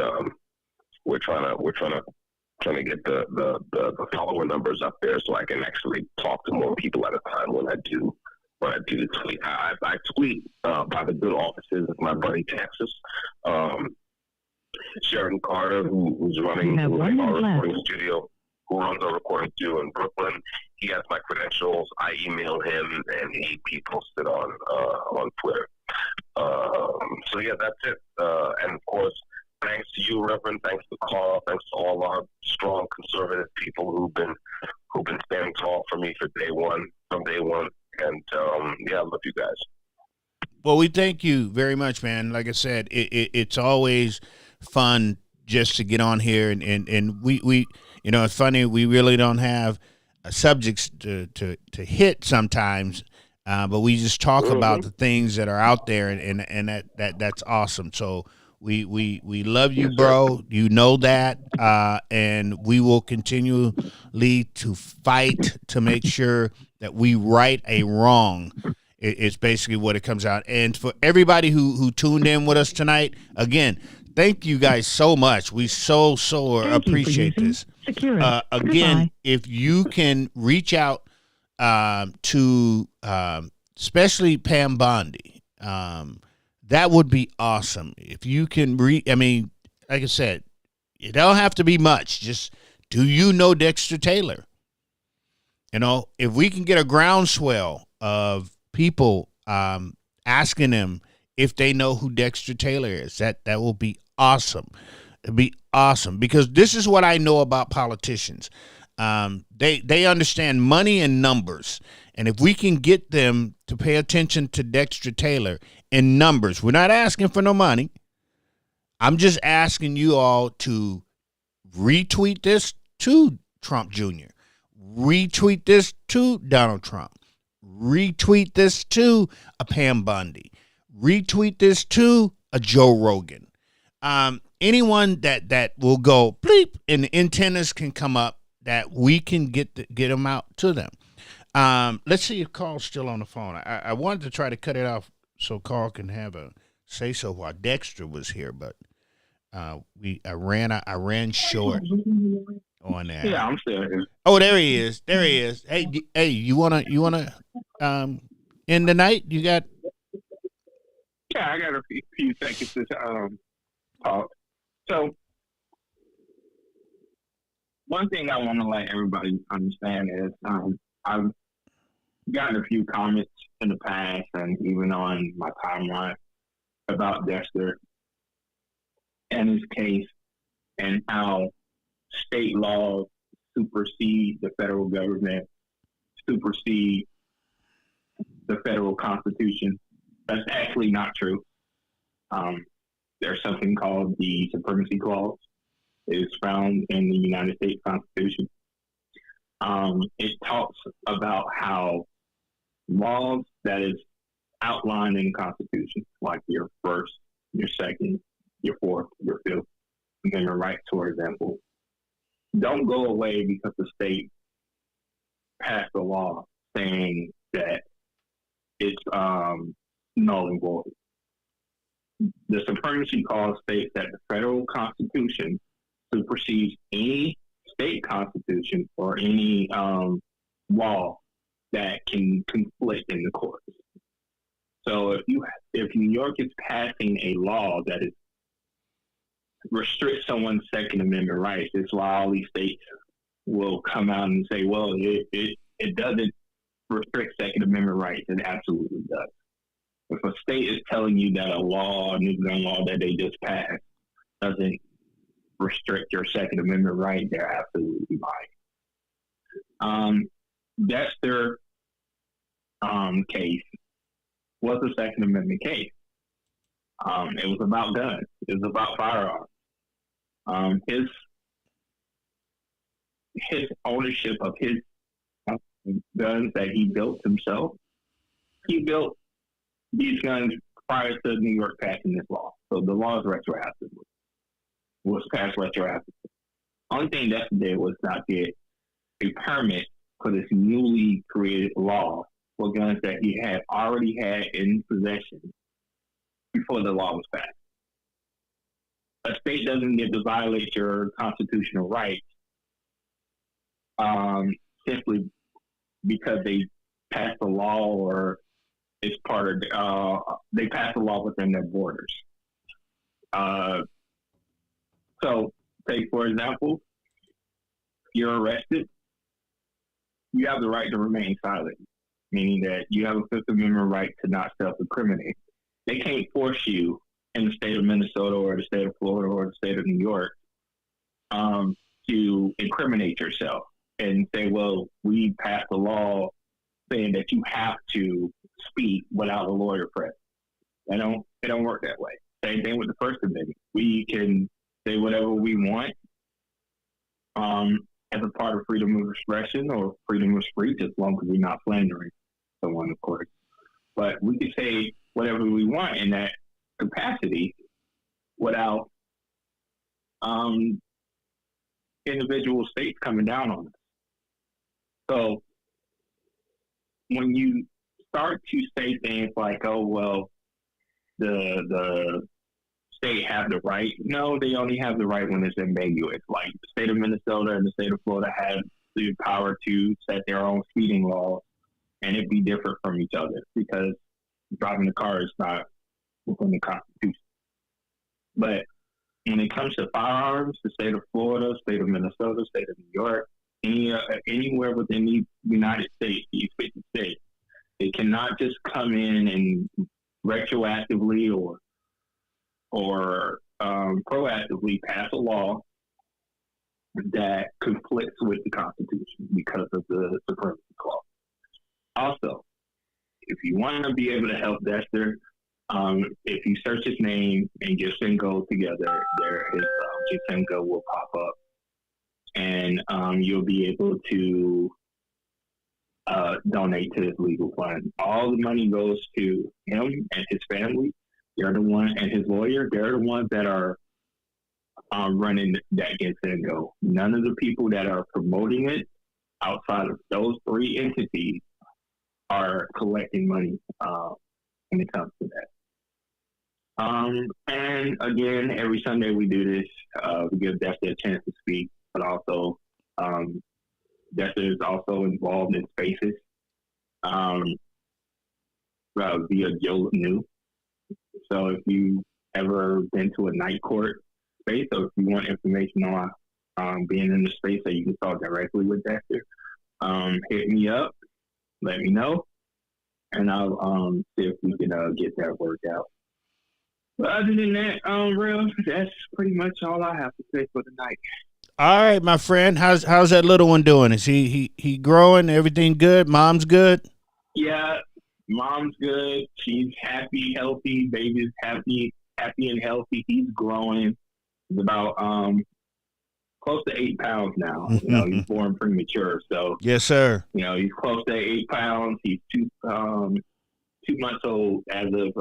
we're trying to get the follower numbers up there so I can actually talk to more people at a time when I do tweet. I tweet by the good offices of my buddy Texas. Sheridan Carter, who's running our recording studio, who runs our recording studio in Brooklyn. He has my credentials. I email him, and he posts it on Twitter. So yeah, that's it. And of course, thanks to you, Reverend. Thanks to Carl. Thanks to all our strong conservative people who've been standing tall for me from day one. And yeah, I love you guys. Well, we thank you very much, man. Like I said, it's always fun just to get on here, and we it's funny, we really don't have subjects to hit sometimes, but we just talk about the things that are out there, and that's awesome. So we love you, bro. You know that, and we will continually to fight to make sure that we right a wrong. It's basically what it comes out. And for everybody who tuned in with us tonight, again, thank you guys so much. We so appreciate this. Again, Goodbye. if you can reach out to especially Pam Bondi, that would be awesome. If you can like I said, it don't have to be much. Just, do you know Dexter Taylor? If we can get a groundswell of people asking them if they know who Dexter Taylor is, that will be awesome. It'd be awesome, because this is what I know about politicians. They understand money and numbers, and if we can get them to pay attention to Dexter Taylor in numbers, we're not asking for no money. I'm just asking you all to retweet this to Trump Jr., retweet this to Donald Trump, retweet this to a Pam Bondi, retweet this to a Joe Rogan. Anyone that will go bleep and the antennas can come up, that we can get them out to them. Let's see if Carl's still on the phone. I wanted to try to cut it off so Carl can have a say so while Dexter was here, but I ran short on that. Yeah, I'm still here. Oh, there he is. Hey, you wanna end the night? You got? Yeah, I got a few seconds to talk. So, one thing I want to let everybody understand is I've gotten a few comments in the past and even on my timeline about Dexter and his case and how state law supersede the federal government, supersede the federal Constitution. That's actually not true. There's something called the Supremacy Clause. It is found in the United States Constitution. It talks about how laws that is outlined in the Constitution, like your first, your second, your fourth, your fifth Amendment rights, for example, don't go away because the state passed a law saying that it's null and void. The Supremacy Clause states that the federal Constitution supersedes any state constitution or any law that can conflict in the courts. So if New York is passing a law that is restricts someone's Second Amendment rights, it's why all these states will come out and say, well, it doesn't restrict Second Amendment rights. It absolutely does. If a state is telling you that a new gun law that they just passed doesn't restrict your Second Amendment right, they're absolutely lying. That's their case was a Second Amendment case. It was about guns. It was about firearms. His ownership of his guns that he built himself, he built these guns prior to New York passing this law. So the law is retroactive. Was passed retroactively. Only thing that did was not get a permit for this newly created law for guns that he had already had in possession before the law was passed. A state doesn't get to violate your constitutional rights simply because they passed a law or it's part of they passed a law within their borders. So, take for example, you're arrested, you have the right to remain silent, meaning that you have a Fifth Amendment right to not self-incriminate. They can't force you in the state of Minnesota or the state of Florida or the state of New York to incriminate yourself and say, well, we passed a law saying that you have to speak without a lawyer present. It don't work that way. Same thing with the First Amendment. We can say whatever we want as a part of freedom of expression or freedom of speech, as long as we're not slandering someone, of course. But we can say whatever we want in that capacity without individual states coming down on us. So when you start to say things like, oh, well, the state have the right. No, they only have the right when it's ambiguous. Like the state of Minnesota and the state of Florida have the power to set their own speeding laws, and it'd be different from each other because driving the car is not within the Constitution. But when it comes to firearms, the state of Florida, state of Minnesota, state of New York, anywhere within the United States, these 50 states, they cannot just come in and retroactively or proactively pass a law that conflicts with the Constitution because of the Supremacy Clause. Also, if you want to be able to help Dexter, if you search his name and Gisengo together, his Gisengo will pop up, and you'll be able to donate to his legal fund. All the money goes to him and his family. They're the one, and his lawyer. They're the ones that are running that Gisengo. None of the people that are promoting it outside of those three entities are collecting money when it comes to that. And again, every Sunday we do this. We give Dexter a chance to speak, but also Dexter is also involved in spaces via Joe New. So if you ever been to a night court space, or if you want information on being in the space so you can talk directly with Dexter, hit me up, let me know, and I'll see if we can get that worked out. But other than that, Rev, that's pretty much all I have to say for tonight. All right, my friend. How's that little one doing? Is he growing? Everything good? Mom's good? Yeah, Mom's good. She's happy, healthy. Baby's happy and healthy. He's growing. He's about close to 8 pounds now. He's born premature, so yes, sir. He's close to 8 pounds. He's 2 months old as of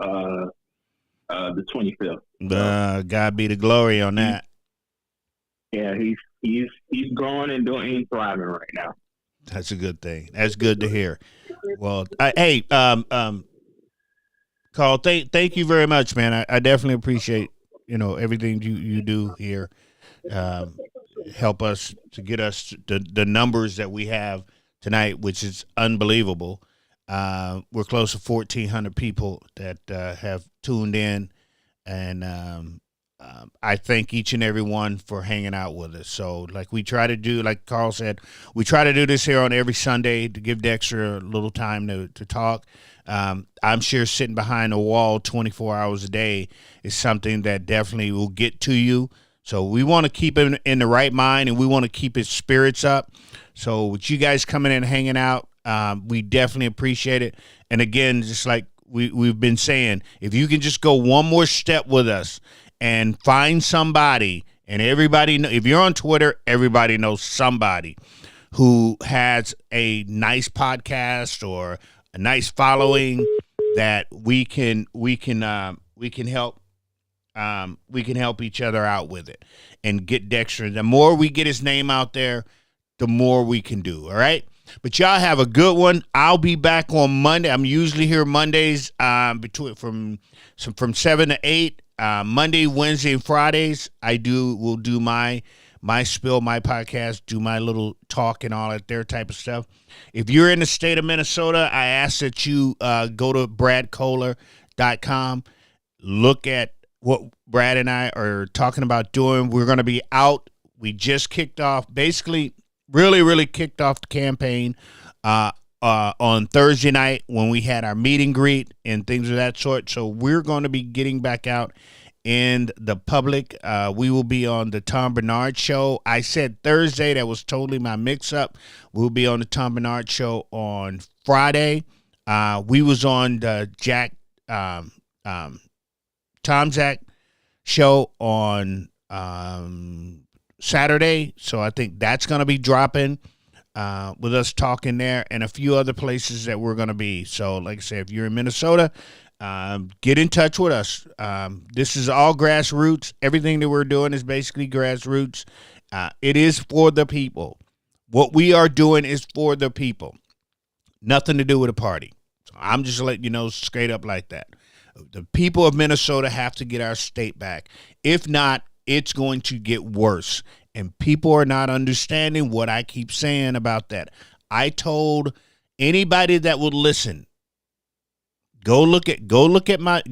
the 25th. God be the glory on that. Yeah, he's growing and he's thriving right now. That's a good thing. That's good to hear. Well, hey, Carl, thank you very much, man. I definitely appreciate everything you do here. Help us to get us the numbers that we have tonight, which is unbelievable. We're close to 1,400 people that have tuned in, and I thank each and every one for hanging out with us. So like we try to do, like Carl said, we try to do this here on every Sunday to give Dexter a little time to talk. I'm sure sitting behind a wall 24 hours a day is something that definitely will get to you. So we want to keep him in the right mind, and we want to keep his spirits up. So with you guys coming in and hanging out, we definitely appreciate it. And again, just like we've been saying, if you can just go one more step with us and find somebody, and everybody, if you're on Twitter, everybody knows somebody who has a nice podcast or a nice following that we can help. We can help each other out with it and get Dexter. The more we get his name out there, the more we can do. All right. But y'all have a good one. I'll be back on Monday. I'm usually here Mondays from 7 to 8. Monday, Wednesday, and Fridays. We'll do my spill, my podcast, do my little talk and all that there type of stuff. If you're in the state of Minnesota, I ask that you go to bradkohler.com. Look at what Brad and I are talking about doing. We're going to be out. We just kicked off, basically really kicked off the campaign on Thursday night when we had our meet and greet and things of that sort. So we're going to be getting back out in the public. We will be on the Tom Bernard Show. I said Thursday. That was totally my mix-up. We'll be on the Tom Bernard Show on Friday. We was on the Tom Zach Show on Saturday. So I think that's going to be dropping with us talking there and a few other places that we're going to be. So like I said, if you're in Minnesota, get in touch with us. This is all grassroots. Everything that we're doing is basically grassroots. It is for the people. What we are doing is for the people. Nothing to do with a party. So I'm just letting you know straight up like that. The people of Minnesota have to get our state back. If not, it's going to get worse. And people are not understanding what I keep saying about that. I told anybody that would listen, go look at my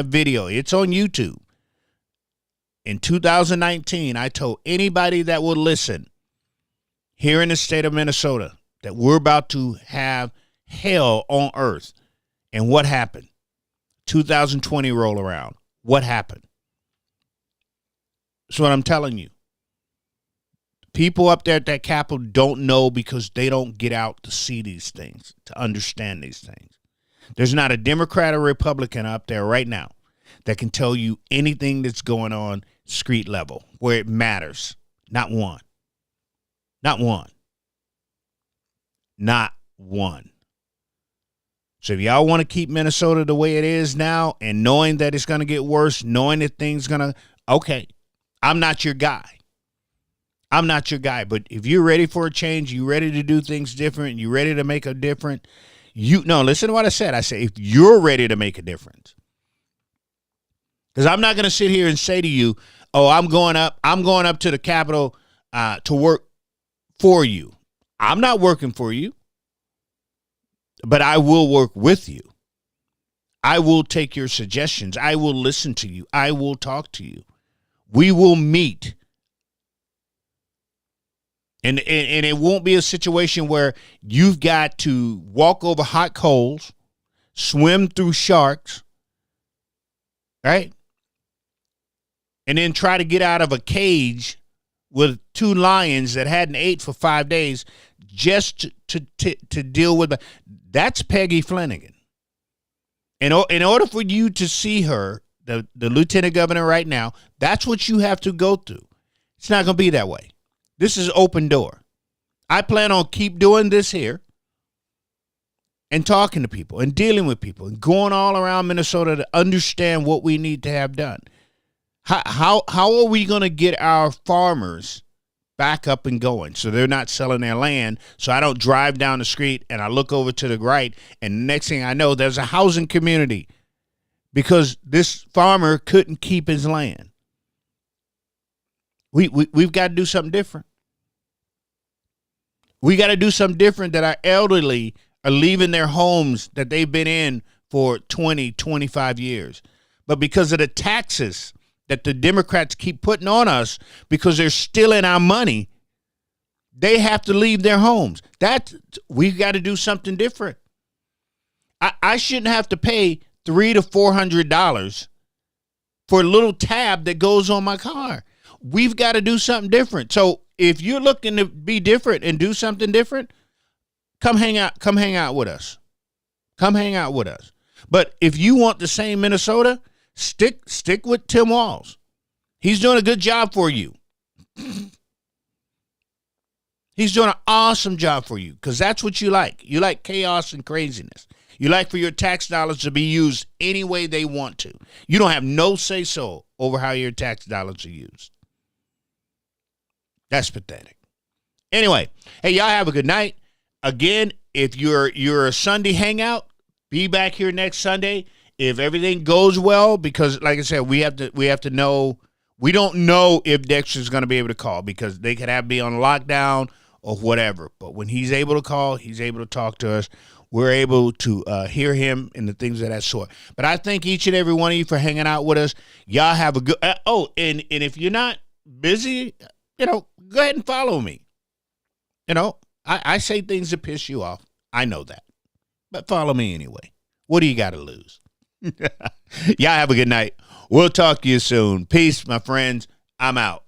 video. It's on YouTube. In 2019, I told anybody that would listen here in the state of Minnesota that we're about to have hell on earth. And what happened? 2020 roll around. What happened? That's what I'm telling you. People up there at that Capitol don't know because they don't get out to see these things, to understand these things. There's not a Democrat or Republican up there right now that can tell you anything that's going on street level where it matters. Not one. Not one. Not one. So if y'all want to keep Minnesota the way it is now and knowing that it's going to get worse, knowing that things going to, okay, I'm not your guy. I'm not your guy. But if you're ready for a change, you're ready to do things different, you're ready to make a difference, listen to what I said. I said, if you're ready to make a difference. Because I'm not going to sit here and say to you, oh, I'm going up to the Capitol to work for you. I'm not working for you. But I will work with you. I will take your suggestions. I will listen to you. I will talk to you. We will meet. And it won't be a situation where you've got to walk over hot coals, swim through sharks, right? And then try to get out of a cage with 2 lions that hadn't ate for 5 days just to deal with. That's Peggy Flanagan. In order for you to see her, the lieutenant governor right now, that's what you have to go through. It's not going to be that way. This is open door. I plan on keep doing this here and talking to people and dealing with people and going all around Minnesota to understand what we need to have done. How are we going to get our farmers back up and going so they're not selling their land, so I don't drive down the street and I look over to the right and the next thing I know there's a housing community because this farmer couldn't keep his land. We've got to do something different. We got to do something different that our elderly are leaving their homes that they've been in for 20, 25 years. But because of the taxes that the Democrats keep putting on us because they're stealing our money, they have to leave their homes. We've got to do something different. I shouldn't have to pay $300 to $400 for a little tab that goes on my car. We've got to do something different. So if you're looking to be different and do something different, come hang out with us. Come hang out with us. But if you want the same Minnesota, stick with Tim Walz. He's doing a good job for you. He's doing an awesome job for you because that's what you like. You like chaos and craziness. You like for your tax dollars to be used any way they want to. You don't have no say-so over how your tax dollars are used. That's pathetic. Anyway, hey, y'all have a good night. Again, if you're a Sunday hangout, be back here next Sunday. If everything goes well, because like I said, we have to know. We don't know if Dexter's going to be able to call because they could be on lockdown or whatever. But when he's able to call, he's able to talk to us. We're able to hear him and the things of that sort. But I thank each and every one of you for hanging out with us. Y'all have a good. And if you're not busy, go ahead and follow me. I say things that piss you off. I know that. But follow me anyway. What do you got to lose? Y'all have a good night. We'll talk to you soon. Peace, my friends. I'm out.